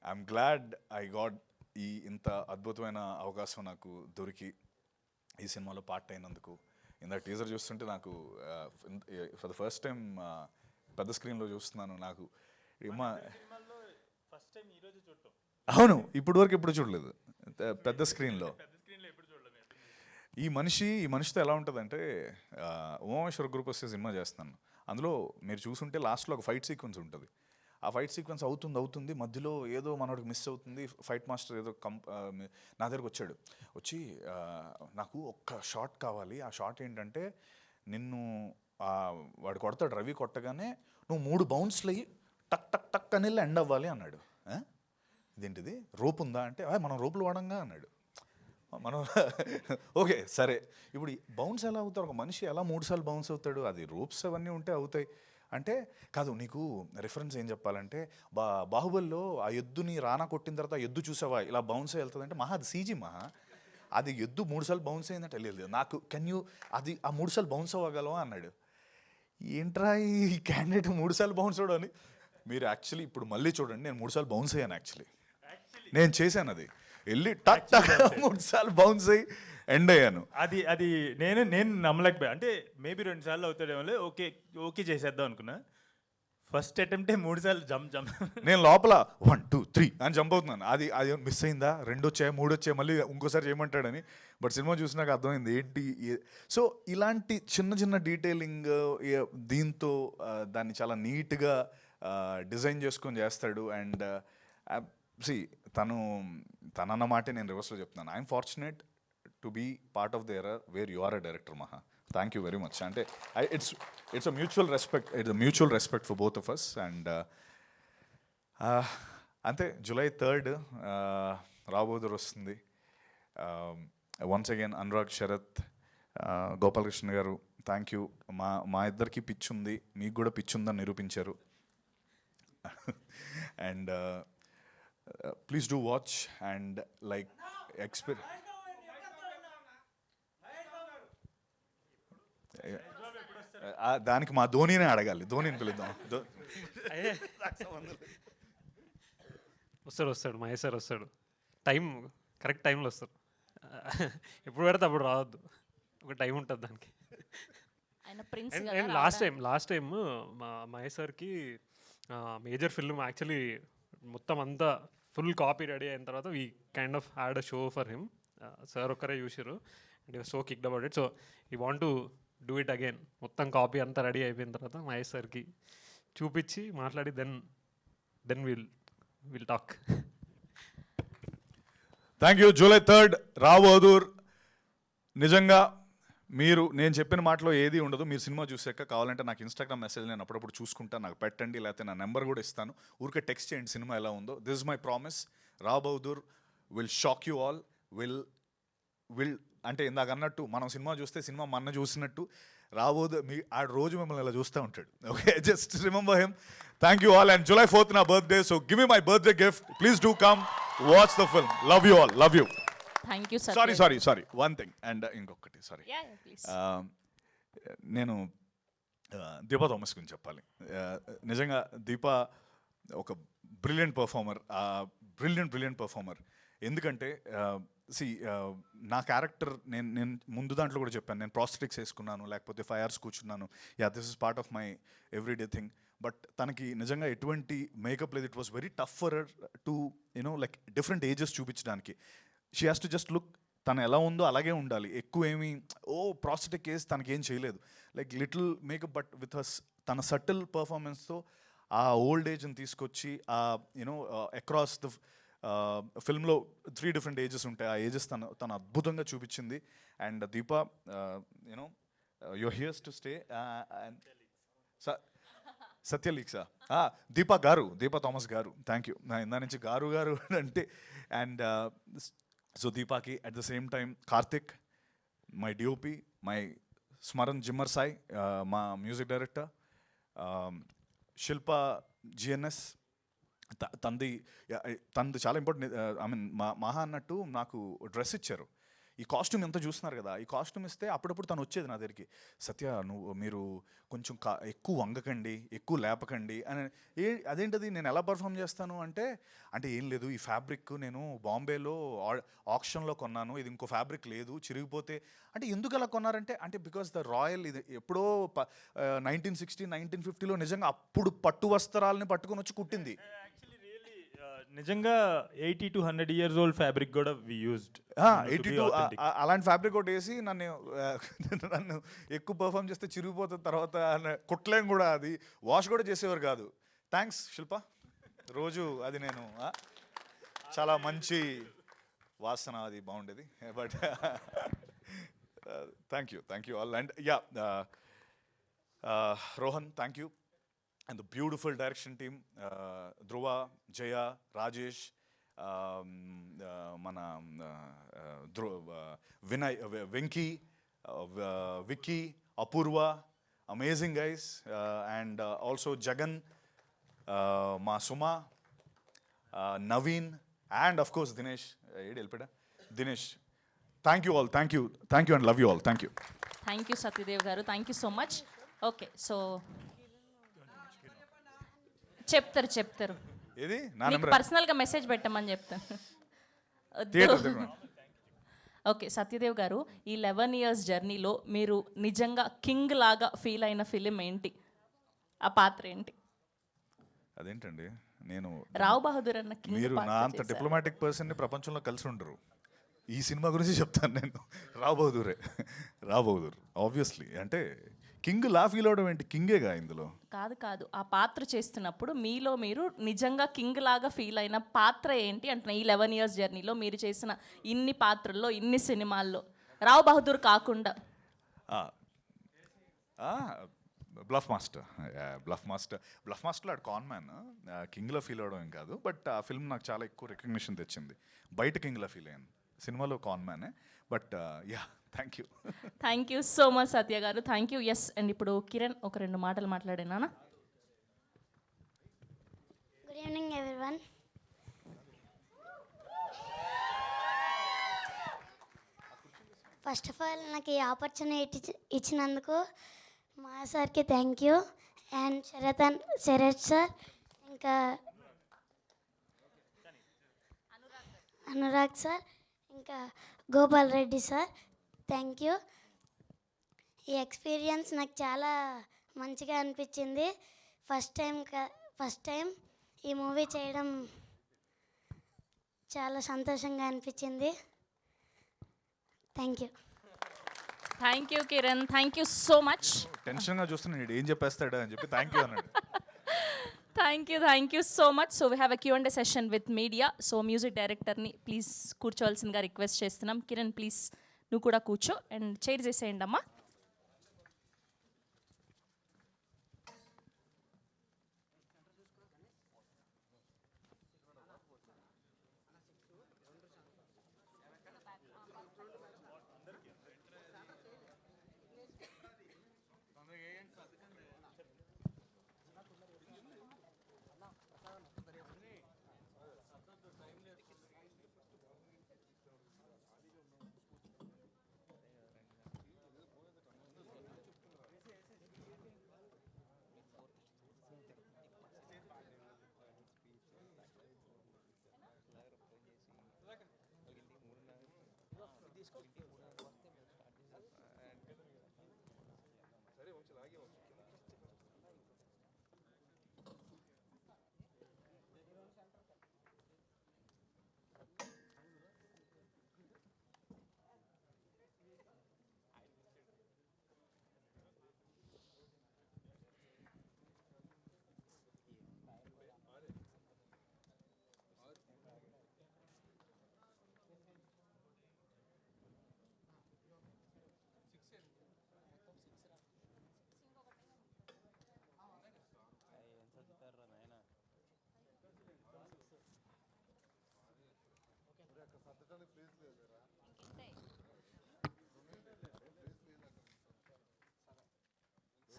I'm glad I got ఇంత అద్భుతమైన అవకాశం నాకు దొరికి ఈ సినిమాలో పార్ట్ అయినందుకు. ఇందాక టీజర్ చూస్తుంటే నాకు ఫర్ ద ఫస్ట్ టైం పెద్ద స్క్రీన్లో చూస్తున్నాను. నాకు అవును, ఇప్పుడు వరకు ఎప్పుడు చూడలేదు పెద్ద స్క్రీన్లో. ఈ మనిషితో ఎలా ఉంటుందంటే ఉమామహేశ్వర గ్రూప్ వస్తే సినిమా చేస్తున్నాను. అందులో మీరు చూసుంటే లాస్ట్లో ఒక ఫైట్ సీక్వెన్స్ ఉంటుంది. ఆ ఫైట్ సీక్వెన్స్ అవుతుంది మధ్యలో ఏదో మనోడికి మిస్ అవుతుంది. ఫైట్ మాస్టర్ ఏదో నా దగ్గరకు వచ్చి నాకు ఒక్క షాట్ కావాలి. ఆ షాట్ ఏంటంటే నిన్ను వాడు కొడతాడు, రవి కొట్టగానే నువ్వు 3 బౌన్స్లు అయ్యి టక్ టక్ టక్ అని ఎండ్ అవ్వాలి అన్నాడు. ఇదేంటిది రోప్ ఉందా అంటే మనం రోపులు వాడంగా అన్నాడు. మనం ఓకే సరే, ఇప్పుడు బౌన్స్ ఎలా అవుతారు, ఒక మనిషి ఎలా 3 సార్లు బౌన్స్ అవుతాడు, అది రోప్స్ అవన్నీ ఉంటే అవుతాయి అంటే కాదు. నీకు రిఫరెన్స్ ఏం చెప్పాలంటే బాహుబలిలో ఆ ఎద్దుని రానా కొట్టిన తర్వాత ఆ ఎద్దు చూసావా ఇలా బౌన్స్ వెళ్తుంది అంటే మహా అది సీజీ మహా, అది ఎద్దు 3 సార్లు బౌన్స్ అయిందంటే లేదు నాకు అది ఆ 3 సార్లు బౌన్స్ అవ్వగలవా అన్నాడు. ఏంట్రా ఈ క్యాండిడేట్ 3 సార్లు బౌన్స్ అవడం అని. మీరు యాక్చువల్లీ ఇప్పుడు మళ్ళీ చూడండి, నేను 3 సార్లు బౌన్స్ అయ్యాను. యాక్చువల్లీ నేను చేశాను, అది వెళ్ళి టక్ టక్ 3 సార్లు బౌన్స్ అయ్యి ఎండ్ అయ్యాను. అది నేను నమ్మలేకపోయా. అంటే మేబీ 2 సార్లు అవుతాడేమో, ఓకే చేసేద్దాం అనుకున్నా. ఫస్ట్ అటెంప్టే 3 సార్లు జంప్ నేను లోపల 1 2 3 అని జంప్ అవుతున్నాను. అది మిస్ అయిందా, 2 వచ్చాయి 3 వచ్చాయి, మళ్ళీ ఇంకోసారి చేయమంటాడని. బట్ సినిమా చూసినాక అర్థమైంది ఏంటి. సో ఇలాంటి చిన్న చిన్న డీటెయిలింగ్ దీంతో దాన్ని చాలా నీట్గా డిజైన్ చేసుకొని చేస్తాడు. అండ్ తనన్న మాటే నేను రివర్స్లో చెప్తున్నాను. I'm fortunate to be part of the era where you are a director Maha. Thank you very much. అంటే it's a mutual respect for both of us. And అంతే, July 3rd రాబోదర్ వస్తుంది. Once again Anurag, Sharath, Gopalakrishna garu thank you. మా ఇద్దరికి pitch ఉంది, మీకు కూడా pitch ఉందని నిరూపించారు. And please do watch and like దానికి మా ధోనినే అడగాలి, ధోనిని పిలుద్దాం. వస్తాడు మహేష్ సార్ వస్తాడు, కరెక్ట్ టైంలో వస్తారు. ఎప్పుడు పెడితే అప్పుడు రావద్దు, ఒక టైం ఉంటుంది దానికి. లాస్ట్ టైం మా మహేష్ సార్కి మేజర్ ఫిల్మ్ యాక్చువల్లీ మొత్తం అంతా ఫుల్ కాపీ రెడీ అయిన తర్వాత we kind of had a show for him. Sir ఒక్కరే చూసారు and you so kicked about it. So you want to do it again. మొత్తం కాపీ అంతా రెడీ అయిపోయిన తర్వాత మహేష్ సార్కి చూపించి మాట్లాడి then will talk. Thank you. July 3rd రాబోదూర్. నిజంగా నేను చెప్పిన మాటలో ఏది ఉండదు. మీరు సినిమా చూసాక కావాలంటే నాకు ఇన్స్టాగ్రామ్ మెసేజ్ నేను అప్పుడప్పుడు చూసుకుంటాను, నాకు పెట్టండి, లేకపోతే నా నెంబర్ కూడా ఇస్తాను. ఊరికే టెక్స్ట్ చేయండి సినిమా ఎలా ఉందో. This is my promise. రాబోదూర్ will shock you all. Will అంటే ఇందాక అన్నట్టు మనం సినిమా చూస్తే సినిమా మన చూసినట్టు రాబోదు ఆ రోజు మిమ్మల్ని ఇలా చూస్తూ ఉంటాడు. Okay, just remember him. Thank you all. And July 4th నా birthday, so give me my birthday gift. Please do come watch the film. Love you all. Love you. Thank you. Sorry one thing and ఇంకొకటి sorry, నేను Deepa Thomas గురించి చెప్పాలి. నిజంగా దీపా ఒక brilliant performer. ఎందుకంటే నా character నేను ముందు దాంట్లో కూడా చెప్పాను, నేను ప్రాస్థెటిక్స్ వేసుకున్నాను, లేకపోతే 5 hours కూర్చున్నాను. This is part of my everyday thing. But తనకి నిజంగా ఎటువంటి మేకప్ లేదు. It was very tough for her to like different ages చూపించడానికి. She has to just look, తను ఎలా ఉందో అలాగే ఉండాలి. ఎక్కువ ఏమి ప్రాస్థెటిక్ వేసి తనకేం చేయలేదు, like little makeup. But with తన సటిల్ పర్ఫార్మెన్స్తో ఆ ఓల్డ్ ఏజ్ని తీసుకొచ్చి అక్రాస్ ద ఫిల్మ్లో 3 different ఏజెస్ ఉంటాయి. ఆ ఏజెస్ తను అద్భుతంగా చూపించింది. And Deepa you're here's to stay. సత్యలీక్సా Deepa Thomas garu, thank you. ఇందా నుంచి గారు అంటే. అండ్ సో దీపాకి at the same time Karthik, my DOP, my Smaran Zimmer Sai, మా మ్యూజిక్ డైరెక్టర్, శిల్ప జిఎన్ఎస్, తనది చాలా ఇంపార్టెంట్. ఐ మీన్ మహా అన్నట్టు నాకు డ్రెస్ ఇచ్చారు. ఈ కాస్ట్యూమ్ ఎంత చూస్తున్నారు కదా, ఈ కాస్ట్యూమ్ ఇస్తే అప్పుడప్పుడు తను వచ్చేది నా దగ్గరికి, సత్య మీరు కొంచెం ఎక్కువ వంగకండి, ఎక్కువ లేపకండి అని. అదేంటది నేను ఎలా పర్ఫామ్ చేస్తాను అంటే ఏం లేదు, ఈ ఫ్యాబ్రిక్ నేను బాంబేలో ఆక్షన్లో కొన్నాను, ఇది ఇంకో ఫ్యాబ్రిక్ లేదు, చిరిగిపోతే. అంటే ఎందుకు అలా కొన్నారంటే బికాస్ ద రాయల్, ఇది ఎప్పుడో 1960 1950లో నిజంగా అప్పుడు పట్టు వస్త్రాలని పట్టుకొని వచ్చి కుట్టింది. నిజంగా 80 to 100 years old ఫ్యాబ్రిక్ కూడా వి యూజ్డ్. 82 అలాంటి ఫ్యాబ్రిక్ ఒకటి వేసి నన్ను ఎక్కువ పర్ఫామ్ చేస్తే చిరిగిపోతుంది తర్వాత కుట్టలేం కూడా, అది వాష్ కూడా చేసేవారు కాదు. థ్యాంక్స్ శిల్ప. రోజు అది నేను చాలా మంచి వాసన, అది బాగుండేది. But Thank you all. And yeah, Rohan, thank you. And the beautiful direction team, Dhruva, Jaya, Rajesh, mana Vinay, Venki, Vicky, Apurva, amazing guys. And also Jagan, Ma Suma, Naveen, and of course Dinesh. Dinesh. Thank you all. Thank you and love you all. Thank you. Thank you Satyadev garu, thank you so much. Okay, so చెప్తారు ఏది నా మీకు number పర్సనల్గా message పెట్టమని చెప్తాను. Theatre okay, Satyadev గారు, ఈ 11 years జర్నీలో మీరు నిజంగా కింగ్ లాగా ఫీల్ అయిన ఫిలిం ఏంటి? ఆ పాత్ర ఏంటి? అదేంటండి, నేను రావ్ బహదూర్ అన్న కింగ్ మీరు నా అంత డిప్లొమాటిక్ పర్సన్ని ప్రపంచంలో కలిసి ఉండరు. ఈ సినిమా గురించి చెప్తాను నేను. రావ్ బహదూర్ ఆబ్వియస్లీ. అంటే కింగ్ లా ఫీల్ అవడం ఏంటి, కింగేగా ఇందులో. కాదు, ఆ పాత్ర చేస్తున్నప్పుడు మీలో మీరు నిజంగా కింగ్ లాగా ఫీల్ అయిన పాత్ర ఏంటి అంటున్నా. ఈ 11 years జర్నీలో మీరు చేసిన ఇన్ని పాత్రల్లో, ఇన్ని సినిమాల్లో రావ్ బహదూర్ కాకుండా బ్లఫ్ మాస్టర్లో ఆడు కాన్ మ్యాన్. కింగ్లో ఫీల్ అవడం ఏం కాదు, బట్ ఆ ఫిల్మ్ నాకు చాలా ఎక్కువ రికగ్నిషన్ తెచ్చింది. బయట కింగ్లో ఫీల్ అయ్యాను, సినిమాలో con man. But yeah, thank you so much Satya garu, thank you. Yes, and ఇప్పుడు కిరణ్ ఒక 2 మాటలు మాట్లాడేనా? Good evening everyone. First of all నాకు ఈ ఆపర్చునిటీ ఇచ్చినందుకు మా సార్కి thank you. And Sharath sir, ఇంకా అనురాగ్ సార్, ఇంకా Gopal Reddy sir, thank you. ఈ ఎక్స్పీరియన్స్ నాకు చాలా మంచిగా అనిపించింది. ఫస్ట్ టైం ఈ మూవీ చేయడం చాలా సంతోషంగా అనిపించింది. Thank you Kiran, thank you so much. టెన్షన్గా చూస్తున్నాడు, ఏం చెప్పేస్తాడా అని చెప్పి థ్యాంక్ యూ అన్నాడు. Thank you so much. So we have a Q&A session with media. So music డైరెక్టర్ని ప్లీజ్ కూర్చోవలసిందిగా రిక్వెస్ట్ చేస్తున్నాం. కిరణ్ ప్లీజ్ నువ్వు కూడా కూర్చో అండ్ చైర్ చేసేయండి అమ్మా.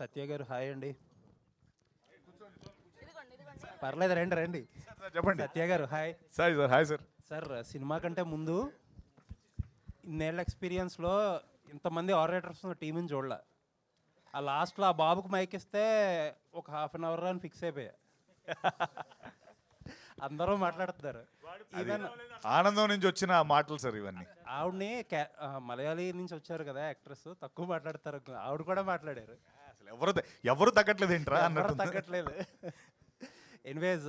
సత్య గారు హాయ్ అండి. పర్లేదు, రండి. చెప్పండి. సత్య గారు hi. Hi sir. Sir, cinema కంటే ముందు ఇన్నేళ్ళ ఎక్స్పీరియన్స్లో ఇంతమంది ఆపరేటర్స్ టీంని చూడలే. ఆ లాస్ట్లో ఆ బాబుకు మైక్ ఇస్తే ఒక ½ an hour అని ఫిక్స్ అయిపోయా. అందరూ మాట్లాడుతున్నారు. ఈవెన్ ఆనందం నుంచి వచ్చిన మాటలు సార్ ఇవన్నీ. ఆవిడని మలయాళీ నుంచి వచ్చారు కదా యాక్ట్రెస్, తక్కువ మాట్లాడతారు. ఆవిడ కూడా మాట్లాడారు. ఎవరు తగ్గట్లేదు ఏంట్రా అన్నట్టు తగ్గట్లేదు. ఎనీవేస్,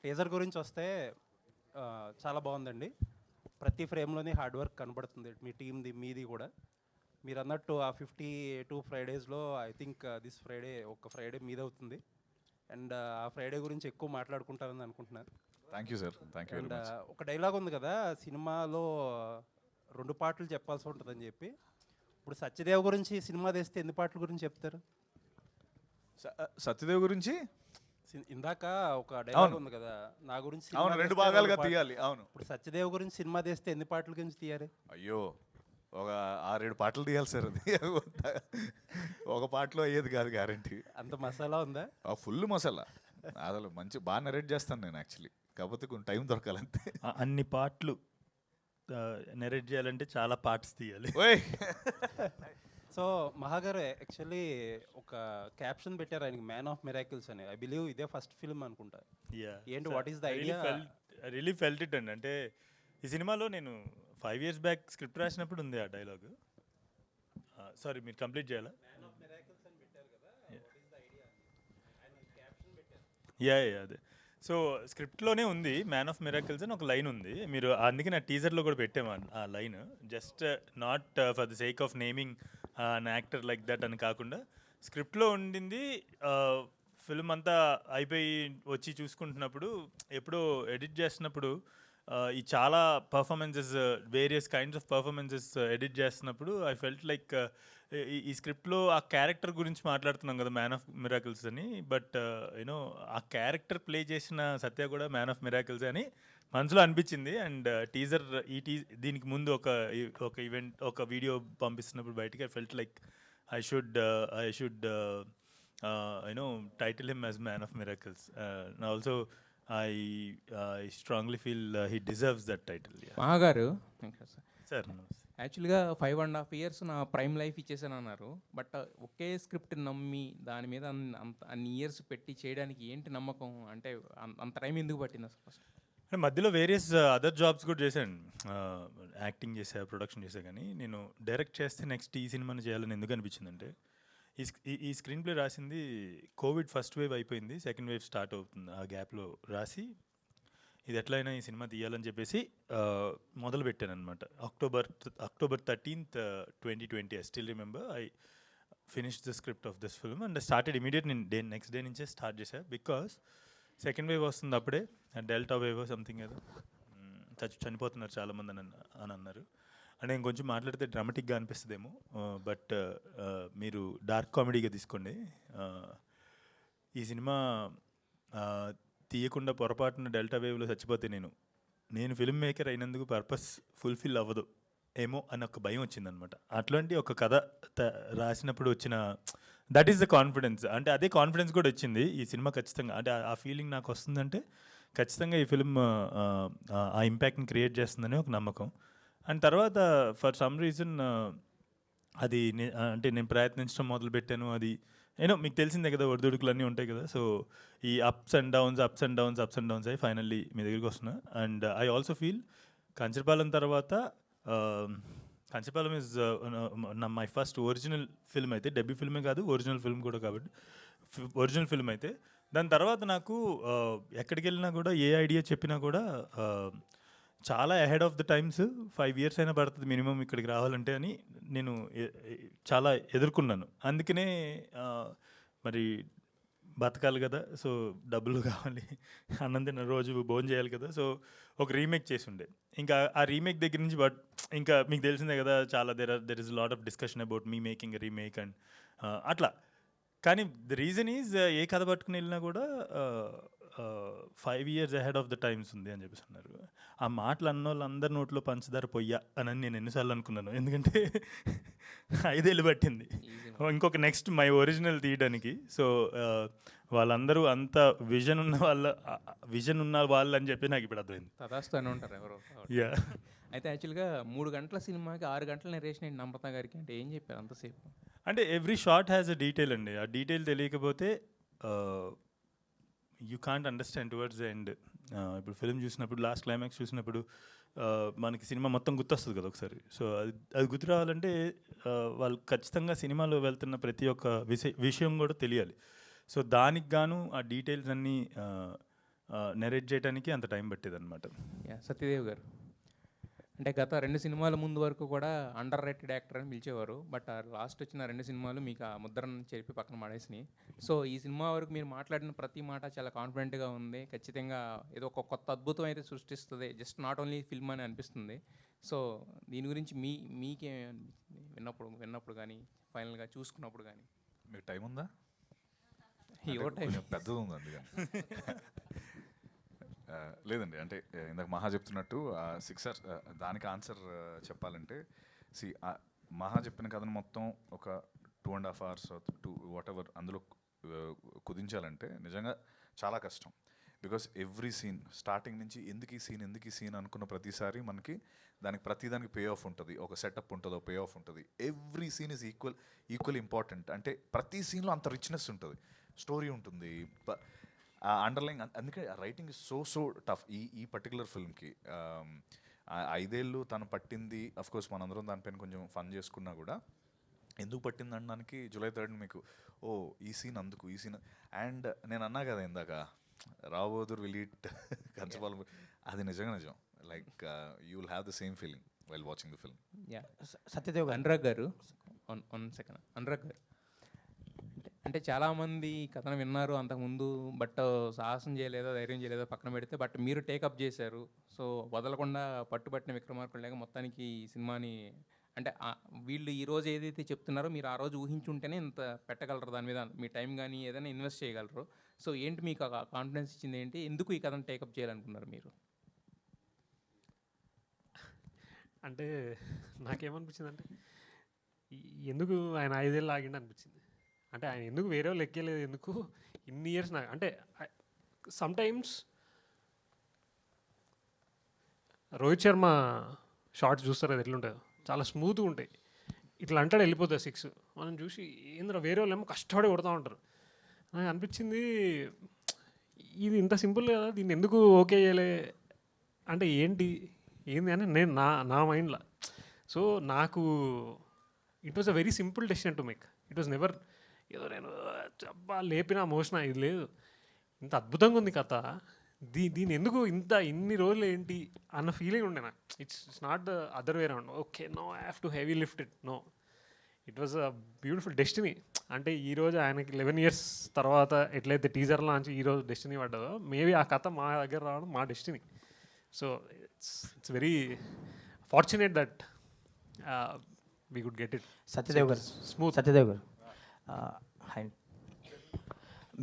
టీజర్ గురించి వస్తే చాలా బాగుందండి. ప్రతి ఫ్రేమ్లోని హార్డ్ వర్క్ కనబడుతుంది, మీ టీంది మీది కూడా. మీరు అన్నట్టు ఆ 52 Fridaysలో ఐ థింక్ దిస్ ఫ్రైడే ఒక ఫ్రైడే మీద అవుతుంది. అండ్ ఆ ఫ్రైడే గురించి ఎక్కువ మాట్లాడుకుంటారని అనుకుంటున్నాను. Thank you sir, thank you. And ఒక డైలాగ్ ఉంది కదా సినిమాలో, 2 పాటలు చెప్పాల్సి ఉంటుందని చెప్పి. ఇప్పుడు సత్యదేవ్ గురించి సినిమా తీస్తే ఎన్ని పాటల గురించి చెప్తారు? సత్యదేవ్ గురించి ఇందాక ఒక డైలాగ్ అవును. ఉంది కదా, నా గురించి అవును, సినిమా 2 తీస్తే భాగాలుగా 2 పాటలు. తీయాలి. అవును. ఇప్పుడు సత్యదేవ్ గురించి సినిమా తీస్తే ఎన్ని పాటల గురించి తీయాలి? అయ్యో, ఒక 6-7 పాటలు తీయాలి సార్. అది ఒక పాటలో అయ్యేది కాదు గ్యారంటీ. అంత మసాలా ఉందా? ఫుల్ మసాలా. అసలు మంచి బాగా నరేట్ చేస్తాను నేను యాక్చువల్లీ, కాకపోతే కొంచెం టైం దొరకాలంతే. అన్ని పాటలు నెరేట్ చేయాలంటే చాలా పార్ట్స్ తీయాలి. ఓయ్ సో మహాగారు యాక్చువల్లీ ఒక క్యాప్షన్ పెట్టారు ఆయనకి, మ్యాన్ ఆఫ్ మిరాకిల్స్ అని. ఐ బిలీవ్ ఇదే ఫస్ట్ ఫిల్మ్ అనుకుంటా. ఏంటి, what is the idea? Really felt it అండి. అంటే ఈ సినిమాలో నేను 5 years బ్యాక్ స్క్రిప్ట్ రాసినప్పుడు ఉంది ఆ డైలాగ్. సారీ, మీరు కంప్లీట్ చేయాలా? యా అదే. సో స్క్రిప్ట్లోనే ఉంది, మ్యాన్ ఆఫ్ మిరాకిల్స్ అని ఒక లైన్ ఉంది. మీరు అందుకే నా టీజర్లో కూడా పెట్టాము ఆ line. Just not for the sake of naming an actor like that అని కాకుండా స్క్రిప్ట్లో ఉండింది. ఫిల్మ్ అంతా అయిపోయి వచ్చి చూసుకుంటున్నప్పుడు, ఎప్పుడో ఎడిట్ చేస్తున్నప్పుడు ఈ చాలా performances, various kinds of performances edit చేస్తున్నప్పుడు ఐ ఫెల్ట్ లైక్ ఈ స్క్రిప్ట్లో ఆ క్యారెక్టర్ గురించి మాట్లాడుతున్నాం కదా, మ్యాన్ ఆఫ్ మిరాకిల్స్ అని. బట్ యూనో ఆ క్యారెక్టర్ ప్లే చేసిన సత్య కూడా మ్యాన్ ఆఫ్ మిరాకిల్స్ అని మనసులో అనిపించింది. అండ్ టీజర్ దీనికి ముందు ఒక ఈవెంట్, ఒక వీడియో పంపిస్తున్నప్పుడు బయటికి I felt like I should you know title him as man of miracles. Also I strongly feel he deserves that title. మహాగారు సార్, యాక్చువల్గా 5.5 years నా ప్రైమ్ లైఫ్ ఇచ్చేసాను అన్నారు. బట్ ఒకే స్క్రిప్ట్ నమ్మి దాని మీద అన్ని ఇయర్స్ పెట్టి చేయడానికి ఏంటి నమ్మకం? అంటే అంత టైం ఎందుకు పట్టింది అసలు? ఫస్ట్ అంటే మధ్యలో వేరియస్ అదర్ జాబ్స్ కూడా చేశాను. యాక్టింగ్ చేసా, ప్రొడక్షన్ చేసా. కానీ నేను డైరెక్ట్ చేస్తే నెక్స్ట్ ఈ సినిమాని చేయాలని ఎందుకు అనిపించిందంటే, ఈ స్క్రీన్ ప్లే రాసింది కోవిడ్ ఫస్ట్ వేవ్ అయిపోయింది, సెకండ్ వేవ్ స్టార్ట్ అవుతుంది. ఆ గ్యాప్లో రాసి ఇది ఎట్లయినా ఈ సినిమా తీయాలని చెప్పేసి మొదలు పెట్టాను అనమాట. October 13th, 2020. I still remember I finish the script of this film and started immediate. నేను నెక్స్ట్ డే నుంచే స్టార్ట్ చేశాను. బికాస్ సెకండ్ వేవ్ వస్తుంది అప్పుడే, డెల్టా వేవ్ సంథింగ్ ఏదో, చనిపోతున్నారు చాలామంది అని అన్నారు. అంటే నేను కొంచెం మాట్లాడితే డ్రామాటిక్గా అనిపిస్తుందేమో, బట్ మీరు డార్క్ కామెడీగా తీసుకోండి. ఈ సినిమా తీయకుండా పొరపాటున డెల్టా వేవ్లో చచ్చిపోతే నేను ఫిల్మ్ మేకర్ అయినందుకు పర్పస్ ఫుల్ఫిల్ అవ్వదు ఏమో అని ఒక భయం వచ్చిందనమాట. అట్లాంటి ఒక కథ రాసినప్పుడు వచ్చిన దట్ ఈస్ ద కాన్ఫిడెన్స్. అంటే అదే కాన్ఫిడెన్స్ కూడా వచ్చింది ఈ సినిమా ఖచ్చితంగా. అంటే ఆ ఫీలింగ్ నాకు వస్తుందంటే ఖచ్చితంగా ఈ ఫిల్మ్ ఆ ఇంపాక్ట్ని క్రియేట్ చేస్తుందని ఒక నమ్మకం. అండ్ తర్వాత ఫర్ సమ్ రీజన్ అది అంటే నేను ప్రయత్నించడం మొదలుపెట్టాను. అది మీకు తెలిసిందే కదా, ఒడిదుడుకులు అన్నీ ఉంటాయి కదా. సో ఈ అప్స్ అండ్ డౌన్స్ అయ్యి ఫైనల్లీ మీ దగ్గరికి వస్తున్నా. And I also feel Kancharapalem తర్వాత Kancharapalem is my first original film అయితే, డెబ్యూ ఫిల్మే కాదు, ఒరిజినల్ ఫిల్మ్ కూడా. కాబట్టి ఒరిజినల్ ఫిల్మ్ అయితే దాని తర్వాత నాకు ఎక్కడికి వెళ్ళినా కూడా, ఏ ఐడియా చెప్పినా కూడా చాలా ahead of the times, 5 years అయినా పడుతుంది మినిమం ఇక్కడికి రావాలంటే అని నేను చాలా ఎదుర్కొన్నాను. అందుకనే మరి బతకాలి కదా, సో డబ్బులు కావాలి, అన్నం తిన్న రోజు భోజనం చేయాలి కదా. సో ఒక రీమేక్ చేసి ఉండే. ఇంకా ఆ రీమేక్ దగ్గర నుంచి ఇంకా మీకు తెలిసిందే కదా, చాలా there is lot of discussion about me making remake and అట్లా. కానీ ద రీజన్ ఈజ్ ఏ కథ పట్టుకుని వెళ్ళినా కూడా 5 years ahead of the times ఉంది అని చెప్పేసి అన్నారు. ఆ మాటలు అన్న వాళ్ళందరి నోట్లో పంచదార పొయ్యా అని నేను ఎన్నిసార్లు అనుకున్నాను. ఎందుకంటే 5 ఏళ్ళు పట్టింది ఇంకొక నెక్స్ట్ మై ఒరిజినల్ తీయడానికి. సో వాళ్ళందరూ అంత విజన్ ఉన్న వాళ్ళు అని చెప్పి నాకు ఇప్పుడు అర్థమైంది. తదాస్తు అని ఉంటారు ఎవరో. యా. అయితే యాక్చువల్గా 3 గంటల సినిమాకి 6 గంటల నరేషన్ ఏంటి నమ్రత గారికి? అంటే ఏం చెప్పారు అంతసేపు? అంటే every shot has a detail అండి. ఆ డీటెయిల్ తెలియకపోతే you can't understand towards the end. ఇప్పుడు ఫిల్మ్ చూసినప్పుడు, లాస్ట్ క్లైమాక్స్ చూసినప్పుడు మనకి సినిమా మొత్తం గుర్తొస్తుంది కదా ఒకసారి. సో అది గుర్తు రావాలంటే వాళ్ళు ఖచ్చితంగా సినిమాలో వెళ్తున్న ప్రతి ఒక్క విషయం కూడా తెలియాలి. సో దానికి గాను ఆ డీటెయిల్స్ అన్నీ నెరేట్ చేయడానికి అంత టైం పట్టేది అనమాట. సత్యదేవ్ గారు అంటే గత 2 సినిమాల ముందు వరకు కూడా అండర్ రేటెడ్ యాక్టర్ అని పిలిచేవారు. బట్ లాస్ట్ వచ్చిన 2 సినిమాలు మీకు ఆ ముద్రను చెప్పి పక్కన మాడేసినాయి. సో ఈ సినిమా వరకు మీరు మాట్లాడిన ప్రతి మాట చాలా కాన్ఫిడెంట్గా ఉంది. ఖచ్చితంగా ఏదో ఒక కొత్త అద్భుతం అయితే సృష్టిస్తుంది, జస్ట్ నాట్ ఓన్లీ ఫిల్మ్ అని అనిపిస్తుంది. సో దీని గురించి మీకేమనిపిస్తుంది? విన్నప్పుడు కానీ ఫైనల్గా చూసుకున్నప్పుడు కానీ? మీకు టైం ఉందా? ఇవ్వ టైం కొంచెం పెద్దది ఉంది అందుకని. లేదండి, అంటే ఇందాక మహా చెప్తున్నట్టు 6 hours దానికి ఆన్సర్ చెప్పాలంటే మహా చెప్పిన కథను మొత్తం ఒక 2.5 hours 2 వాటెవర్ అందులో కుదించాలంటే నిజంగా చాలా కష్టం. బికాస్ ఎవ్రీ సీన్ స్టార్టింగ్ నుంచి ఎందుకు ఈ సీన్ అనుకున్న ప్రతిసారి మనకి ప్రతిదానికి పే ఆఫ్ ఉంటుంది, ఒక సెటప్ ఉంటుంది, పే ఆఫ్ ఉంటుంది. Every scene is equal important. అంటే ప్రతి సీన్లో అంత రిచ్నెస్ ఉంటుంది, స్టోరీ ఉంటుంది, అండర్లైన్. అందుకే రైటింగ్ ఇస్ సో టఫ్ ఈ పర్టికులర్ ఫిల్మ్కి. 5 ఏళ్ళు తను పట్టింది. అఫ్కోర్స్ మనందరం దానిపైన కొంచెం ఫన్ చేసుకున్నా కూడా ఎందుకు పట్టింది అనడానికి July 3rd మీకు ఈ సీన్ అందుకు ఈ సీన్. అండ్ నేను అన్నా కదా ఇందాక రాబోదుర్ విల్ ఈట్ కంచపాలం, అది నిజంగా నిజం. Like you will have the same feeling while watching the film. Satyadev Anurag గారు, వన్ సెకండ్. అనురాగ్ గారు, అంటే చాలామంది కథను విన్నారు అంతకుముందు, బట్ సాహసం చేయలేదో ధైర్యం చేయలేదో పక్కన పెడితే, బట్ మీరు టేకప్ చేశారు. సో వదలకుండా పట్టుబట్టిన విక్రమార్కుడు లేక మొత్తానికి ఈ సినిమాని, అంటే వీళ్ళు ఈరోజు ఏదైతే చెప్తున్నారో మీరు ఆ రోజు ఊహించుంటేనే ఇంత పెట్టగలరు, దాని మీద మీ టైం కానీ ఏదైనా ఇన్వెస్ట్ చేయగలరు. సో ఏంటి మీకు ఆ కాన్ఫిడెన్స్ ఇచ్చింది ఏంటి? ఎందుకు ఈ కథను టేకప్ చేయాలనుకున్నారు మీరు? అంటే నాకేమనిపించింది అంటే, ఎందుకు ఆయన 5 ఏళ్ళు ఆగిండి అనిపించింది. అంటే ఆయన ఎందుకు వేరే వాళ్ళు ఎక్కేలేదు, ఎందుకు ఇన్ని ఇయర్స్ నాకు అంటే సమ్టైమ్స్ రోహిత్ శర్మ షార్ట్స్ చూస్తారు అది ఎట్లుంటుందో, చాలా స్మూత్గా ఉంటాయి. ఇట్లా అంటాడు వెళ్ళిపోతుంది 6. మనం చూసి ఏంద్ర వేరే వాళ్ళు ఏమో కష్టపడి కొడతా ఉంటారు. నాకు అనిపించింది ఇది ఇంత సింపుల్ కదా, దీన్ని ఎందుకు ఓకే చేయలే అంటే ఏంటి అని నేను నా మైండ్లో. సో నాకు it was a very simple decision to make. It was never ఏదో నేను చబ్బా లేపినా మోసిన, ఇది లేదు. ఇంత అద్భుతంగా ఉంది కథ, దీని ఎందుకు ఇన్ని రోజులు ఏంటి అన్న ఫీలింగ్ ఉండే నాకు. It's not the other way around. Okay, no I have to heavy lift it, no, it was a beautiful destiny. అంటే ఈరోజు ఆయనకి 11 years తర్వాత ఎట్లయితే టీజర్ లాంచ్ ఈరోజు డెస్టినీ పడ్డదో, మేబీ ఆ కథ మా దగ్గర రావడం మా destiny. So it's very fortunate that we could get it. Satyadev గారు, స్మూత్. సత్యదేవ్ గారు, హాయ్.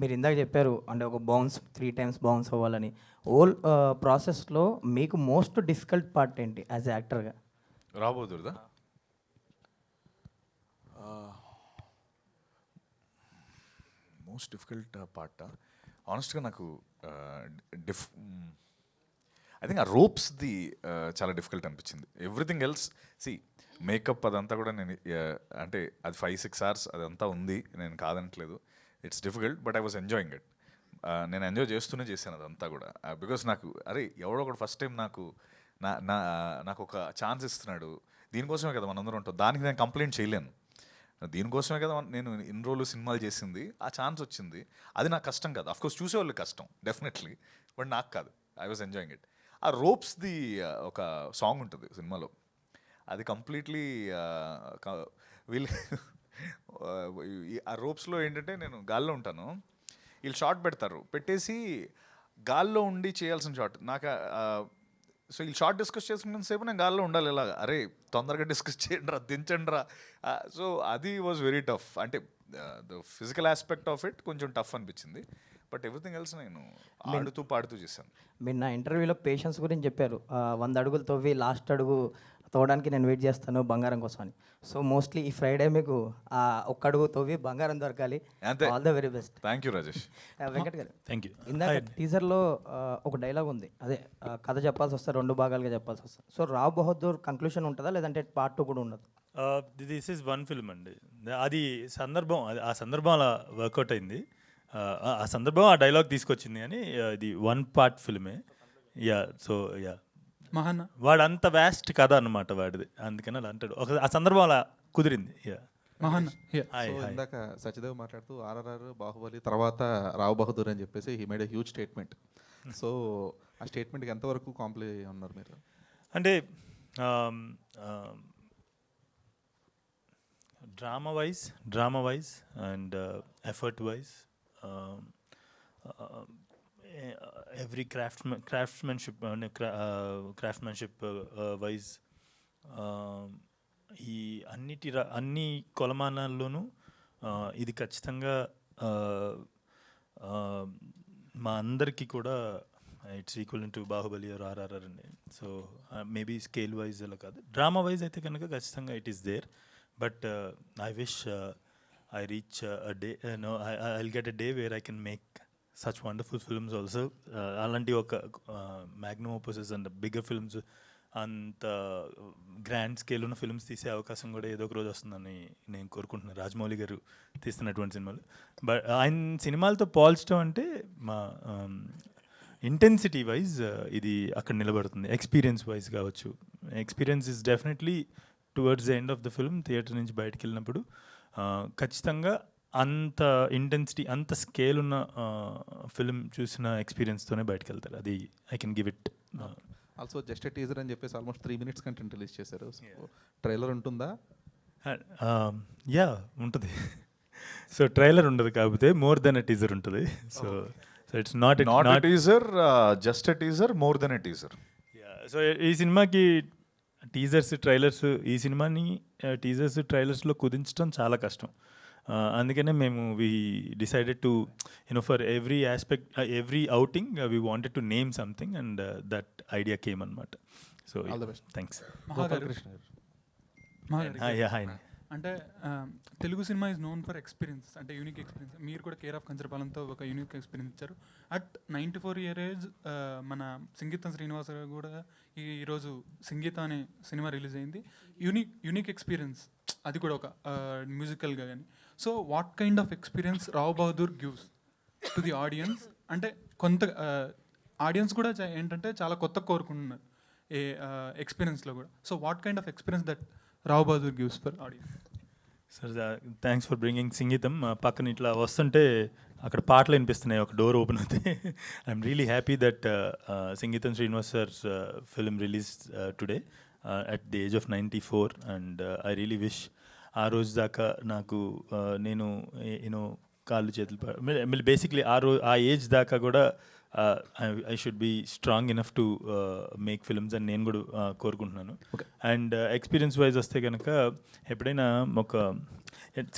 మీరు ఇందాక చెప్పారు అంటే ఒక బౌన్స్ 3 times బౌన్స్ అవ్వాలని. ఓల్ ప్రాసెస్లో మీకు మోస్ట్ డిఫికల్ట్ పార్ట్ ఏంటి యాజ్ యాక్టర్గా? రాబోదుర్దా? మోస్ట్ డిఫికల్ట్ పార్ట్ ఆనెస్ట్గా నాకు ఐ థింక్ ఆ రోప్స్ది చాలా డిఫికల్ట్ అనిపించింది. ఎవ్రీథింగ్ ఎల్స్ మేకప్ అదంతా కూడా నేను అంటే అది 5-6 hours అదంతా ఉంది, నేను కాదనట్లేదు. It's difficult but I was enjoying it. నేను ఎంజాయ్ చేస్తూనే చేశాను అదంతా కూడా. బికాస్ నాకు ఎవడో ఒకటి ఫస్ట్ టైం నాకు ఒక ఛాన్స్ ఇస్తున్నాడు, దీనికోసమే కదా మనందరం ఉంటాం, దానికి నేను కంప్లైంట్ చేయలేను. దీనికోసమే కదా నేను ఇన్ని రోజులు సినిమాలు చేసింది, ఆ ఛాన్స్ వచ్చింది, అది నాకు కష్టం కాదు. అఫ్కోర్స్ చూసేవాళ్ళు కష్టం డెఫినెట్లీ, బట్ నాకు కాదు. I was enjoying it. ఆ రోప్స్ది ఒక సాంగ్ ఉంటుంది సినిమాలో, అది కంప్లీట్లీ వీళ్ళు ఆ రోప్స్లో ఏంటంటే నేను గాల్లో ఉంటాను, వీళ్ళు షార్ట్ పెడతారు, పెట్టేసి గాల్లో ఉండి చేయాల్సిన షార్ట్ నాకు. సో వీళ్ళు షార్ట్ డిస్కస్ చేసుకున్న సేపు నేను గాల్లో ఉండాలి, ఇలాగా అరే తొందరగా డిస్కస్ చేయండి రా, దించండి రా. సో అది వాజ్ వెరీ టఫ్. అంటే the physical aspect of it కొంచెం టఫ్ అనిపించింది, బట్ ఎవ్రీథింగ్ ఎల్స్ నేను ఆడుతూ పాడుతూ చేశాను. మీరు నా ఇంటర్వ్యూలో పేషెన్స్ గురించి చెప్పారు. 100 అడుగులు తవ్వి లాస్ట్ అడుగు తవ్వడానికి నేను వెయిట్ చేస్తాను బంగారం కోసం అని. సో మోస్ట్లీ ఈ ఫ్రైడే మీకు ఒక్క అడుగు తవ్వి బంగారం దొరకాలి. All the very best. Thank you Rajesh. Venkat గారు, థ్యాంక్ యూ. ఇందాక టీజర్లో ఒక డైలాగ్ ఉంది, అదే కథ చెప్పాల్సి వస్తే 2 భాగాలుగా చెప్పాల్సి వస్తుంది. సో రావ్ బహదూర్ కంక్లూషన్ ఉంటుందా లేదంటే part 2 కూడా ఉండదు? దిస్ ఈజ్ 1 film అండి. అది సందర్భం, ఆ సందర్భం అలా వర్కౌట్ అయింది. ఆ సందర్భం ఆ డైలాగ్ తీసుకొచ్చింది అని ఇది 1 part ఫిల్మే. యా, సో యా, మహాన్న వాడు అంత వ్యాస్ట్ కథ అనమాట వాడిది, అందుకని అలా అంటాడు. ఆ సందర్భం అలా కుదిరింది. యా, మహాన్న. ఇందాక సత్యదేవ్ మాట్లాడుతూ RRR, బాహుబలి తర్వాత రావ్ బహదూర్ అని చెప్పేసి he made a huge statement. So ఆ స్టేట్మెంట్కి ఎంతవరకు కాంప్లై ఉన్నారు మీరు? అంటే drama wise and effort wise, every craftsmanship wise, ఈ అన్ని కొలమానాల్లోనూ ఇది ఖచ్చితంగా మా అందరికీ కూడా it's equal to Baahubali or RRR అండి. సో మేబీ స్కేల్ వైజ్ అలా కాదు, డ్రామా వైజ్ అయితే కనుక ఖచ్చితంగా it is there. But I wish I reach a day, no I'll get a day where I can make such wonderful films also. అలాంటి ఒక magnum opuses and bigger films, అంత grand scale ఉన్న films తీసే అవకాశం కూడా ఏదో ఒక రోజు వస్తుందని నేను కోరుకుంటున్నాను, రాజమౌళి గారు తీస్తున్నటువంటి సినిమాలు. బట్ ఆయన సినిమాలతో పోల్చడం అంటే మా ఇంటెన్సిటీ వైజ్ ఇది అక్కడ నిలబడుతుంది. ఎక్స్పీరియన్స్ వైజ్ కావచ్చు, experience is definitely towards the end of the film theatre నుంచి బయటకు వెళ్ళినప్పుడు ఖచ్చితంగా అంత ఇంటెన్సిటీ, అంత స్కేల్ ఉన్న ఫిల్మ్ చూసిన ఎక్స్పీరియన్స్తోనే బయటకు వెళ్తారు. అది I can give it. Also just teaser అని చెప్పేసి ఆల్మోస్ట్ 3 minutes కంటెంట్ రిలీజ్ చేశారు. ట్రైలర్ ఉంటుందా? యా ఉంటుంది. సో ట్రైలర్ ఉండదు, కాకపోతే మోర్ దెన్ ఎ టీజర్ ఉంటుంది. So it's not a teaser, just a teaser, more than a teaser. So ఈ సినిమాకి టీజర్స్, ట్రైలర్స్, ఈ సినిమాని టీజర్స్, ట్రైలర్స్లో కుదించడం చాలా కష్టం. అందుకనే మేము we decided to for every aspect, every outing we wanted to name something and that idea came అనమాట. So thanks. అంటే Telugu cinema is known for experience, అంటే యూనిక్ ఎక్స్పీరియన్స్. మీరు కూడా కేర్ ఆఫ్ కంచరపాలెంతో ఒక యూనిక్ ఎక్స్పీరియన్స్ ఇచ్చారు. అట్ 94 year ఏజ్ మన సంగీతం శ్రీనివాస గారు కూడా ఈరోజు సంగీత అనే సినిమా రిలీజ్ అయింది. యూనిక్ ఎక్స్పీరియన్స్, అది కూడా ఒక మ్యూజికల్గా కానీ. So what kind of experience Rao Bahadur gives to the audience? అంటే కొంత ఆడియన్స్ కూడా ఏంటంటే చాలా కొత్త కోరుకుంటున్నారు ఏ ఎక్స్పీరియన్స్లో కూడా. So what kind of experience that Rao Bahadur gives for audience? Sir thanks for bringing Singeetam. పక్కన ఇట్లా వస్తుంటే అక్కడ పాటలు వినిపిస్తున్నాయి, ఒక డోర్ ఓపెన్ అవుతాయి. I'm really happy that Singeetam Srinivas sir's film release today at the age of 94. And I really wish ఆ రోజు దాకా నాకు నేను కాళ్ళు చేతులు బేసిక్లీ ఆ ఏజ్ దాకా కూడా I should be strong enough to make films అని నేను కూడా కోరుకుంటున్నాను. అండ్ ఎక్స్పీరియన్స్ వైజ్ వస్తే కనుక ఎప్పుడైనా ఒక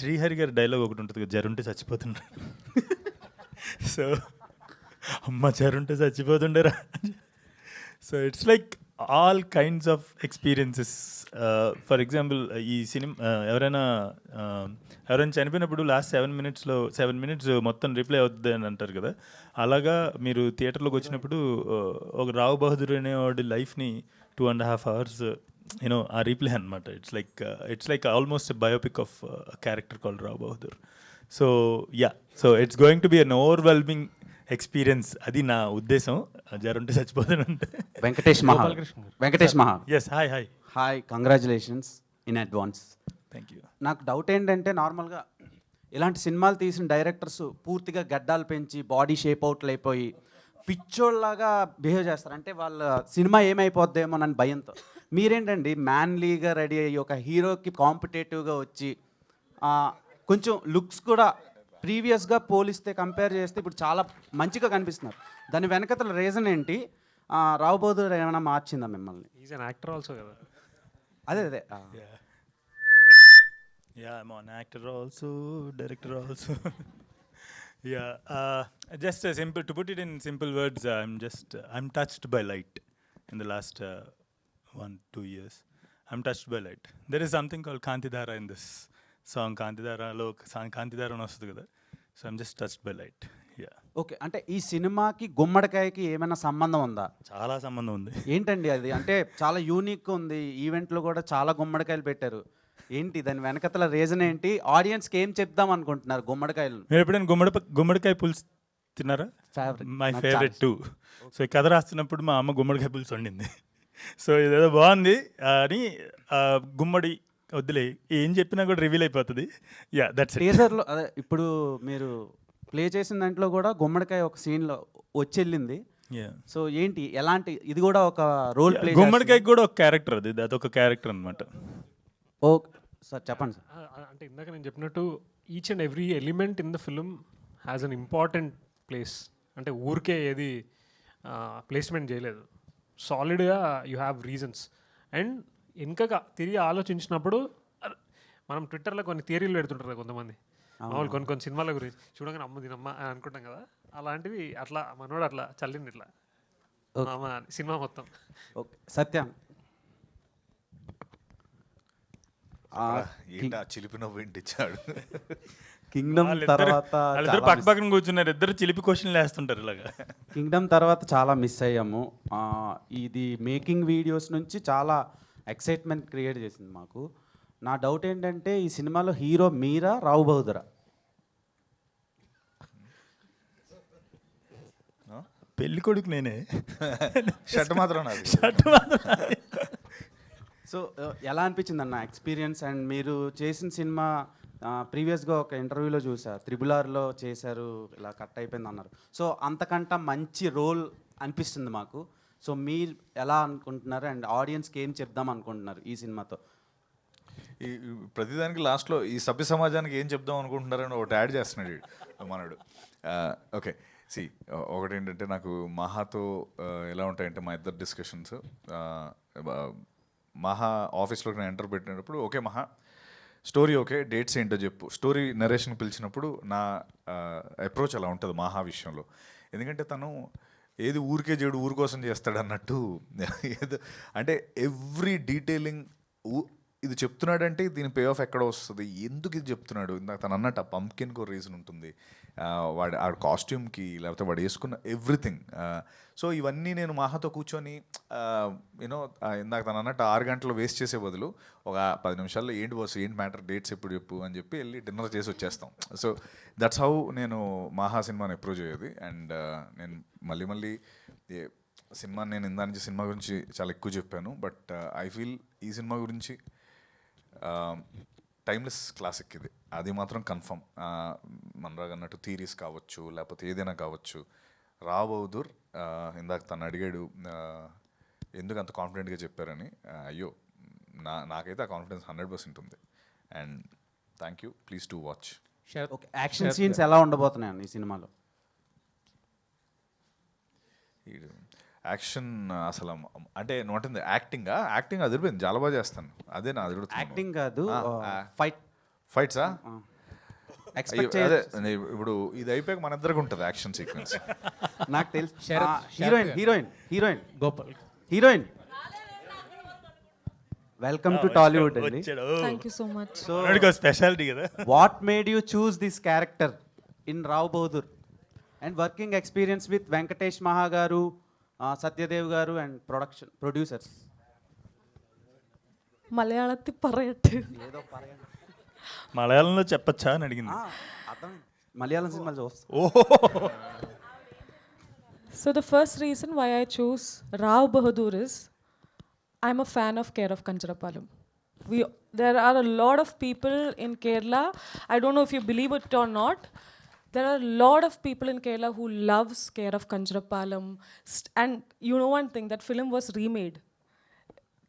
శ్రీహరి గారి డైలాగ్ ఒకటి ఉంటుంది కదా, జరుంటే చచ్చిపోతుండ్రు. సో అమ్మ జరుంటే చచ్చిపోతుండేరా. So it's like all kinds of experiences. For example ఈ సినిమా ఎవరైనా చనిపోయినప్పుడు లాస్ట్ 7 minutes మొత్తం రిప్లై అవుతుంది అని అంటారు కదా, అలాగా మీరు థియేటర్లోకి వచ్చినప్పుడు ఒక రావ్ బహదూర్ అనేవాడి లైఫ్ని 2.5 hours ఆ రీప్లే అనమాట. It's like almost biopic of character called Rao Bahadur. So so it's going to be an overwhelming experience, అది నా ఉద్దేశం. జరుంటే చచ్చిపోతానంటే. Venkatesh Maha. Yes, hi, congratulations in advance. Thank you. నాకు డౌట్ ఏంటంటే, నార్మల్గా ఇలాంటి సినిమాలు తీసిన డైరెక్టర్స్ పూర్తిగా గడ్డాలు పెంచి బాడీ షేప్ అవుట్లు అయిపోయి పిచ్చోళ్ళలాగా బిహేవ్ చేస్తారు. అంటే వాళ్ళ సినిమా ఏమైపోద్దేమోనని భయంతో. మీరేంటండి మ్యాన్లీగా రెడీ అయ్యి ఒక హీరోకి కాంపిటేటివ్గా వచ్చి కొంచెం లుక్స్ కూడా ప్రీవియస్గా పోలిస్తే కంపేర్ చేస్తే ఇప్పుడు చాలా మంచిగా కనిపిస్తున్నారు. దాని వెనకతల రీజన్ ఏంటి? రావ్ బహదూర్ ఏమైనా మార్చిందా మిమ్మల్ని? ఈజ్ అన్ యాక్టర్ ఆల్సో కదా. అదే I'm an actor also, director also. Just to put it in simple words, I'm touched by light in the last 1-2 years. I'm touched by light. There is something called Kantidhara in this song. Kantidharalo Kantidhara అని వస్తుంది కదా. So I'm just touched by light. Okay, అంటే ఈ సినిమాకి గుమ్మడికాయకి ఏమైనా సంబంధం ఉందా? చాలా సంబంధం ఉంది. ఏంటండి అది? అంటే చాలా యూనిక్ ఉంది. ఈవెంట్లో కూడా చాలా గుమ్మడికాయలు పెట్టారు. ఏంటి దాని వెనకతల రీజన్ ఏంటి? ఆడియన్స్కి ఏం చెప్దాం అనుకుంటున్నారు గుమ్మడికాయలు? మీరు ఎప్పుడైనా గుమ్మడికాయ పులుసు తిన్నారా? My favourite two. సో ఈ కథ రాస్తున్నప్పుడు మా అమ్మ గుమ్మడికాయ పులుసు వండింది. సో ఇదేదో బాగుంది అని గుమ్మడి వద్దులే, ఏం చెప్పినా కూడా రివీల్ అయిపోతుంది. దట్స్ టీజర్లో అదే ఇప్పుడు మీరు ప్లే చేసిన దాంట్లో కూడా గుమ్మడికాయ ఒక సీన్లో వచ్చి వెళ్ళింది. సో ఏంటి ఎలాంటి, ఇది కూడా ఒక రోల్ ప్లే? గుమ్మడికాయ కూడా ఒక క్యారెక్టర్, అదొక క్యారెక్టర్ అనమాట. ఓకే సార్, చెప్పండి సార్. అంటే ఇందాక నేను చెప్పినట్టు each and every element in the film has an important place. అంటే ఊరికే ఏది ప్లేస్మెంట్ చేయలేదు, సాలిడ్గా యూ హ్యావ్ రీజన్స్. అండ్ వెనుకగా తిరిగి ఆలోచించినప్పుడు మనం ట్విట్టర్లో కొన్ని థియరీలు పెడుతుంటారు కదా కొంతమంది, మామూలు కొన్ని సినిమాల గురించి చూడగానే అమ్మ దీనమ్మ అని అనుకుంటాం కదా, అలాంటివి అట్లా మనోడు అట్లా చల్లింది ఇట్లా సినిమా మొత్తం. ఓకే సత్యం, చిలిపి నవ్వు ఇంటిచ్చాడు. కింగ్డమ్ తర్వాత పక్క పక్కన కూర్చున్నారు, ఇద్దరు చిలిపి క్వశ్చన్లు వేస్తుంటారు ఇలాగా. కింగ్డమ్ తర్వాత చాలా మిస్ అయ్యాము. ఇది మేకింగ్ వీడియోస్ నుంచి చాలా ఎక్సైట్మెంట్ క్రియేట్ చేసింది మాకు. నా డౌట్ ఏంటంటే ఈ సినిమాలో హీరో మీరా, రావు బహదూరా? పెళ్లి కొడుకు నేనే, షర్ట్ మాత్రం నాది. సో ఎలా అనిపించింది అన్న ఎక్స్పీరియన్స్? అండ్ మీరు చేసిన సినిమా ప్రీవియస్గా ఒక ఇంటర్వ్యూలో చూసారు, త్రిబుల్-ఆర్లో చేశారు, ఇలా కట్ అయిపోయింది అన్నారు. సో అంతకంట మంచి రోల్ అనిపిస్తుంది మాకు. సో మీరు ఎలా అనుకుంటున్నారు అండ్ ఆడియన్స్కి ఏం చెప్దాం అనుకుంటున్నారు ఈ సినిమాతో? ఈ ప్రతిదానికి లాస్ట్లో ఈ సభ్య సమాజానికి ఏం చెప్దాం అనుకుంటున్నారని ఒకటి యాడ్ చేస్తున్నాడు మనడు. ఓకే, సి ఒకటి ఏంటంటే నాకు మహాతో ఎలా ఉంటాయంటే మా ఇద్దరు డిస్కషన్స్, మహా ఆఫీస్లోకి నేను ఎంటర్ పెట్టినప్పుడు ఓకే మహా స్టోరీ ఓకే, డేట్స్ ఏంటో చెప్పు, స్టోరీ నరేషన్ పిలిచినప్పుడు నా అప్రోచ్ అలా ఉంటుంది మహా విషయంలో. ఎందుకంటే తను ఏది ఊరికే చేయడు ఊరి కోసం చేస్తాడు అన్నట్టు, ఏదో అంటే ఎవ్రీ డీటెయిలింగ్ ఇది చెప్తున్నాడంటే దీని పే ఆఫ్ ఎక్కడ వస్తుంది, ఎందుకు ఇది చెప్తున్నాడు, ఇందాక తను అన్నట్టు ఆ పంప్కిన్కి ఒక రీజన్ ఉంటుంది, ఆడ కాస్ట్యూమ్కి, లేకపోతే వాడు వేసుకున్న ఎవ్రీథింగ్. సో ఇవన్నీ నేను మాహతో కూర్చొని యూనో ఇందాక తను అన్నట్టు 6 గంటలు వేస్ట్ చేసే బదులు ఒక 10 నిమిషాల్లో ఏంటి బాస్ ఏంటి మ్యాటర్, డేట్స్ ఎప్పుడు చెప్పు అని చెప్పి వెళ్ళి డిన్నర్ చేసి వచ్చేస్తాం. సో దట్స్ హౌ నేను మాహా సినిమాని అప్రోచ్ అయ్యేది. అండ్ నేను మళ్ళీ సినిమా నేను ఇందా నుంచి సినిమా గురించి చాలా ఎక్కువ చెప్పాను, బట్ ఐ ఫీల్ ఈ సినిమా గురించి టైమ్లెస్ క్లాసిక్ ఇది, అది మాత్రం కన్ఫర్మ్. మనరాగ్ అన్నట్టు థీరీస్ కావచ్చు, లేకపోతే ఏదైనా కావచ్చు. రావ్ బహదూర్ ఇందాక తను అడిగాడు ఎందుకు అంత కాన్ఫిడెంట్గా చెప్పారని. అయ్యో నాకైతే ఆ కాన్ఫిడెన్స్ 100% ఉంది. And thank you, please to watch. Okay, action scenes ఎలా ఉండబోతున్నాయండి ఈ సినిమాలో? యాక్షన్ అసలు అంటే నోటింది యాక్టింగ్ అదిరిపోయింది, చాలా బాగా చేస్తాను. అదే నా అదురుతుంది. యాక్టింగ్ కాదు, ఫైట్సా అదే ఇప్పుడు ఇది అయిపోయాక మన ఇద్దరికి ఉంటుంది యాక్షన్ సీక్వెన్స్. నాకు తెలుసు. హీరోయిన్ వెల్కమ్ టు టాలీవుడ్ అండి. Thank you so much. So speciality కదా. What made you choose this character in Rao Bahadur and working experience with Venkatesh Maha garu, Satyadev గారు అండ్ ప్రొడ్యూసర్స్? മലയാളത്തിൽ പറയട്ടെ? ఏదో പറയാൻ మలయాళంలో చెప్పచ్చా అని అడిగింది. మలయాళం సినిమాలు చూస్తాం. So the first reason why I chose Rao Bahadur is I'm a fan of Care of Kancharapalam. There are a lot of people in Kerala, I don't know if you believe it or not, there are a lot of people in Kerala who loves Care of Kancharapalam. And you know one thing, that film was remade.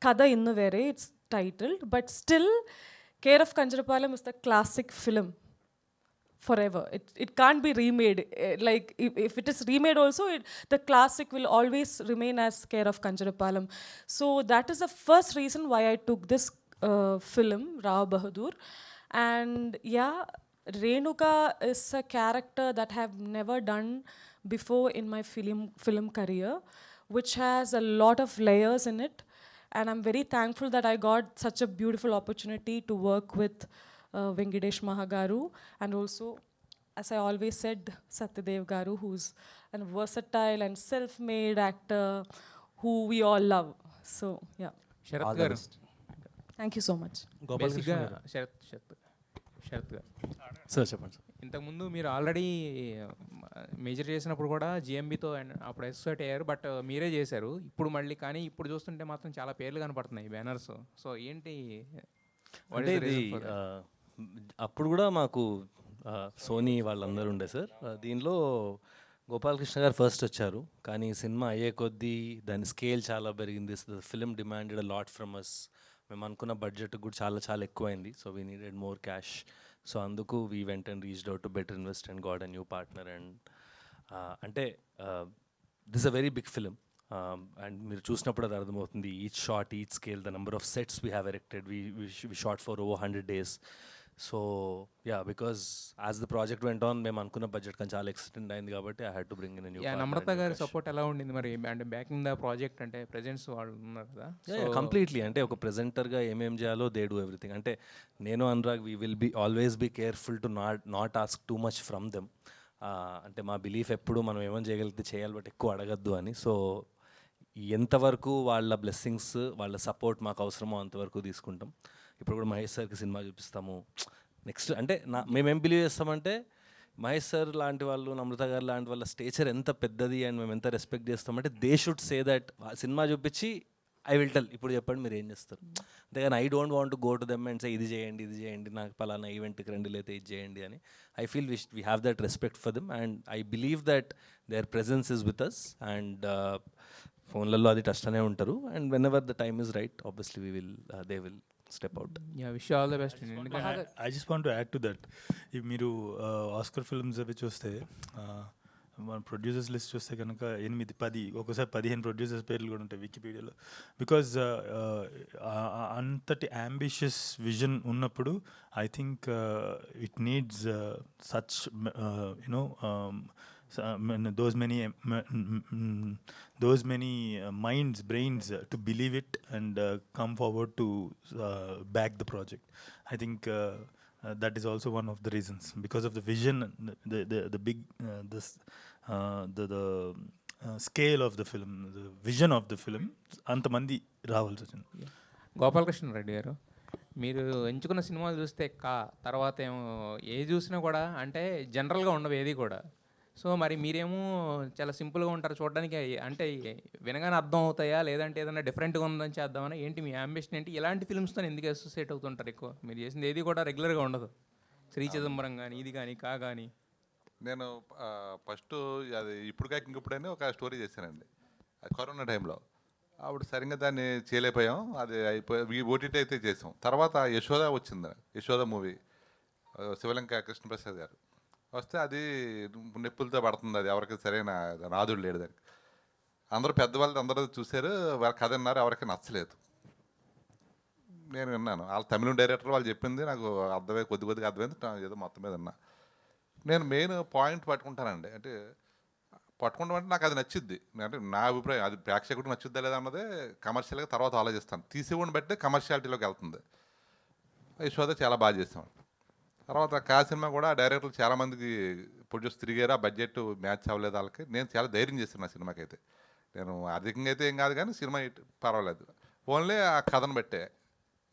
Kada Innu Vere, it's titled, but still Care of Kancharapalam is the classic film forever. It can't be remade. Like if it is remade also, the classic will always remain as Care of Kancharapalam. So that is the first reason why I took this film, Rao Bahadur. And yeah, Renuka is a character that I have never done before in my film career, which has a lot of layers in it. And I'm very thankful that I got such a beautiful opportunity to work with Venkatesh Mahagaru, and also, as I always said, Satyadev Garu, who's a versatile and self-made actor who we all love. So, yeah. Sharath Garu. Thank you so much. బేసిక్గా శరత్ గారు sir చెప్పండి. ఇంతకుముందు మీరు already major చేసినప్పుడు కూడా జిఎంబితో అప్పుడు associate అయ్యారు, but మీరే చేశారు ఇప్పుడు మళ్ళీ. కానీ ఇప్పుడు చూస్తుంటే మాత్రం చాలా పేర్లు కనపడుతున్నాయి బ్యానర్స్. సో ఏంటి అంటే ఇది అప్పుడు కూడా మాకు సోనీ వాళ్ళందరూ ఉండే సార్. దీనిలో గోపాలకృష్ణ గారు ఫస్ట్ వచ్చారు, కానీ సినిమా అయ్యే కొద్దీ దాని స్కేల్ చాలా పెరిగింది. Film demanded a lot from us. మేము అనుకున్న బడ్జెట్ కూడా చాలా ఎక్కువైంది. So we needed more cash. So అందుకు we went and reached out to better invest and got a new partner. And అంటే this a very big film. And మీరు చూసినప్పుడు అది అర్థమవుతుంది. Each shot, each scale, the number of sets we have erected, we shot for over 100 days. So yeah, because as the project went on మేము అనుకున్న budget కానీ చాలా extend అయింది కాబట్టి I had to bring in new. Namrata గారి support ఎలా ఉండింది మరి? అంటే బ్యాకింగ్ ద ప్రాజెక్ట్ అంటే ప్రెజెంట్స్ వాళ్ళు ఉన్నారు కదా. కంప్లీట్లీ, అంటే ఒక ప్రెజెంటర్గా ఏమేం చేయాలో దే డూ ఎవ్రీథింగ్. అంటే నేను Anurag we will be always be careful to not ask too much from them. అంటే మా బిలీఫ్ ఎప్పుడు మనం ఏమని చేయగలిగితే చేయాలి, బట్ ఎక్కువ అడగద్దు అని. సో ఎంతవరకు వాళ్ళ బ్లెస్సింగ్స్, వాళ్ళ సపోర్ట్ మాకు అవసరమో అంతవరకు తీసుకుంటాం. ఇప్పుడు కూడా మహేష్ సార్కి సినిమా చూపిస్తాము నెక్స్ట్. అంటే మేమేం బిలీవ్ చేస్తామంటే మహేష్ సార్ లాంటి వాళ్ళు, నమ్రత గారు లాంటి వాళ్ళ స్టేచర్ ఎంత పెద్దది అండ్ మేము ఎంత రెస్పెక్ట్ చేస్తామంటే they should say that. Cinema చూపించి ఐ విల్ టెల్, ఇప్పుడు చెప్పండి మీరు ఏం చేస్తారు. అంతేగాని I don't want to go to them and say ఇది చేయండి, నాకు పలానా ఈవెంట్కి రండి, లేతే ఇది చేయండి అని. I feel we have that respect for them and I believe that their presence is with us. And ఫోన్లలో అది టచ్ అనే ఉంటారు. And whenever the time is right, obviously they will step out. Yeah, wish you all the best. I just want to add to that. If మీరు Oscar films అవి చూస్తే మన producers list చూస్తే కనుక 8-10 ఒక్కోసారి 15 producers పేర్లు కూడా ఉంటాయి వికీపీడియాలో. బికాజ్ అంతటి అంబిషియస్ విజన్ ఉన్నప్పుడు I think it needs such you know those many minds, brains to believe it and come forward to back the project. I think that is also one of the reasons, because of the vision, the big the scale of the film, the vision of the film. అంతమంది రావాల్సి వచ్చింది. గోపాలకృష్ణ రెడ్డి గారు, మీరు ఎంచుకున్న సినిమాలు చూస్తే తర్వాత ఏమో ఏది చూసినా కూడా అంటే జనరల్గా ఉండవు ఏది కూడా. సో మరి మీరేమో చాలా సింపుల్గా ఉంటారు చూడడానికి. అంటే వినగానే అర్థం అవుతాయా, లేదంటే ఏదైనా డిఫరెంట్గా ఉందని చేద్దామని? ఏంటి మీ అంబిషన్ ఏంటి? ఎలాంటి ఫిల్మ్స్తో ఎందుకు అసోసియేట్ అవుతుంటారు ఎక్కువ? మీరు చేసింది ఏది కూడా రెగ్యులర్గా ఉండదు. శ్రీ చిదంబరం కానీ, ఇది కానీ, కానీ. నేను ఫస్ట్ అది ఇప్పుడు కాక ఇంకప్పుడైనా ఒక స్టోరీ చేశానండి, కరోనా టైంలో. అప్పుడు సరిగ్గా దాన్ని చేయలేకపోయాం, అది అయిపోయి ఓటీటీ అయితే చేసాం. తర్వాత యశోద వచ్చింది, యశోద మూవీ, శివలంక కృష్ణప్రసాద్ గారు వస్తే అది నిప్పులతో పడుతుంది, అది ఎవరికి సరైన నాదుడు లేడు దానికి. అందరూ పెద్దవాళ్ళు అందరూ చూశారు, వాళ్ళ కథ విన్నారు, ఎవరికి నచ్చలేదు. నేను విన్నాను, వాళ్ళ తమిళ డైరెక్టర్ వాళ్ళు చెప్పింది నాకు అర్థమై కొద్దిగా అర్థమైంది, ఏదో మొత్తం మీద విన్నా. నేను మెయిన్ పాయింట్ పట్టుకుంటానండి, అంటే పట్టుకుంటాం అంటే నాకు అది నచ్చుద్ది. అంటే నా అభిప్రాయం, అది ప్రేక్షకుడికి నచ్చుద్దా లేదా అన్నదే కమర్షియల్గా తర్వాత ఆలోచిస్తాను. తీసేవాడిని బట్టే కమర్షియాలిటీలోకి వెళ్తుంది. యశోద చాలా బాగా చేస్తాం. తర్వాత సినిమా కూడా డైరెక్టర్లు చాలామందికి ప్రొడ్యూస్ తిరిగారు, ఆ బడ్జెట్ మ్యాచ్ అవ్వలేదు వాళ్ళకి. నేను చాలా ధైర్యం చేస్తాను ఆ సినిమాకి అయితే. నేను ఆర్థికంగా అయితే ఏం కాదు కానీ సినిమా పర్వాలేదు. ఓన్లీ ఆ కథను బట్టే,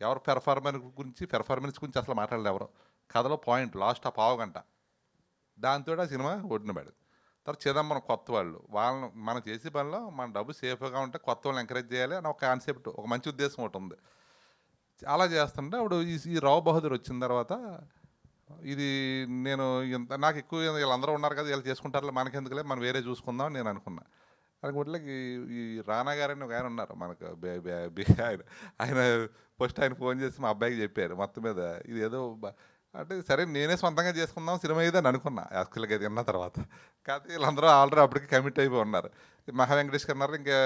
ఎవరు పెర్ఫార్మెన్స్ గురించి అసలు మాట్లాడలేదు ఎవరు. కథలో పాయింట్ లాస్ట్ ఆ పావు గంట, దాంతో ఆ సినిమా ఒడ్డున పడదు. తర్వాత చిదంబరం కొత్త వాళ్ళని మనం చేసే పనిలో మన డబ్బు సేఫ్గా ఉంటే కొత్త వాళ్ళని ఎంకరేజ్ చేయాలి అని ఒక కాన్సెప్ట్, ఒక మంచి ఉద్దేశం ఒకటి ఉంది. అలా చేస్తుంటే అప్పుడు ఈ రావు బహదూర్ వచ్చిన తర్వాత ఇది నేను నాకు ఎక్కువ వీళ్ళందరూ ఉన్నారు కదా, వీళ్ళు చేసుకుంటారు, మనకెందుకులే, మనం వేరే చూసుకుందాం అని నేను అనుకున్నా. అనుకుంటే ఈ రానా గారని ఒక ఆయన ఉన్నారు మనకు, ఆయన ఫస్ట్ ఆయన ఫోన్ చేసి మా అబ్బాయికి చెప్పారు మొత్తం మీద ఇది ఏదో అంటే సరే నేనే సొంతంగా చేసుకుందాం సినిమా ఇది అని అనుకున్నా యాక్చువల్గా అది విన్న తర్వాత. కాకపోతే వీళ్ళందరూ ఆల్రెడీ అప్పటికి కమిట్ అయిపోయి ఉన్నారు. మహా వెంకటేష్ గారు అన్నారు, ఇంకా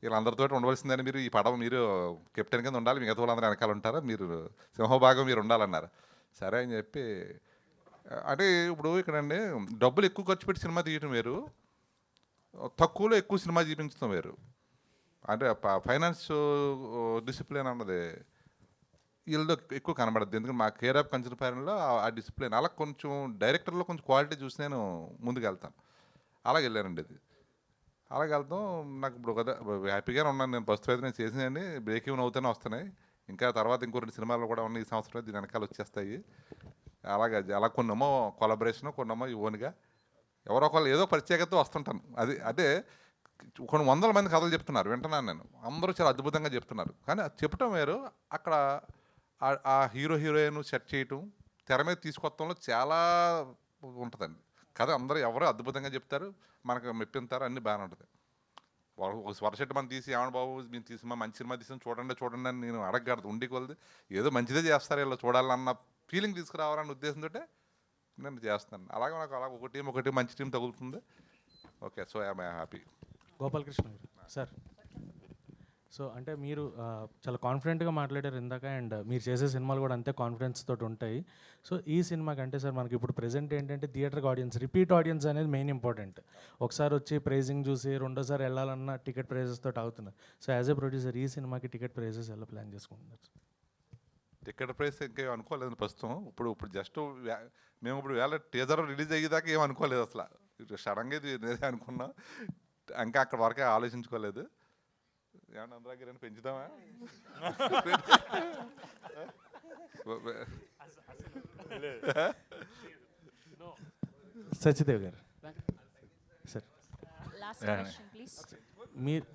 వీళ్ళందరితో ఉండవలసిందని, మీరు ఈ పడవ మీరు కెప్టెన్ కింద ఉండాలి, మిగతా వాళ్ళందరూ వెనకాల ఉంటారు, మీరు సింహభాగం మీరు ఉండాలన్నారు. సరే అని చెప్పి, అంటే ఇప్పుడు ఇక్కడండి డబ్బులు ఎక్కువ ఖర్చు పెట్టి సినిమా తీయటం వేరు, తక్కువలో ఎక్కువ సినిమా చూపించడం వేరు. అంటే ఫైనాన్స్ డిసిప్లిన్ అన్నది వీళ్ళతో ఎక్కువ కనబడద్దు. ఎందుకంటే మా కేర్ ఆఫ్ కంచరపాలెంలో ఆ డిసిప్లిన్, అలా కొంచెం డైరెక్టర్లో కొంచెం క్వాలిటీ చూసి నేను ముందుకు వెళ్తాను. అలాగే వెళ్ళానండి అది. అలాగే వెళ్తాం. నాకు ఇప్పుడు కదా హ్యాపీగానే ఉన్నాను నేను. ప్రస్తుతం అయితే నేను చేసినవి బ్రేక్ ఈవెన్ అవుతూనే వస్తున్నాయి. ఇంకా తర్వాత ఇంకో 2 సినిమాలు కూడా ఉన్నాయి ఈ సంవత్సరం, దీని వెనకాల వచ్చేస్తాయి. అలా కొన్నేమో కొలాబరేషన్, కొన్నేమో ఓన్గా ఎవరో ఒకళ్ళు ఏదో ప్రత్యేకత వస్తుంటాను. అది అదే కొన్ని 100 మంది కథలు చెప్తున్నారు, వింటున్నాను నేను, అందరూ చాలా అద్భుతంగా చెప్తున్నారు. కానీ అది చెప్పటం వేరు, అక్కడ ఆ హీరోయిన్ సెట్ చేయటం, తెర మీద తీసుకొత్తంలో చాలా ఉంటుందండి. కథ అందరూ ఎవరో అద్భుతంగా చెప్తారు, మనకు మెప్పింతారు, అన్నీ బాగానే ఉంటుంది. ఒక స్వరశెట్టి మనం తీసి ఏమన్నా బాబు మేము తీసిమా మంచి సినిమా తీసాం చూడండి అని నేను అడగకూడదు. ఉండికి వెళ్తే ఏదో మంచిదే చేస్తారు వీళ్ళు చూడాలన్న ఫీలింగ్ తీసుకురావాలన్న ఉద్దేశంతో నేను చేస్తాను. అలాగే నాకు ఒకటి మంచి టీం తగులుతుంది. Okay, so I'm happy. Gopalakrishna sir so అంటే మీరు చాలా కాన్ఫిడెంట్గా మాట్లాడారు ఇందాక, అండ్ మీరు చేసే సినిమాలు కూడా అంతే కాన్ఫిడెన్స్ తోటి ఉంటాయి. సో ఈ సినిమాకి అంటే సార్ మనకి ఇప్పుడు ప్రెజెంట్ ఏంటంటే థియేటర్కి ఆడియన్స్, రిపీట్ ఆడియన్స్ అనేది మెయిన్ ఇంపార్టెంట్. ఒకసారి వచ్చి ప్రైజింగ్ చూసి రెండోసారి వెళ్ళాలన్న టికెట్ ప్రైజెస్ తోటి అవుతున్నారు. సో యాజ్ ఎ ప్రొడ్యూసర్ ఈ సినిమాకి టికెట్ ప్రైజెస్ ఎలా ప్లాన్ చేసుకుంటున్నారు? టికెట్ ప్రైస్ ఇంకేం అనుకోలేదు ప్రస్తుతం. ఇప్పుడు జస్ట్ మేము ఇప్పుడు వేళ టీజర్ రిలీజ్ అయ్యేదాకా ఏం అనుకోలేదు అసలు. సడన్గా ఇది నేనే అనుకున్నా, ఇంకా అక్కడ వరకే ఆలోచించుకోలేదు. ఏమన్నా అందరూ పెంచుదామా? సత్యదేవ్ గారు సార్, మీరు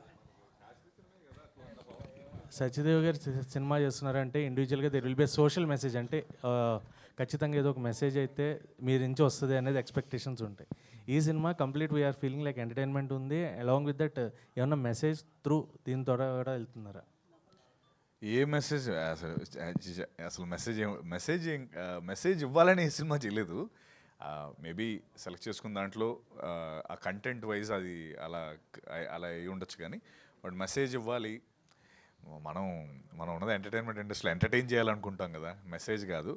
సత్యదేవ్ గారు సినిమా చేస్తున్నారంటే ఇండివిజువల్గా there will be social message, అంటే ఖచ్చితంగా ఏదో ఒక మెసేజ్ అయితే మీరు నుంచి వస్తుంది అనేది ఎక్స్పెక్టేషన్స్ ఉంటాయి. ఈ సినిమా complete we are feeling like entertainment ఉంది, అలాంగ్ విత్ దట్ ఏమన్నా మెసేజ్ త్రూ దీని ద్వారా కూడా వెళ్తున్నారా? ఏ మెసేజ్ అసలు మెసేజ్ ఇవ్వాలని ఈ సినిమా చేయలేదు. మేబీ సెలెక్ట్ చేసుకున్న దాంట్లో ఆ కంటెంట్ వైజ్ అది అలా అయి ఉండొచ్చు, కానీ బట్ మెసేజ్ ఇవ్వాలి. మనం ఉన్నది ఎంటర్టైన్మెంట్ ఇండస్ట్రీలో ఎంటర్టైన్ చేయాలనుకుంటాం కదా, మెసేజ్ కాదు.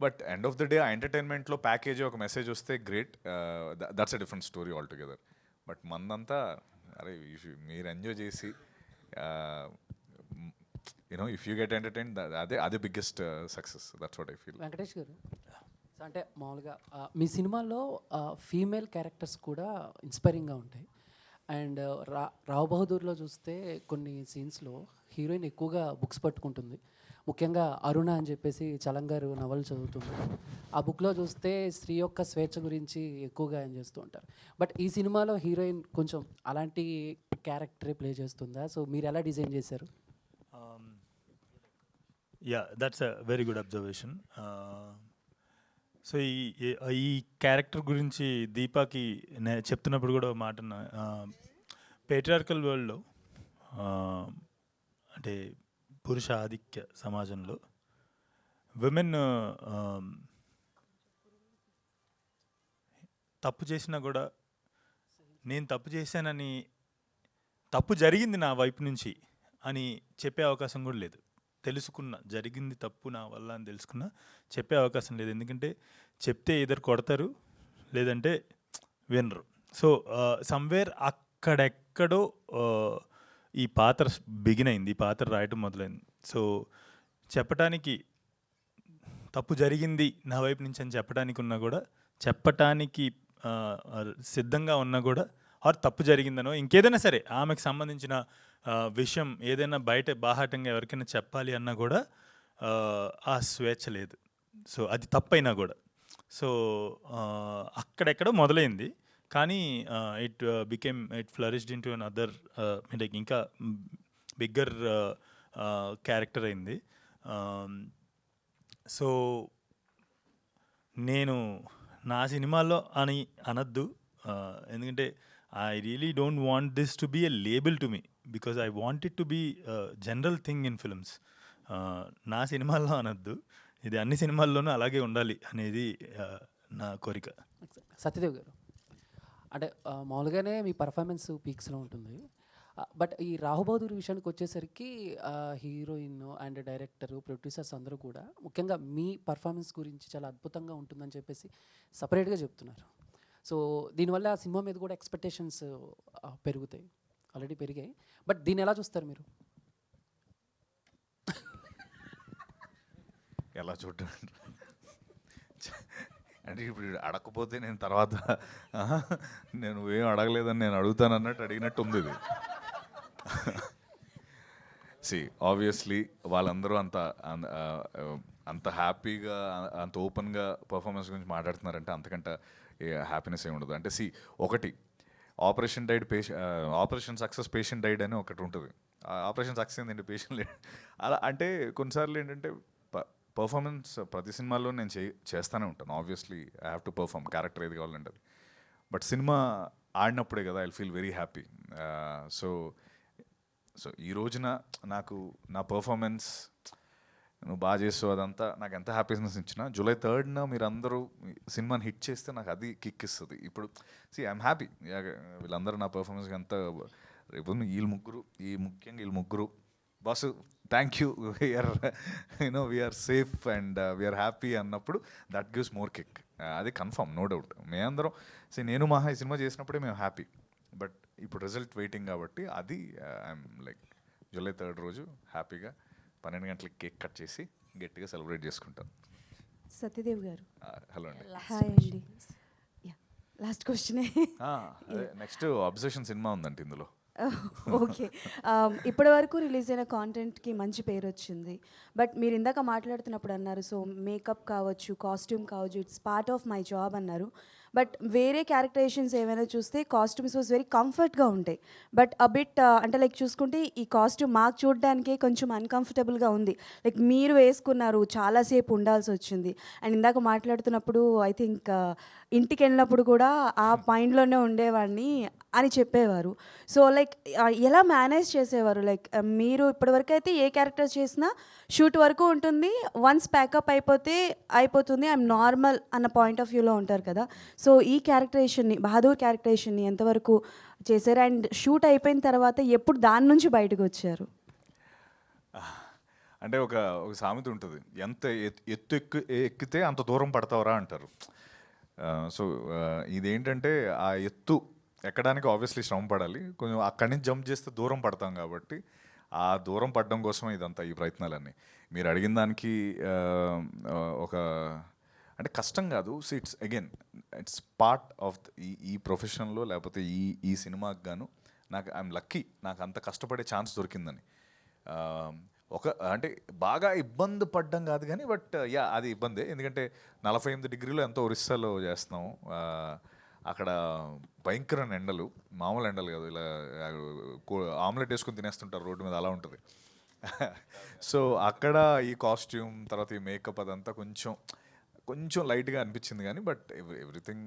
But end of the day ఆ ఎంటర్టైన్మెంట్లో ప్యాకేజ్ ఒక మెసేజ్ వస్తే great, that's a different story all together. But మందంతా అరే మీరు ఎంజాయ్ చేసి you know if you get entertain, అదే biggest success. That's what I feel. Venkatesh garu, అంటే మామూలుగా మీ సినిమాల్లో ఫీమేల్ క్యారెక్టర్స్ కూడా ఇన్స్పైరింగ్గా ఉంటాయి. అండ్ రావ్ బహదూర్లో చూస్తే కొన్ని సీన్స్లో హీరోయిన్ ఎక్కువగా బుక్స్ పట్టుకుంటుంది. ముఖ్యంగా అరుణ అని చెప్పేసి చలంగారు నవలు చదువుతుంది. ఆ బుక్లో చూస్తే స్త్రీ యొక్క స్వేచ్ఛ గురించి ఎక్కువగా ఆయన చేస్తూ ఉంటారు. బట్ ఈ సినిమాలో హీరోయిన్ కొంచెం అలాంటి క్యారెక్టరే ప్లే చేస్తుందా? సో మీరు ఎలా డిజైన్ చేశారు? Yeah, that's a very good observation. So ఈ క్యారెక్టర్ గురించి దీపాకి చెప్తున్నప్పుడు కూడా మాట, పేట్రియార్కల్ వరల్డ్లో అంటే పురుష ఆధిక్య సమాజంలో విమెన్ తప్పు చేసినా కూడా నేను తప్పు చేశానని, తప్పు జరిగింది నా వైపు నుంచి అని చెప్పే అవకాశం కూడా లేదు. తెలుసుకున్నా జరిగింది తప్పు నా వల్ల అని తెలుసుకున్నా చెప్పే అవకాశం లేదు. ఎందుకంటే చెప్తే ఇద్దరు కొడతారు, లేదంటే వినరు. సో సమ్వేర్ అక్కడెక్కడో ఈ పాత్ర బిగిన్ అయింది, ఈ పాత్ర రాయటం మొదలైంది. సో చెప్పటానికి తప్పు జరిగింది నా వైపు నుంచి అని చెప్పడానికి ఉన్నా కూడా, చెప్పటానికి సిద్ధంగా ఉన్నా కూడా, ఆర్ తప్పు జరిగిందనో ఇంకేదైనా సరే ఆమెకు సంబంధించిన విషయం ఏదైనా బయట బాహాటంగా ఎవరికైనా చెప్పాలి అన్నా కూడా ఆ స్వేచ్ఛ లేదు. సో అది తప్పైనా కూడా. సో అక్కడెక్కడ మొదలైంది, కానీ it flourished in to an other, అంటే ఇంకా బిగ్గర్ క్యారెక్టర్ అయింది. సో నేను నా సినిమాల్లో అని అనద్దు, ఎందుకంటే I really don't want this to be a label to me, because I want it to be general thing in films. నా సినిమాల్లో అనద్దు, ఇది అన్ని సినిమాల్లోనూ అలాగే ఉండాలి అనేది నా కోరిక. సత్యదేవ్ గారు, అంటే మామూలుగానే మీ పర్ఫార్మెన్స్ పీక్స్లో ఉంటుంది. బట్ ఈ రాహు బహదూర్ విషయానికి వచ్చేసరికి హీరోయిన్ అండ్ డైరెక్టర్, ప్రొడ్యూసర్స్ అందరూ కూడా ముఖ్యంగా మీ పర్ఫార్మెన్స్ గురించి చాలా అద్భుతంగా ఉంటుందని చెప్పేసి సపరేట్గా చెప్తున్నారు. సో దీనివల్ల ఆ సినిమా మీద కూడా ఎక్స్పెక్టేషన్స్ పెరుగుతాయి, ఆల్రెడీ పెరిగాయి. బట్ దీన్ని ఎలా చూస్తారు మీరు? ఎలా చూడటం అంటే ఇప్పుడు అడగకపోతే నేను తర్వాత నేను ఏం అడగలేదని నేను అడుగుతానన్నట్టు అడిగినట్టు ఉంది ఇది. సి ఆబ్వియస్లీ వాళ్ళందరూ అంత హ్యాపీగా, అంత ఓపెన్గా పర్ఫార్మెన్స్ గురించి మాట్లాడుతున్నారంటే అంతకంటే హ్యాపీనెస్ ఏమి ఉండదు. అంటే సి ఒకటి ఆపరేషన్ సక్సెస్ పేషెంట్ డైడ్ అని ఒకటి ఉంటుంది. ఆపరేషన్ సక్సెస్ ఏంటంటే పేషెంట్ లేడు. అలా అంటే కొన్నిసార్లు ఏంటంటే పర్ఫార్మెన్స్ ప్రతి సినిమాలో నేను చేస్తూనే ఉంటాను. Obviously I have to perform, character ఏది కావాలంటే అది. బట్ సినిమా ఆడినప్పుడే కదా I feel very happy. So ఈ రోజున నాకు నా పర్ఫార్మెన్స్ నువ్వు బాగా చేస్తావు అదంతా నాకు ఎంత హ్యాపీనెస్ ఇచ్చినా, July 3rd మీరందరూ సినిమాని హిట్ చేస్తే నాకు అది కిక్ ఇస్తుంది. ఇప్పుడు ఐఎమ్ హ్యాపీ, వీళ్ళందరూ నా పర్ఫార్మెన్స్కి ఎంత రేపు ముఖ్యంగా వీళ్ళు ముగ్గురు boss thank you we are we are safe and we are happy అన్నప్పుడు దట్ గివ్స్ మోర్ కిక్. అది కన్ఫర్మ్, నో డౌట్. మేమందరం నేను మహా ఈ సినిమా చేసినప్పుడే మేము హ్యాపీ. బట్ ఇప్పుడు రిజల్ట్ వెయిటింగ్ కాబట్టి అది ఐఎమ్ లైక్ జూలై 3rd రోజు హ్యాపీగా 12 గంటలకి కేక్ కట్ చేసి గట్టిగా సెలబ్రేట్ చేసుకుంటాం. సత్యదేవ్ గారు హలో అండి. హాయ్ అండి. లాస్ట్ క్వశ్చనే. నెక్స్ట్ అబ్జెక్షన్ సినిమా ఉందండి ఇందులో. ఓకే, ఇప్పటి వరకు రిలీజ్ అయిన కాంటెంట్కి మంచి పేరు వచ్చింది. బట్ మీరు ఇందాక మాట్లాడుతున్నప్పుడు అన్నారు, సో మేకప్ కావచ్చు, కాస్ట్యూమ్ కావచ్చు, it's part of my job అన్నారు. బట్ వేరే క్యారెక్టరైజేషన్స్ ఏమైనా చూస్తే కాస్ట్యూమ్స్ వాజ్ వెరీ కంఫర్ట్గా ఉంటాయి. బట్ అబిట్ అంటే లైక్ చూసుకుంటే ఈ కాస్ట్యూమ్ మాకు చూడడానికే కొంచెం అన్కంఫర్టబుల్గా ఉంది. లైక్ మీరు వేసుకున్నారు, చాలాసేపు ఉండాల్సి వచ్చింది. అండ్ ఇందాక మాట్లాడుతున్నప్పుడు ఐ థింక్ ఇంటికి వెళ్ళినప్పుడు కూడా ఆ మైండ్లోనే ఉండేవాడిని అని చెప్పేవారు. సో లైక్ ఎలా మేనేజ్ చేసేవారు? లైక్ మీరు ఇప్పటివరకు అయితే ఏ క్యారెక్టర్ చేసినా షూట్ వరకు ఉంటుంది, వన్స్ ప్యాకప్ అయిపోతుంది, ఐఎమ్ నార్మల్ అన్న పాయింట్ ఆఫ్ వ్యూలో ఉంటారు కదా. సో ఈ క్యారెక్టరేషన్ని, బహదూర్ క్యారెక్టరేషన్ని ఎంతవరకు చేశారు? అండ్ షూట్ అయిపోయిన తర్వాత ఎప్పుడు దాని నుంచి బయటకు వచ్చారు? అంటే ఒక సామెత ఉంటుంది, ఎంత ఎత్తు ఎక్కితే అంత దూరం పడతావరా అంటారు. సో ఇదేంటంటే ఆ ఎత్తు ఎక్కడానికి ఆబ్వియస్లీ శ్రమ పడాలి, కొంచెం అక్కడి నుంచి జంప్ చేస్తే దూరం పడతాం కాబట్టి ఆ దూరం పడడం కోసం ఇదంతా ఈ ప్రయత్నాలన్నీ. మీరు అడిగిన దానికి ఒక అంటే కష్టం కాదు. సో ఇట్స్ పార్ట్ ఆఫ్ ఈ ప్రొఫెషన్లో, లేకపోతే ఈ సినిమాకి గాను నాకు ఐఎమ్ లక్కీ, నాకు అంత కష్టపడే ఛాన్స్ దొరికిందని. అంటే బాగా ఇబ్బంది పడ్డం కాదు కానీ, బట్ అది ఇబ్బందే. ఎందుకంటే 48 డిగ్రీలు ఎంతో ఒరిస్సాలో చేస్తున్నాం. అక్కడ భయంకరమైన ఎండలు, మామూలు ఎండలు కాదు, ఇలా ఆమ్లెట్ వేసుకొని తినేస్తుంటారు రోడ్డు మీద, అలా ఉంటుంది. సో అక్కడ ఈ కాస్ట్యూమ్ తర్వాత ఈ మేకప్ అదంతా కొంచెం లైట్గా అనిపించింది కానీ, బట్ ఎవ్రీథింగ్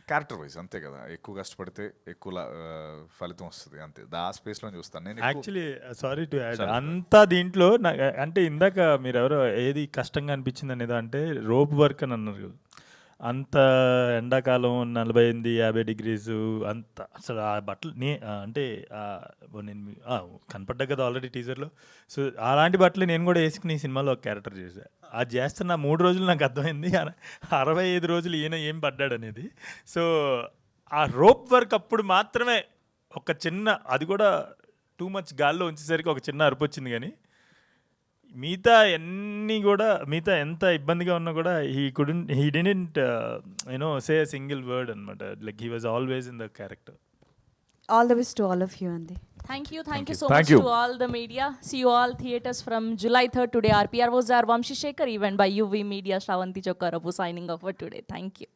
క్యారెక్టర్ వైజ్ అంతే కదా. ఎక్కువ కష్టపడితే ఎక్కువ ఫలితం వస్తుంది, అంతే. ఆ స్పేస్లో చూస్తాను నేను. యాక్చువల్లీ సారీ టు యాడ్, అంతా దీంట్లో అంటే ఇందాక మీరు ఎవరో ఏది కష్టంగా అనిపించింది అనేది అంటే రోప్ వర్క్ అని అన్నారు కదా. అంత ఎండాకాలం 48-50 డిగ్రీస్ అంత అసలు ఆ బట్టలు అంటే నేను కనపడ్డా కదా ఆల్రెడీ టీజర్లో. సో అలాంటి బట్టలు నేను కూడా వేసుకుని ఈ సినిమాలో ఒక క్యారెక్టర్ చేశాను. అది చేస్తున్న 3 రోజులు నాకు అర్థమైంది 65 రోజులు ఈయన ఏం పడ్డాడు అనేది. సో ఆ రోప్ వర్క్ అప్పుడు మాత్రమే ఒక చిన్న, అది కూడా టూ మచ్ గాల్లో ఉంచేసరికి ఒక చిన్న అరుపు వచ్చింది. కానీ మిగతా ఎంత ఇబ్బందిగా ఉన్నా కూడా he didn't say a single word అనమాట. Like he was always in the character. All the best to all of you, Andy. Thank you so much to all the media. See you all theaters from July 3rd today. RPR was our Vamshi Shekhar, event by UV Media, Shravanti Chokkarapu signing off for today. Thank you.